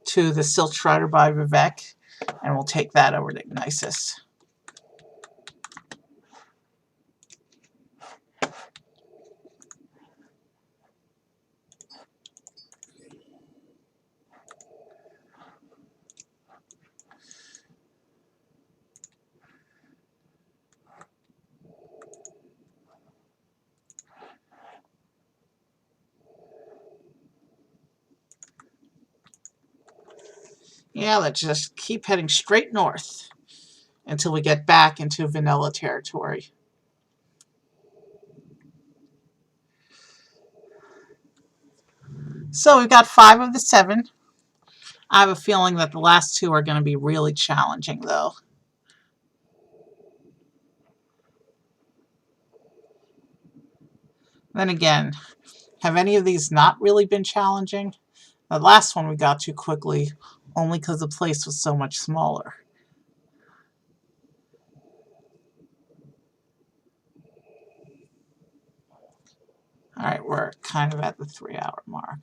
to the Silt Strider by Vivek, and we'll take that over to Gnisis. Yeah, let's just keep heading straight north until we get back into vanilla territory. So we've got 5 of the 7. I have a feeling that the last 2 are going to be really challenging, though. Then again, have any of these not really been challenging? The last one we got to quickly, only because the place was so much smaller. Alright, we're kind of at the 3-hour mark.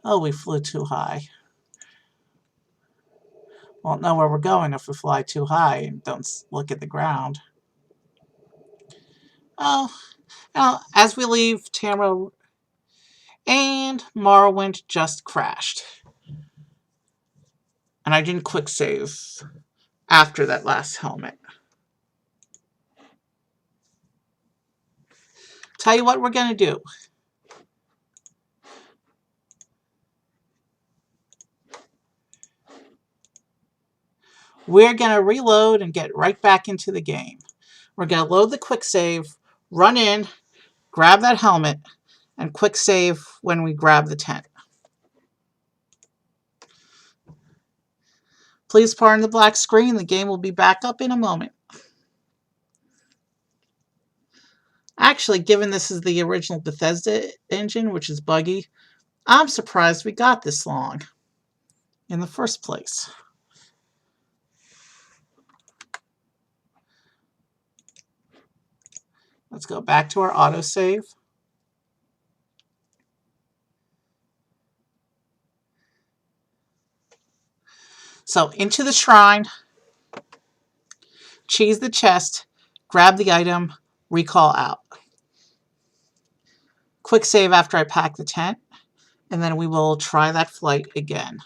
Oh, we flew too high. Won't know where we're going if we fly too high and don't look at the ground. Oh, well, as we leave Tamriel, and Morrowind just crashed. And I didn't quick save after that last helmet. Tell you what we're going to do. We're going to reload and get right back into the game. We're going to load the quick save, run in, grab that helmet, and quick save when we grab the tent. Please pardon the black screen. The game will be back up in a moment. Actually, given this is the original Bethesda engine, which is buggy, I'm surprised we got this long in the first place. Let's go back to our autosave. So into the shrine, cheese the chest, grab the item, recall out. Quick save after I pack the tent, and then we will try that flight again.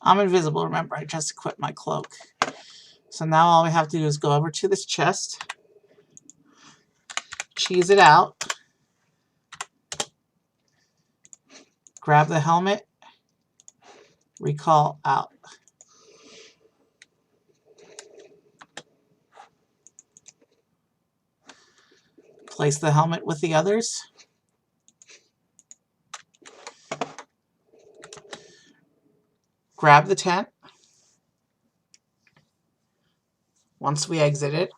I'm invisible, remember, I just equipped my cloak. So now all we have to do is go over to this chest, cheese it out, grab the helmet, recall out. Place the helmet with the others. Grab the tent. Once we exit it,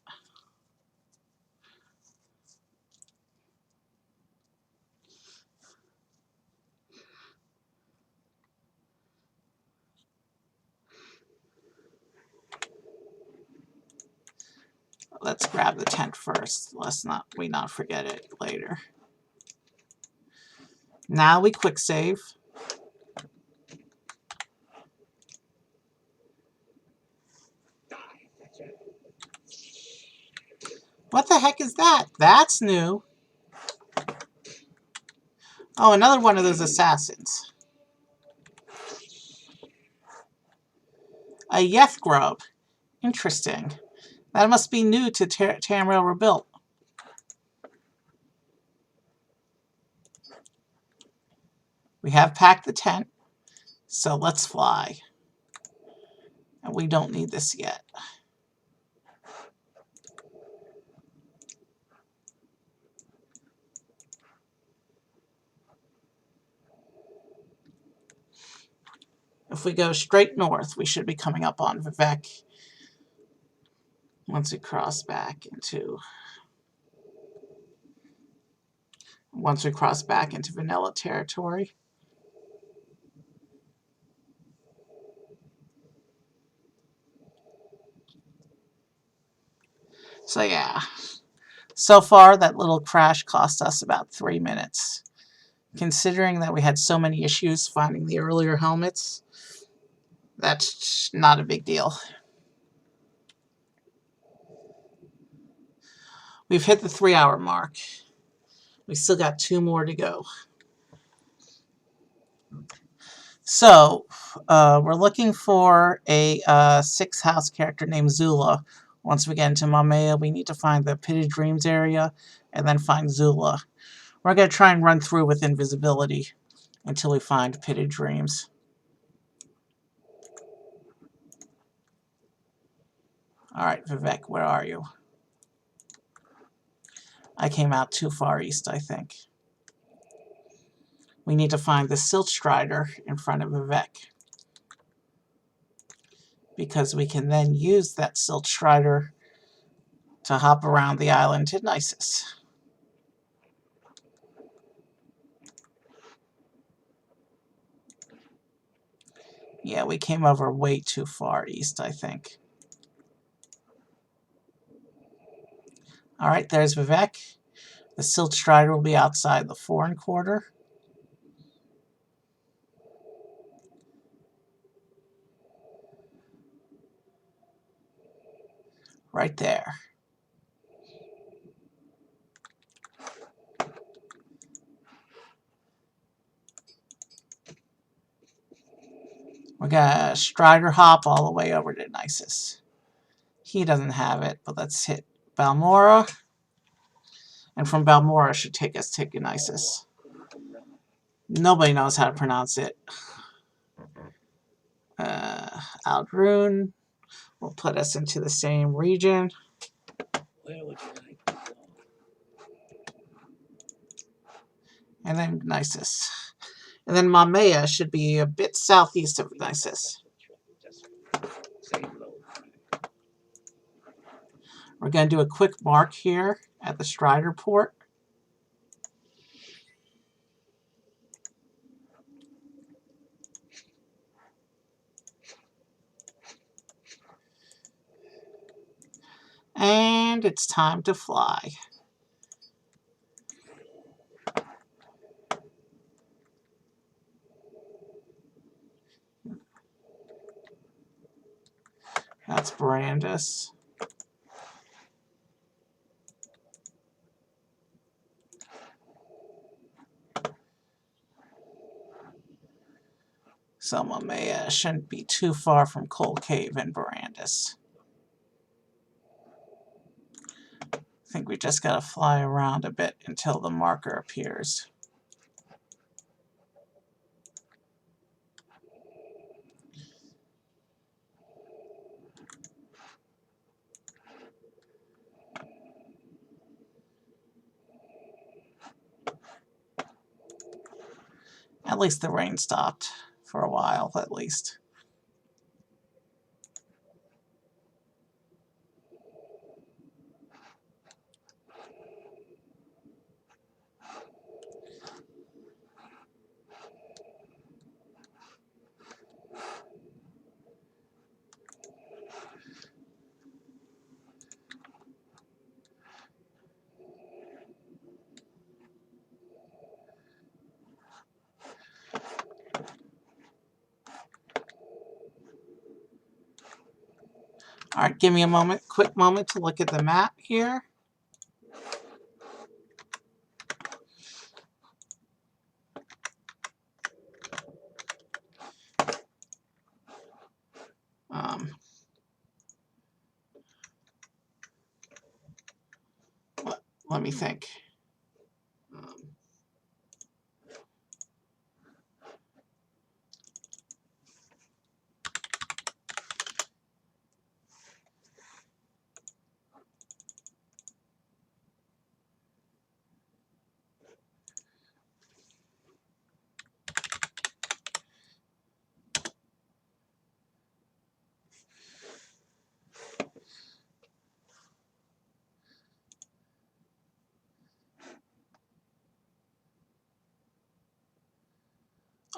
let's grab the tent first. Let's not forget it later. Now we quick save. What the heck is that? That's new. Oh, another one of those assassins. A Yeth grub. Interesting. That must be new to Tamriel Rebuilt. We have packed the tent, so let's fly. And we don't need this yet. If we go straight north, we should be coming up on Vivek once we cross back into vanilla territory. So yeah, So far, that little crash cost us about 3 minutes. Considering that we had so many issues finding the earlier helmets, that's not a big deal. We've hit the 3-hour mark. We still got 2 more to go. So, we're looking for a 6th house character named Zula. Once we get into Mamea, we need to find the Pitted Dreams area and then find Zula. We're going to try and run through with invisibility until we find Pitted Dreams. Alright, Vivek, where are you? I came out too far east, I think. We need to find the Silt Strider in front of Vivek, because we can then use that Silt Strider to hop around the island to Nisus. Yeah, we came over way too far east, I think. Alright, there's Vivek. The Silt Strider will be outside the foreign quarter. Right there. We're going to Strider hop all the way over to Nisus. He doesn't have it, but let's hit Balmora. And from Balmora should take us to Nisus. Nobody knows how to pronounce it. Aldrune will put us into the same region. Where would you like to go? And then Nisus. And then Mamea should be a bit southeast of Nisus. Just say hello. We're going to do a quick mark here at the Strider port. And it's time to fly. That's Brandis. So Mamea shouldn't be too far from Cold Cave and Brandis. I think we just gotta fly around a bit until the marker appears. At least the rain stopped for a while, at least. All right, give me a moment, quick moment to look at the map here. Let me think.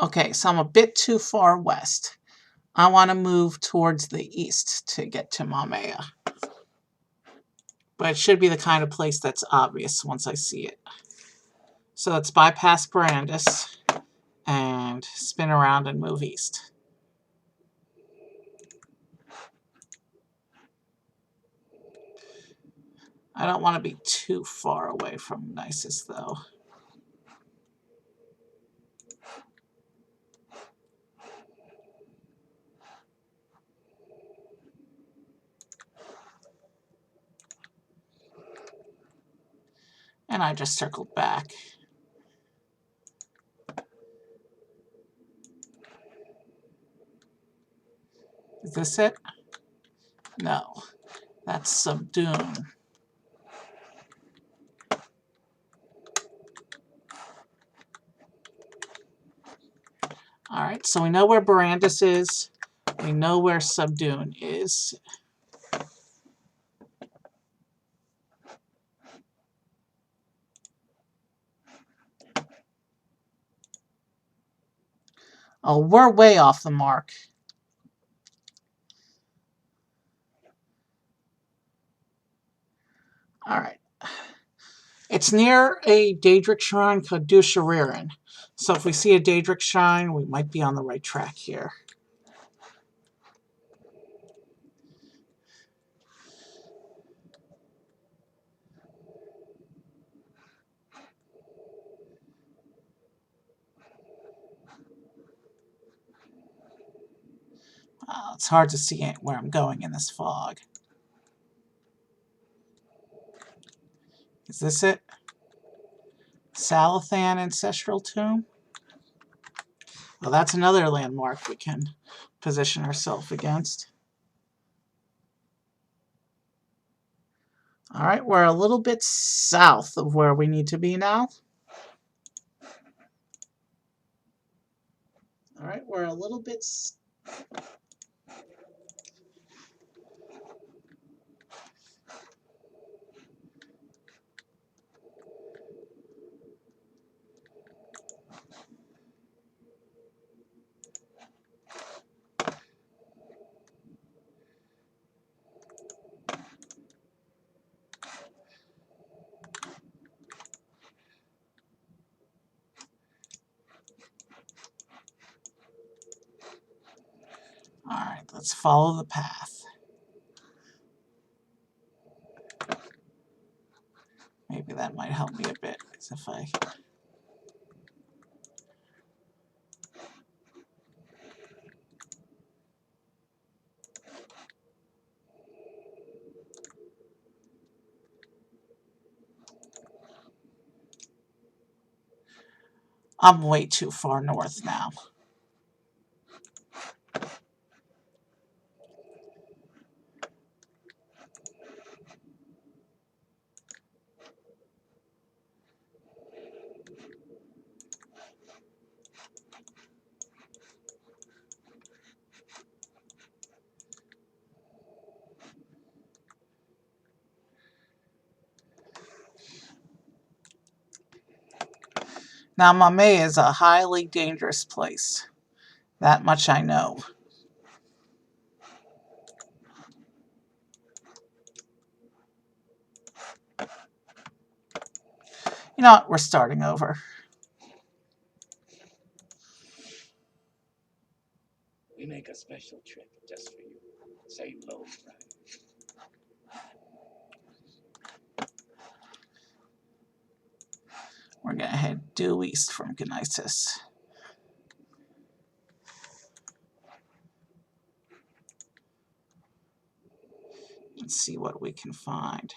Okay, so I'm a bit too far west. I want to move towards the east to get to Mamea. But it should be the kind of place that's obvious once I see it. So let's bypass Brandis and spin around and move east. I don't want to be too far away from Nisus, though. And I just circled back. Is this it? No, that's Subdune. Alright, so we know where Barandus is. We know where Subdune is. Oh, we're way off the mark. Alright. It's near a Daedric shrine called Dushariran. So if we see a Daedric shrine, we might be on the right track here. It's hard to see where I'm going in this fog. Is this it? Salathan Ancestral Tomb? Well, that's another landmark we can position ourselves against. Alright, we're a little bit south of where we need to be now. Alright, we're a little bit... Alright, let's follow the path. Maybe that might help me a bit, because if I... I'm way too far north now. Now, Mame is a highly dangerous place. That much I know. You know what? We're starting over. We make a special trip just for you. Save low price. We're going to head due east from Gnisis. Let's see what we can find.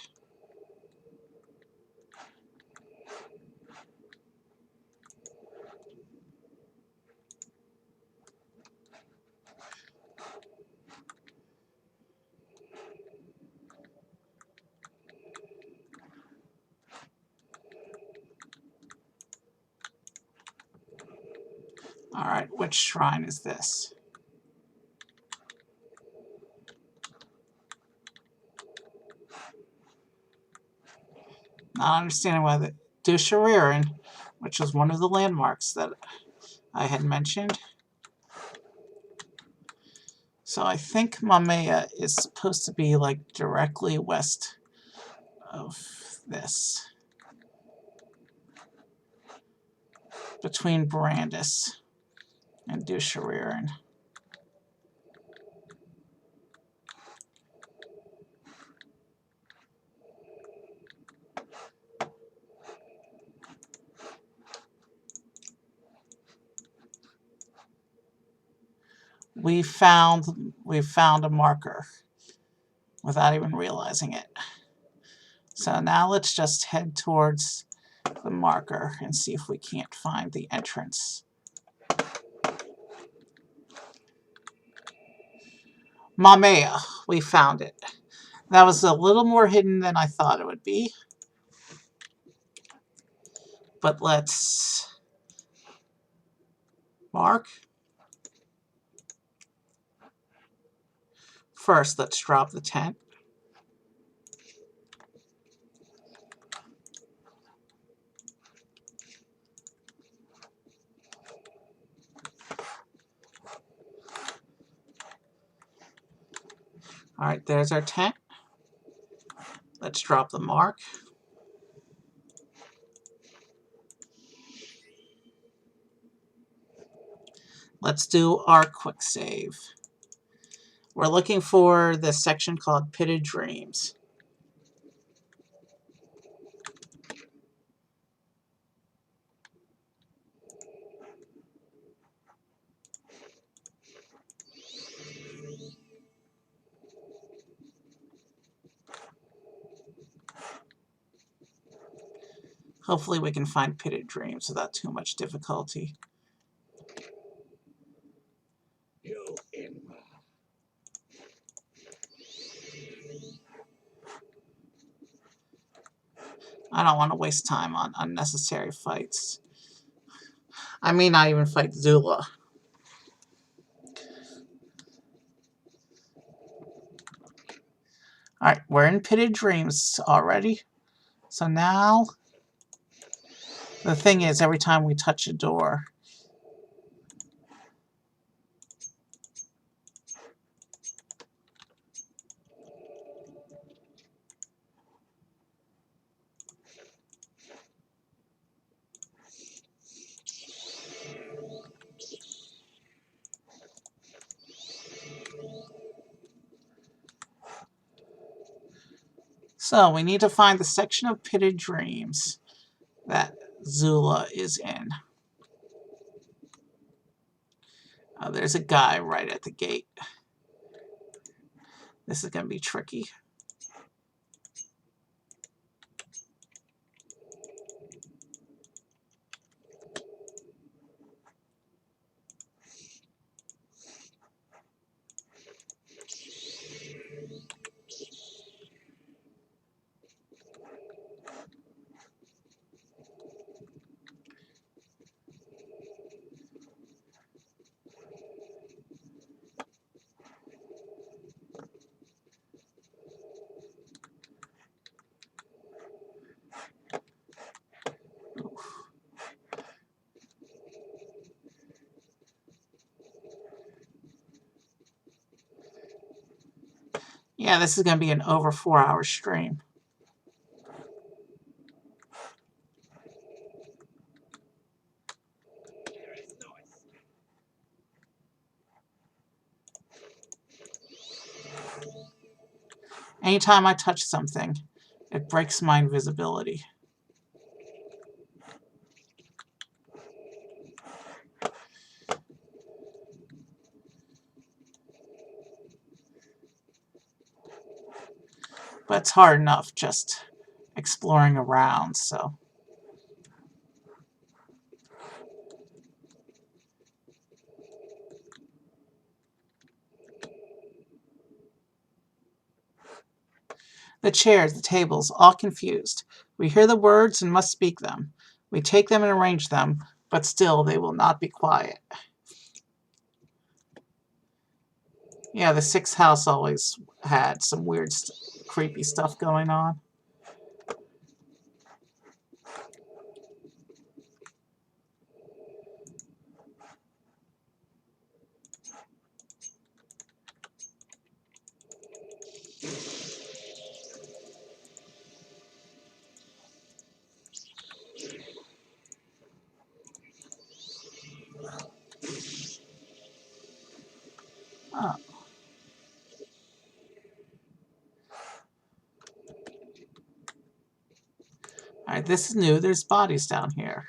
Alright, which shrine is this? Not understanding why the Dushariran, which was one of the landmarks that I had mentioned. So I think Mamea is supposed to be like directly west of this between Brandis and Dusharir. We found a marker without even realizing it. So now let's just head towards the marker and see if we can't find the entrance. Mamea, we found it. That was a little more hidden than I thought it would be. But let's mark. First, let's drop the tent. All right, there's our tent. Let's drop the mark. Let's do our quick save. We're looking for this section called Pitted Dreams. Hopefully we can find Pitted Dreams without too much difficulty. You in. I don't want to waste time on unnecessary fights. I may not even fight Zula. Alright, we're in Pitted Dreams already. So now, the thing is, every time we touch a door, so we need to find the section of Pitted Dreams that Zula is in. There's a guy right at the gate. This is going to be tricky. Yeah, this is going to be an over 4-hour stream. Anytime I touch something, it breaks my invisibility. But it's hard enough just exploring around, so. The chairs, the tables, all confused. We hear the words and must speak them. We take them and arrange them, but still they will not be quiet. Yeah, the 6th house always had some weird, creepy stuff going on. Oh. Alright, this is new. There's bodies down here.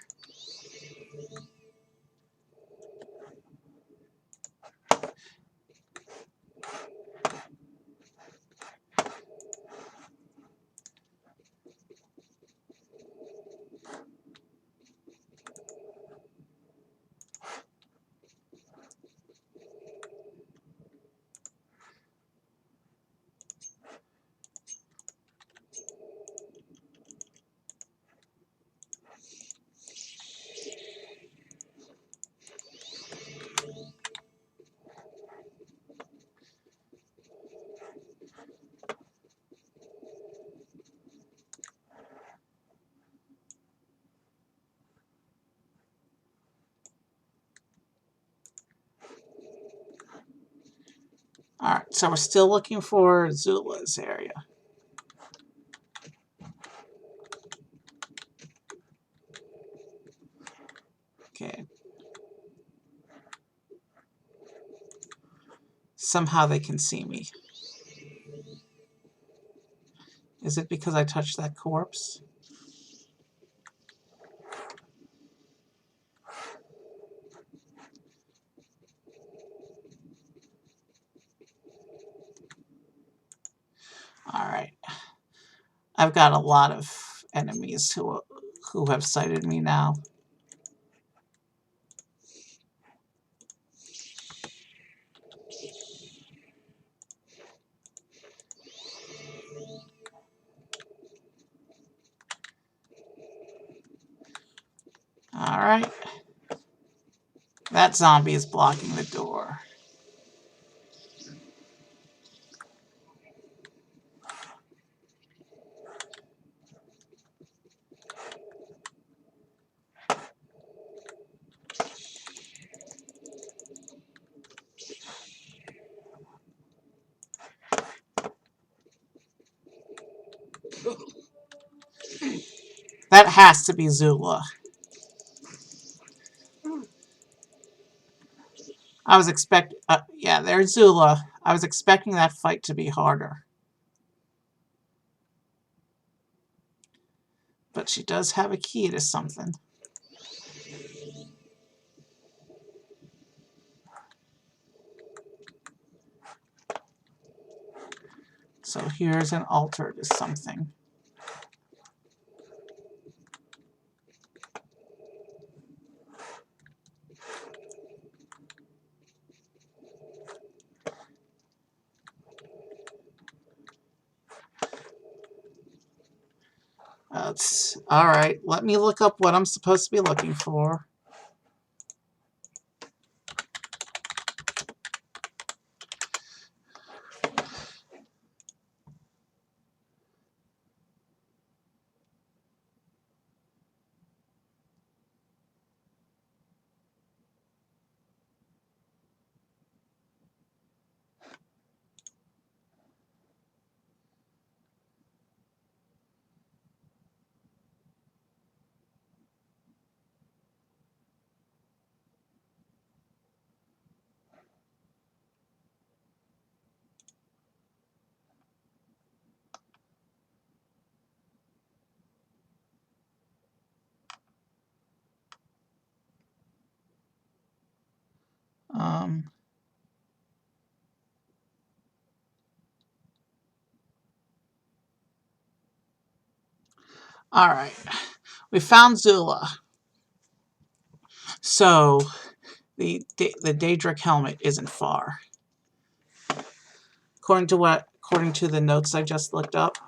Alright, so we're still looking for Zula's area. Okay. Somehow they can see me. Is it because I touched that corpse? Alright. I've got a lot of enemies who have sighted me now. Alright. That zombie is blocking the door. That has to be Zula. I was yeah, there's Zula. I was expecting that fight to be harder. But she does have a key to something. So here's an altar to something. Alright, let me look up what I'm supposed to be looking for. Alright, we found Zula. So, the Daedric helmet isn't far. According to the notes I just looked up.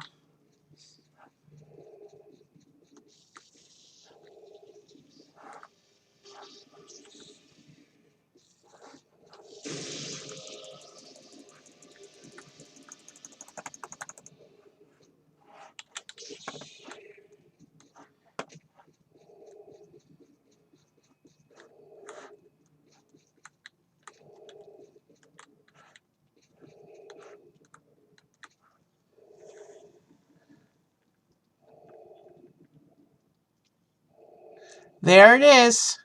There it is.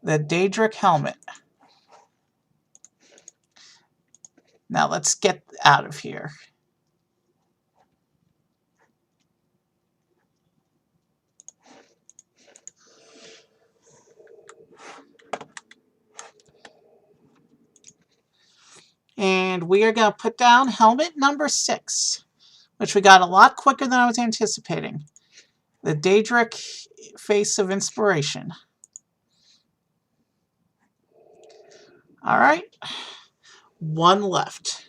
The Daedric helmet. Now let's get out of here. And we are going to put down helmet number 6, which we got a lot quicker than I was anticipating. The Daedric Face of Inspiration. All right. 1 left.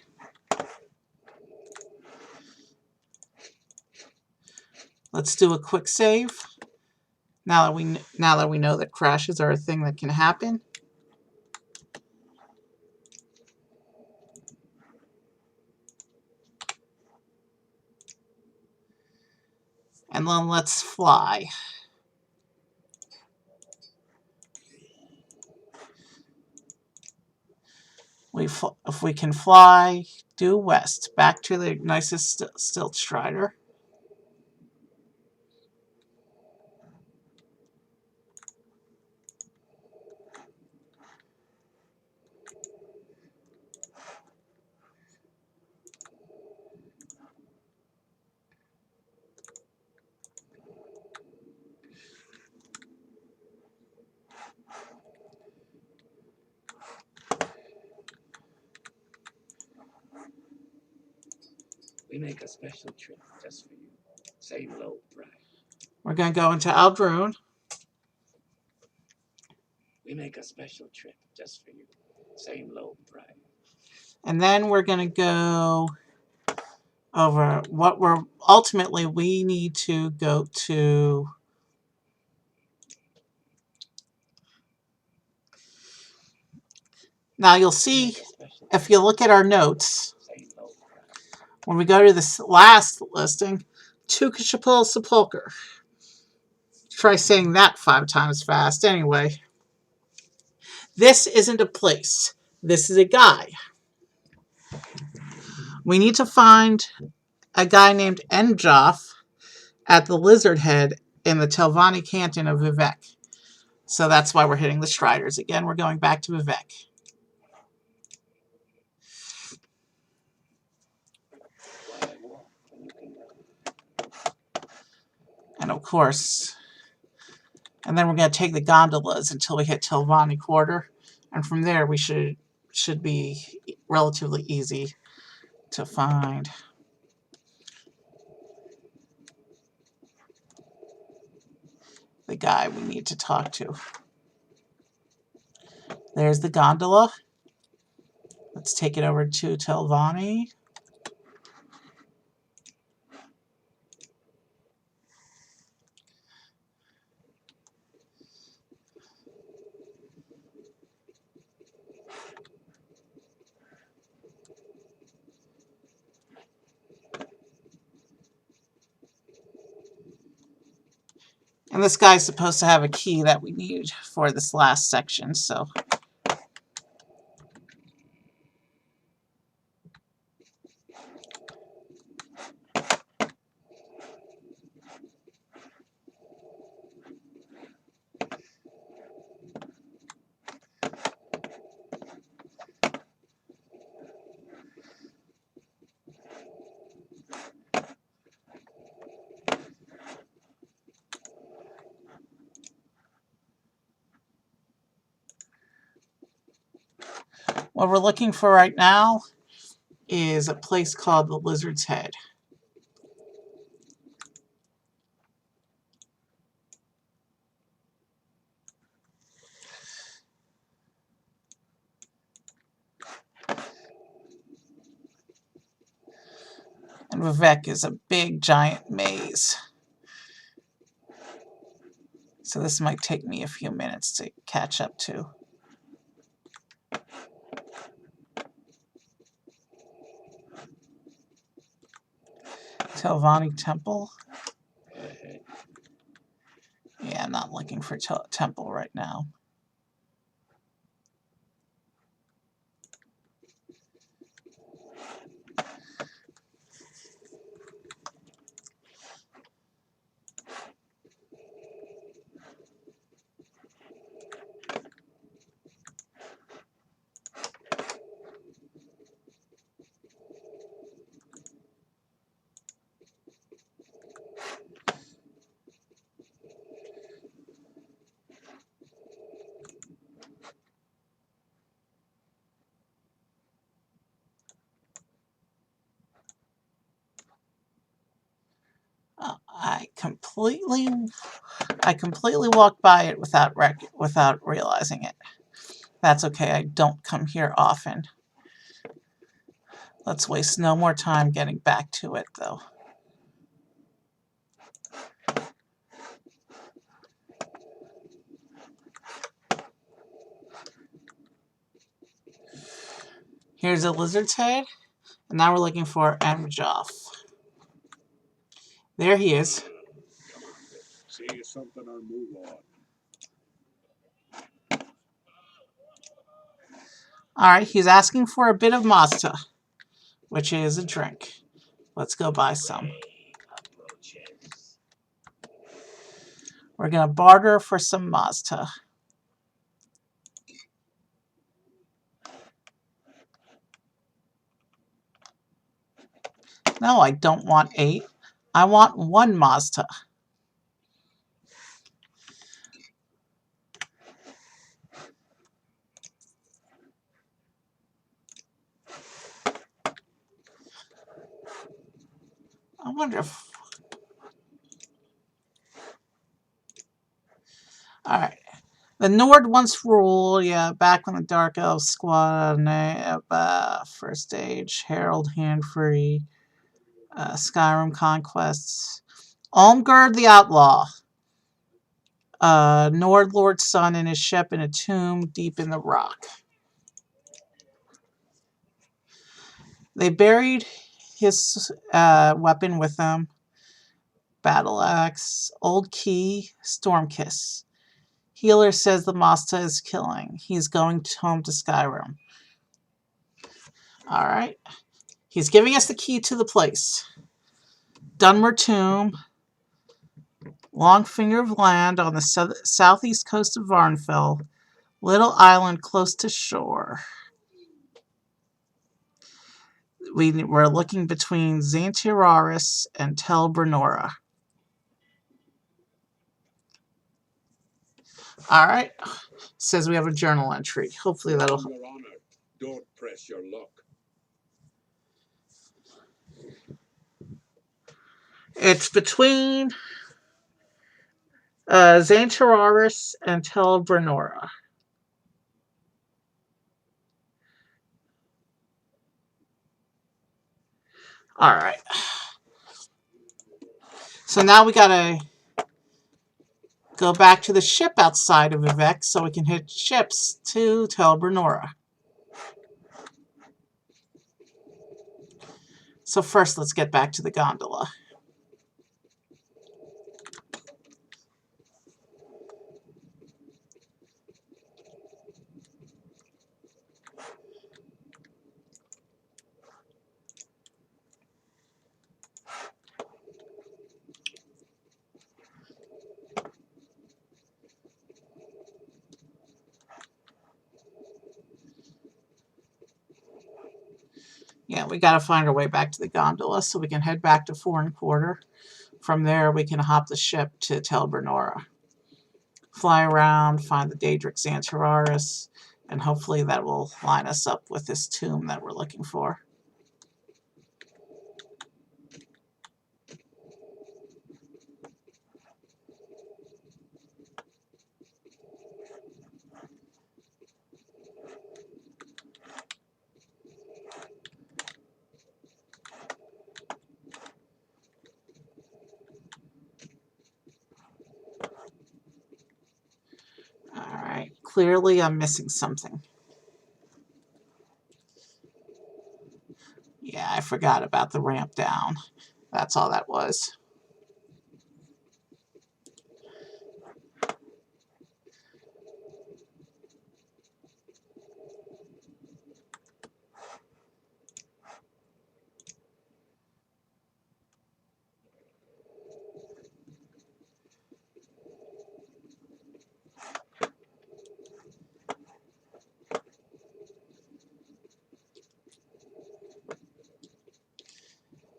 Let's do a quick save. Now that we know that crashes are a thing that can happen. And then let's fly. If we can fly due west, back to the nicest stilt strider. We make a special trip just for you. Say low, Brian. We're going to go into Aldrune. We make a special trip just for you. Say low, Brian. And then we're going to go over what we're ultimately we need to go to. Now you'll see if you look at our notes, when we go to this last listing, Tukashapul Sepulchre. Try saying that 5 times fast anyway. This isn't a place. This is a guy. We need to find a guy named Enjoff at the Lizard Head in the Telvanni Canton of Vivek. So that's why we're hitting the Striders. Again, we're going back to Vivek. And of course, and then we're going to take the gondolas until we hit Telvanni Quarter. And from there, we should be relatively easy to find. The guy we need to talk to. There's the gondola. Let's take it over to Telvanni. And this guy's supposed to have a key that we need for this last section, so. What we're looking for right now is a place called the Lizard's Head. And Vivek is a big, giant maze. So this might take me a few minutes to catch up to. Telvanni Temple. Yeah, I'm not looking for temple right now. I completely walked by it without realizing it. That's okay. I don't come here often. Let's waste no more time getting back to it, though. Here's a lizard's head, and now we're looking for Amjoff. There he is. Come on, then. See something or move on. Alright, he's asking for a bit of Mazda, which is a drink. Let's go buy some. We're going to barter for some Mazda. No, I don't want 8. I want 1 Mazda. I wonder if... Alright. The Nord once ruled, yeah, back when the Dark Elf Squad, First Stage, Herald Handfree, Skyrim Conquests, Olmgerd the Outlaw, Nord Lord's son and his ship in a tomb deep in the rock. They buried his weapon with them, battle axe, old key, Stormkiss. Healer says the Mazda is killing. He's going home to Skyrim. Alright. He's giving us the key to the place. Dunmer Tomb. Long Finger of Land on the southeast coast of Varnfell. Little island close to shore. We're looking between Xantiraris and Tel Brenora. Alright. Says we have a journal entry. Hopefully that'll... Your Honor, don't press your luck. It's between Xantiraris and Tel Brenora. Alright. So now we gotta go back to the ship outside of Vivec so we can hit ships to Tel Brenora. So first, let's get back to the gondola. Yeah, we got to find our way back to the gondola so we can head back to Foreign Quarter. From there, we can hop the ship to Tel Brenora. Fly around, find the Daedric Xantiraris, and hopefully that will line us up with this tomb that we're looking for. Alright, clearly I'm missing something. Yeah, I forgot about the ramp down. That's all that was.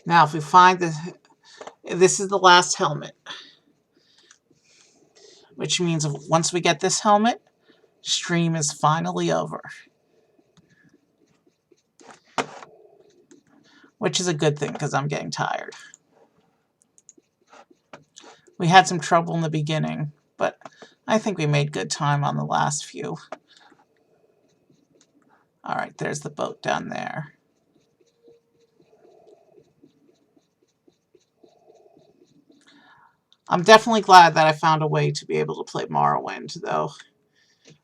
Now, if we find this is the last helmet, which means once we get this helmet, stream is finally over. Which is a good thing, because I'm getting tired. We had some trouble in the beginning, but I think we made good time on the last few. Alright, there's the boat down there. I'm definitely glad that I found a way to be able to play Morrowind, though.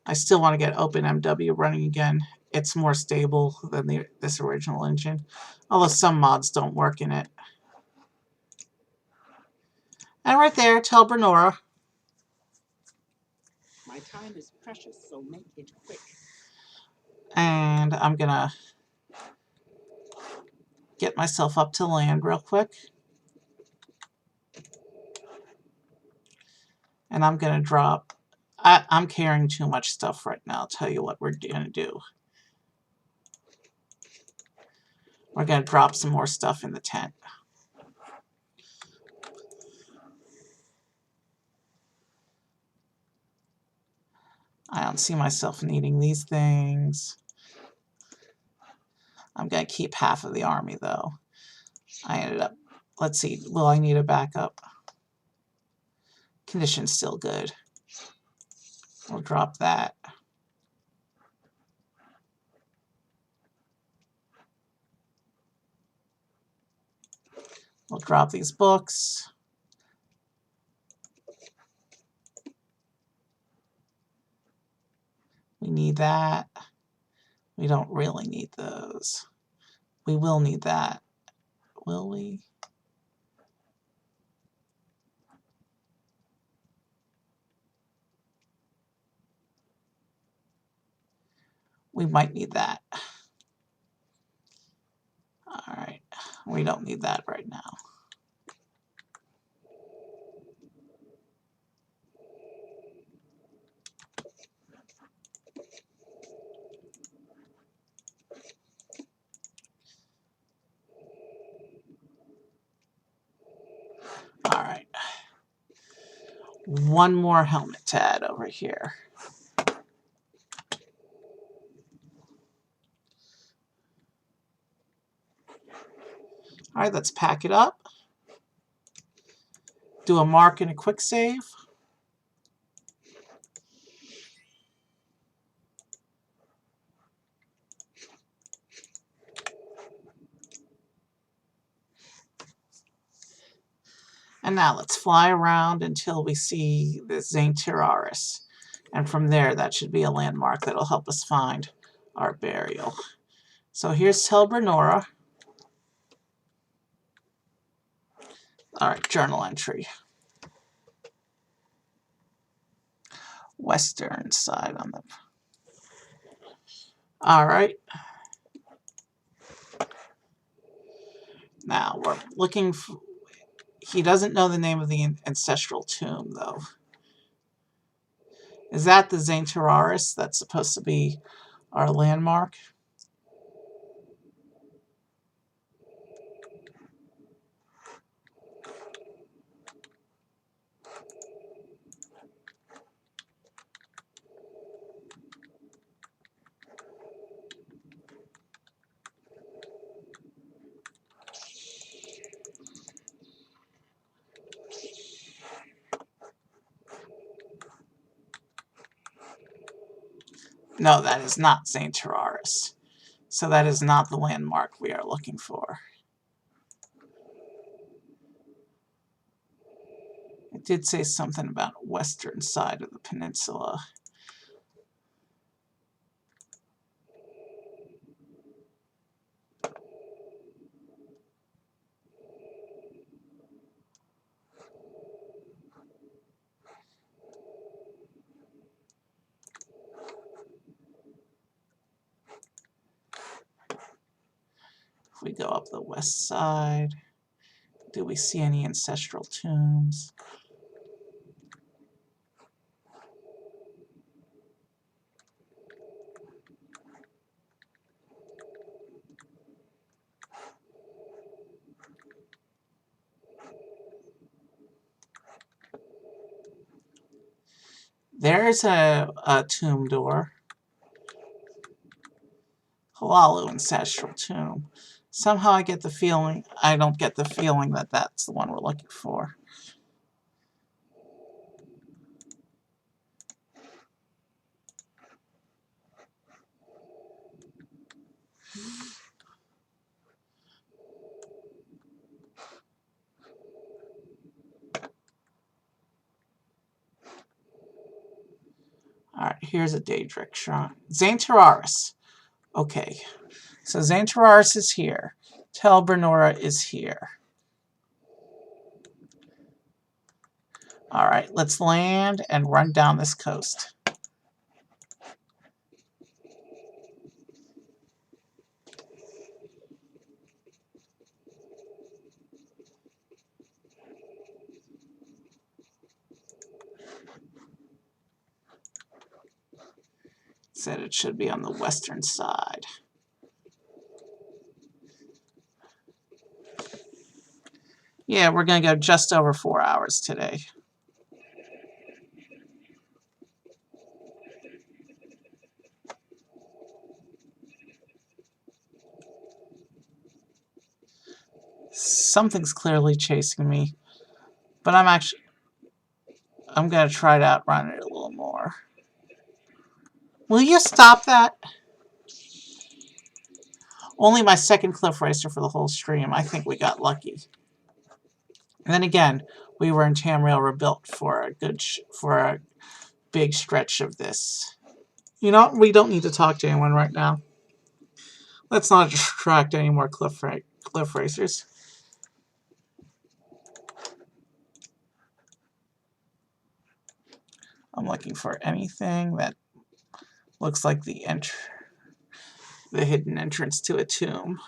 I still want to get OpenMW running again. It's more stable than this original engine, although some mods don't work in it. And right there, tell Brenora. My time is precious, so make it quick. And I'm gonna get myself up to land real quick. And I'm gonna drop... I'm carrying too much stuff right now. I'll tell you what we're gonna do. We're gonna drop some more stuff in the tent. I don't see myself needing these things. I'm going to keep half of the army, though. I ended up... Let's see. Will I need a backup? Condition's still good. We'll drop that. We'll drop these books. We need that. We don't really need those. We will need that. Will we? We might need that. Alright. We don't need that right now. Alright. One more helmet to add over here. Alright, let's pack it up. Do a mark and a quick save. And now let's fly around until we see the Zaintiraris. And from there, that should be a landmark that'll help us find our burial. So here's Tel Brenora. Alright, journal entry. Western side on the... Alright. Now, we're looking for... He doesn't know the name of the ancestral tomb, though. Is that the Zaintiraris? That's supposed to be our landmark? No, that is not Zaintiraris. So that is not the landmark we are looking for. It did say something about western side of the peninsula. If we go up the west side, do we see any ancestral tombs? There's a tomb door. Halalu ancestral tomb. Somehow I don't get the feeling that that's the one we're looking for. Here's a Daedric shrine. Xanteraris. Okay. So Xanteraris is here. Tel Bernora is here. Alright, let's land and run down this coast. Said it should be on the western side. Yeah, we're going to go just over 4 hours today. Something's clearly chasing me, but I'm going to try to outrun it a little more. Will you stop that? Only my second cliff racer for the whole stream. I think we got lucky. And then again, we were in Tamriel Rebuilt for a big stretch of this. You know, we don't need to talk to anyone right now. Let's not distract any more cliff racers. I'm looking for anything that looks like the hidden entrance to a tomb.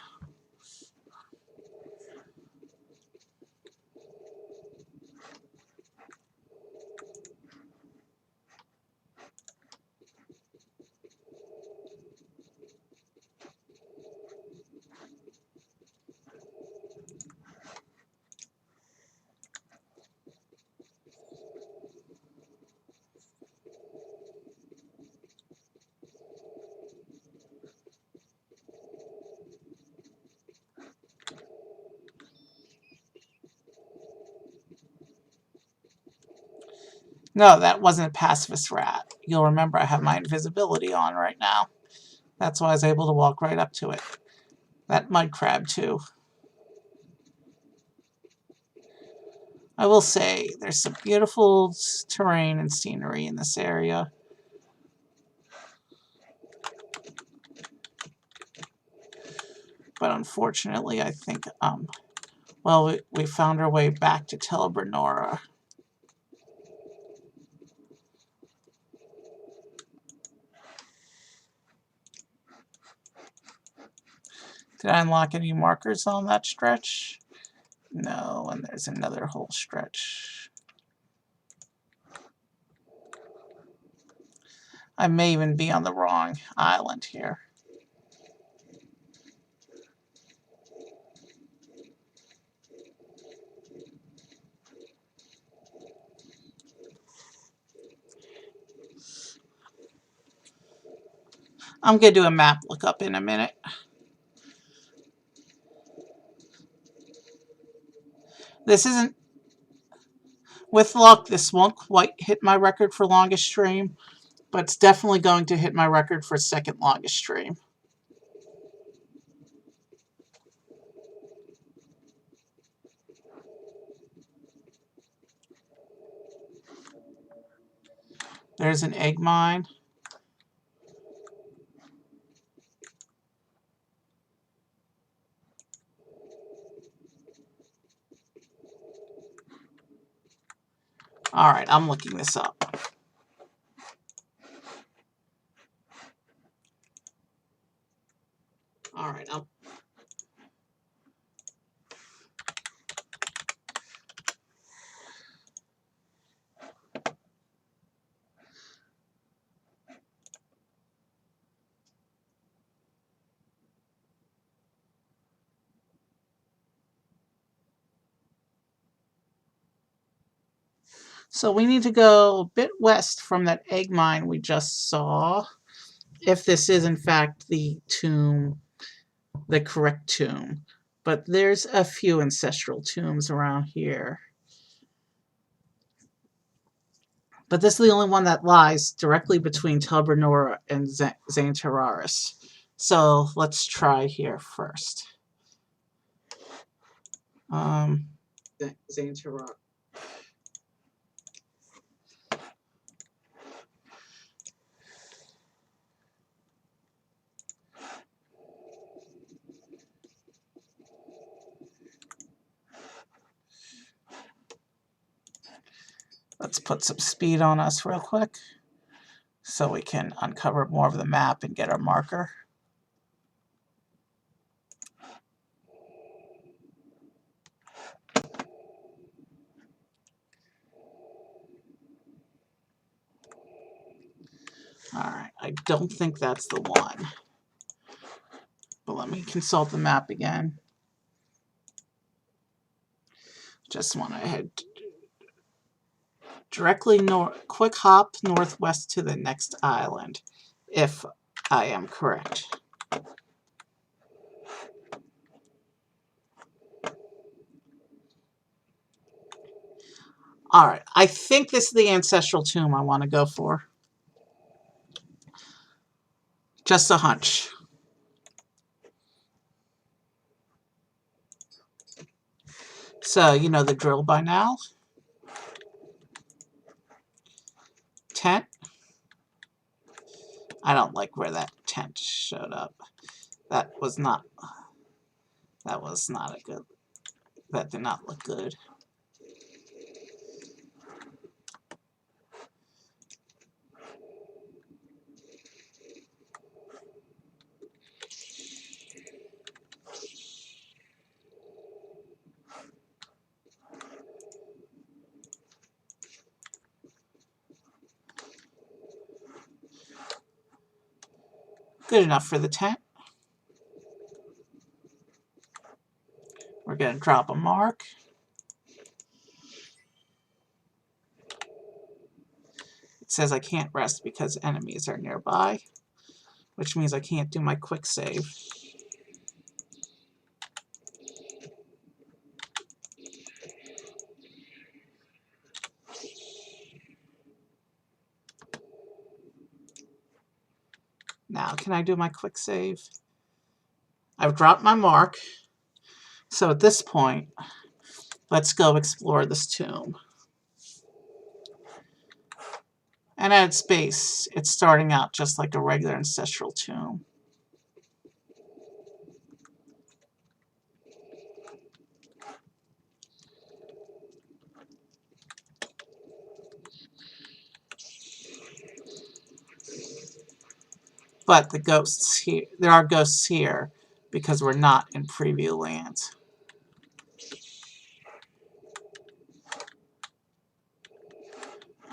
No, that wasn't a pacifist rat. You'll remember I have my invisibility on right now. That's why I was able to walk right up to it. That mud crab, too. I will say, there's some beautiful terrain and scenery in this area. But unfortunately, I think, well, we found our way back to Tel Bernora. Did I unlock any markers on that stretch? No, and there's another whole stretch. I may even be on the wrong island here. I'm going to do a map lookup in a minute. This isn't... With luck, this won't quite hit my record for longest stream, but it's definitely going to hit my record for second longest stream. There's an egg mine. Alright, I'm looking this up. Alright, so we need to go a bit west from that egg mine we just saw, if this is in fact the tomb, the correct tomb. But there's a few ancestral tombs around here. But this is the only one that lies directly between Tel Bernora and Xanteraris. So let's try here first. Xanteraris. Let's put some speed on us real quick so we can uncover more of the map and get our marker. Alright, I don't think that's the one. But let me consult the map again. Just want to head directly north, quick hop northwest to the next island, if I am correct. Alright, I think this is the ancestral tomb I want to go for. Just a hunch. So, you know the drill by now. Tent. I don't like where that tent showed up. That was not a good, that did not look good. Good enough for the tent. We're going to drop a mark. It says I can't rest because enemies are nearby, which means I can't do my quick save. Now, can I do my quick save? I've dropped my mark. So at this point, let's go explore this tomb. And at its base, it's starting out just like a regular ancestral tomb. But the ghosts here, there are ghosts here because we're not in preview lands.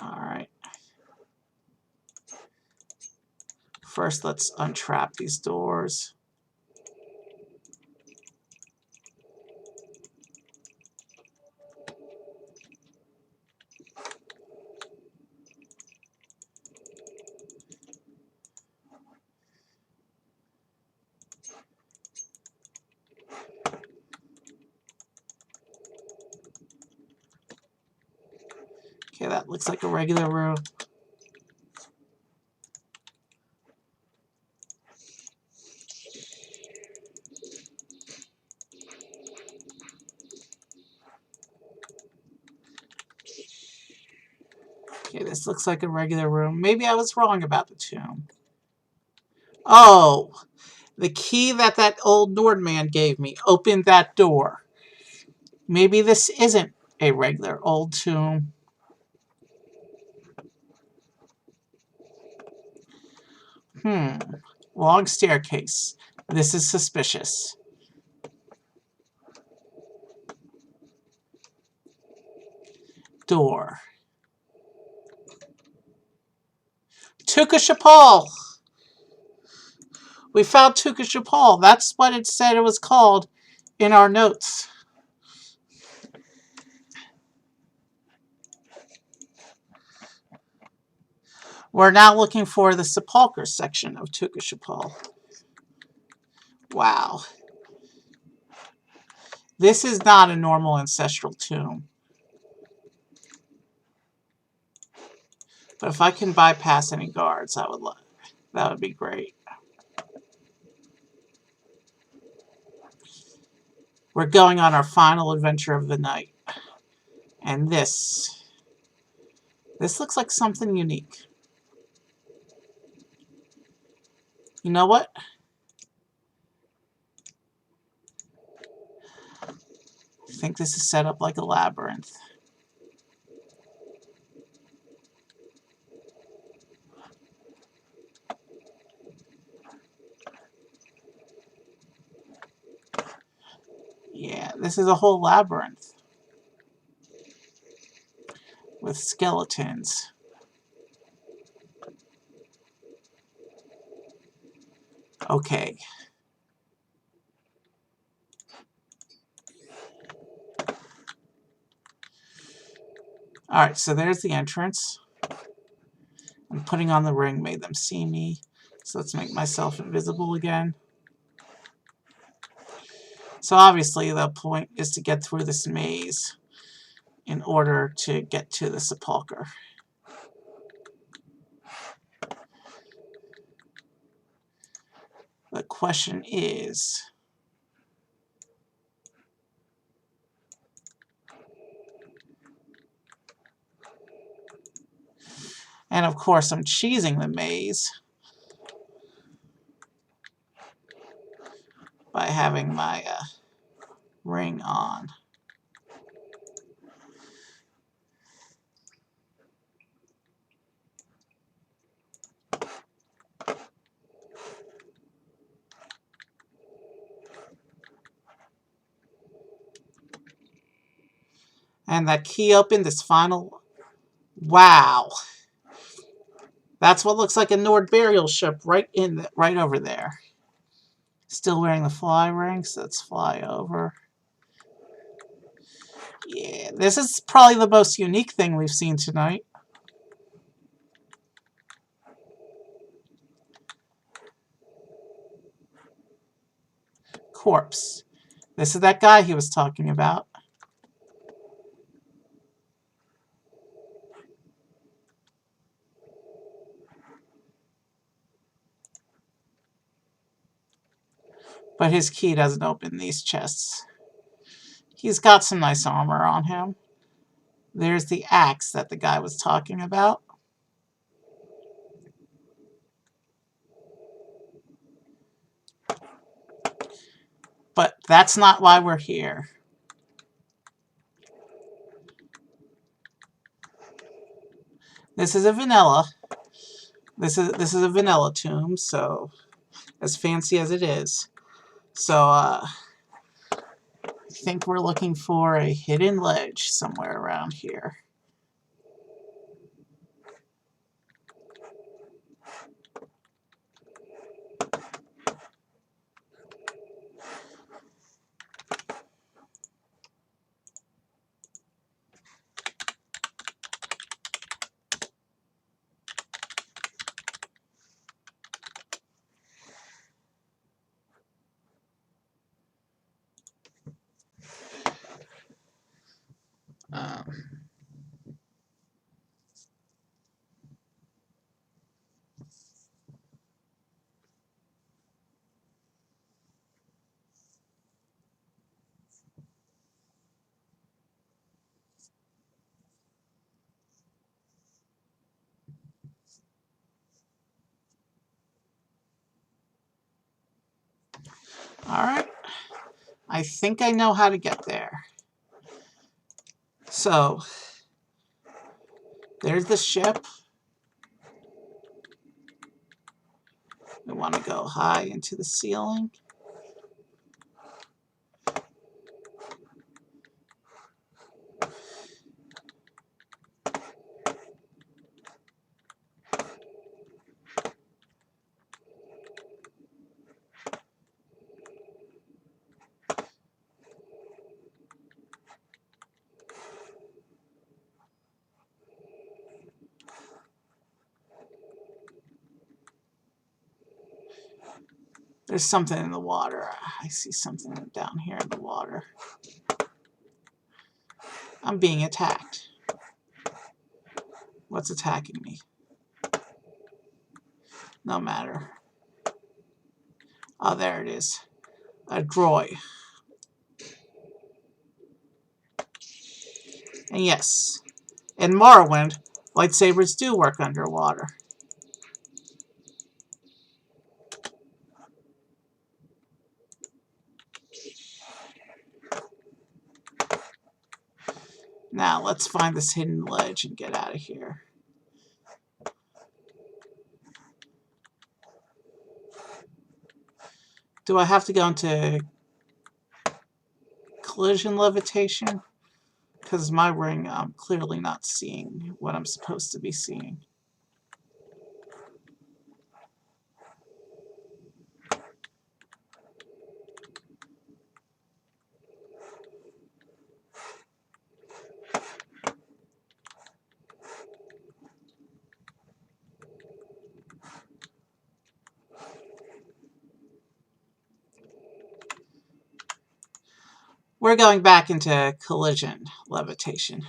Alright. First, let's untrap these doors. Okay, that looks like a regular room. Okay, this looks like a regular room. Maybe I was wrong about the tomb. Oh, the key that old Nordman gave me opened that door. Maybe this isn't a regular old tomb. Long staircase. This is suspicious. Door. Tuka Chapal. We found Tuka Chapal. That's what it said it was called in our notes. We're now looking for the sepulcher section of Tuka Chapal. Wow. This is not a normal ancestral tomb. But if I can bypass any guards, I would love. That would be great. We're going on our final adventure of the night. And this looks like something unique. You know what? I think this is set up like a labyrinth. This is a whole labyrinth with skeletons. Okay. Alright, so there's the entrance. I'm putting on the ring made them see me. So let's make myself invisible again. So obviously the point is to get through this maze in order to get to the sepulcher. The question is... And of course I'm cheesing the maze by having my ring on. And that key opened this final... Wow! That's what looks like a Nord burial ship right over there. Still wearing the fly ring, so let's fly over. Yeah, this is probably the most unique thing we've seen tonight. Corpse. This is that guy he was talking about. But his key doesn't open these chests. He's got some nice armor on him. There's the axe that the guy was talking about. But that's not why we're here. This is a vanilla. This is a vanilla tomb, so as fancy as it is. So I think we're looking for a hidden ledge somewhere around here. Alright. I think I know how to get there. So, there's the ship. We want to go high into the ceiling. There's something in the water. I see something down here in the water. I'm being attacked. What's attacking me? No matter. Oh, there it is. A droid. And yes, in Morrowind, lightsabers do work underwater. Now, let's find this hidden ledge and get out of here. Do I have to go into collision levitation, because my ring, I'm clearly not seeing what I'm supposed to be seeing. We're going back into collision levitation,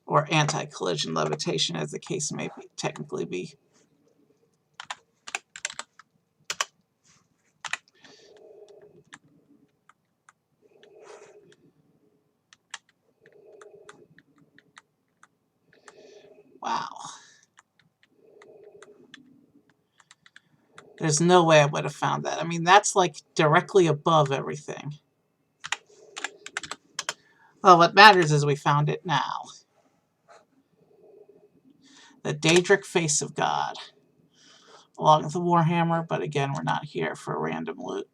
or anti-collision levitation, as the case may technically be. Wow. There's no way I would have found that. I mean, that's like directly above everything. Well, what matters is we found it now. The Daedric face of God. Along with the Warhammer, but again, we're not here for random loot.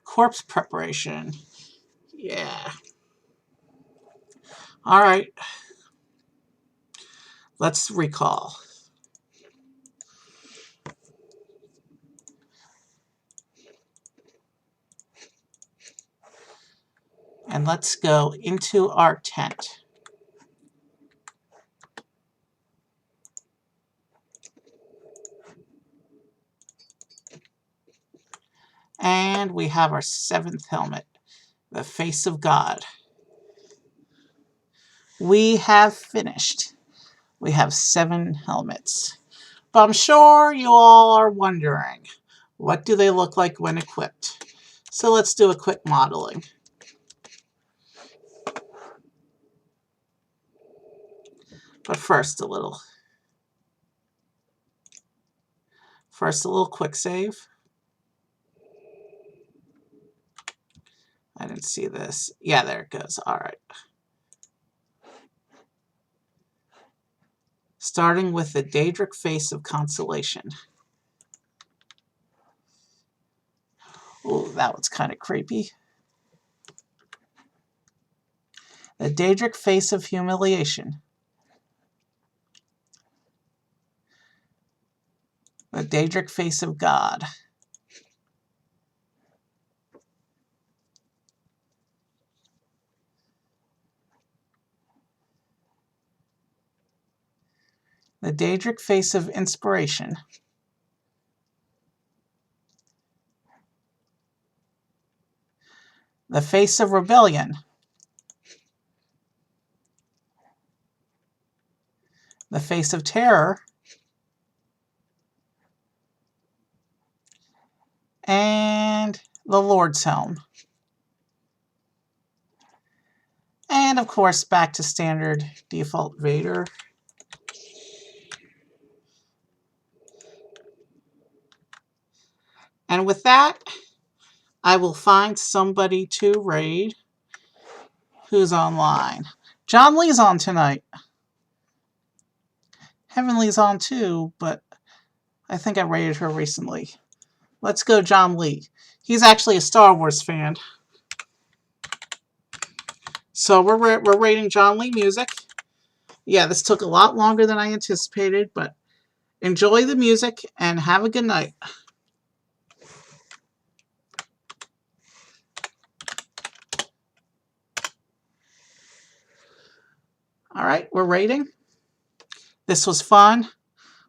Corpse preparation. Yeah. Alright. Let's recall. And let's go into our tent. And we have our 7th helmet, the face of God. We have finished. We have 7 helmets. But I'm sure you all are wondering, what do they look like when equipped? So let's do a quick modeling. But first a little quick save. I didn't see this. Yeah, there it goes. All right. Starting with the Daedric face of consolation. Ooh, that one's kind of creepy. The Daedric face of humiliation. The Daedric face of God. The Daedric face of inspiration. The face of rebellion. The face of terror. And the Lord's helm. And of course, back to standard default Vader. And with that, I will find somebody to raid who's online. John Lee's on tonight. Heavenly's on too, but I think I raided her recently. Let's go John Lee. He's actually a Star Wars fan. So we're rating John Lee music. Yeah, this took a lot longer than I anticipated, but enjoy the music and have a good night. All right, we're rating. This was fun,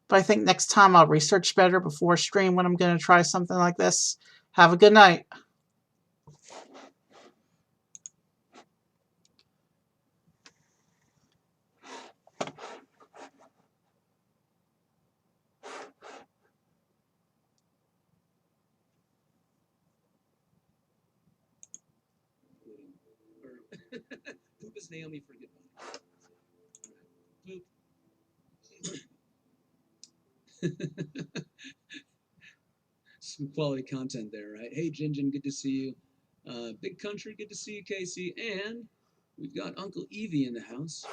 but I think next time I'll research better before stream when I'm going to try something like this. Have a good night. Poop is Naomi for goodbye. Poop. Some quality content there, right? Hey, Jinjin, good to see you. Big Country, good to see you, Casey. And we've got Uncle Evie in the house.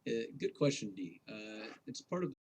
Good question, D. It's part of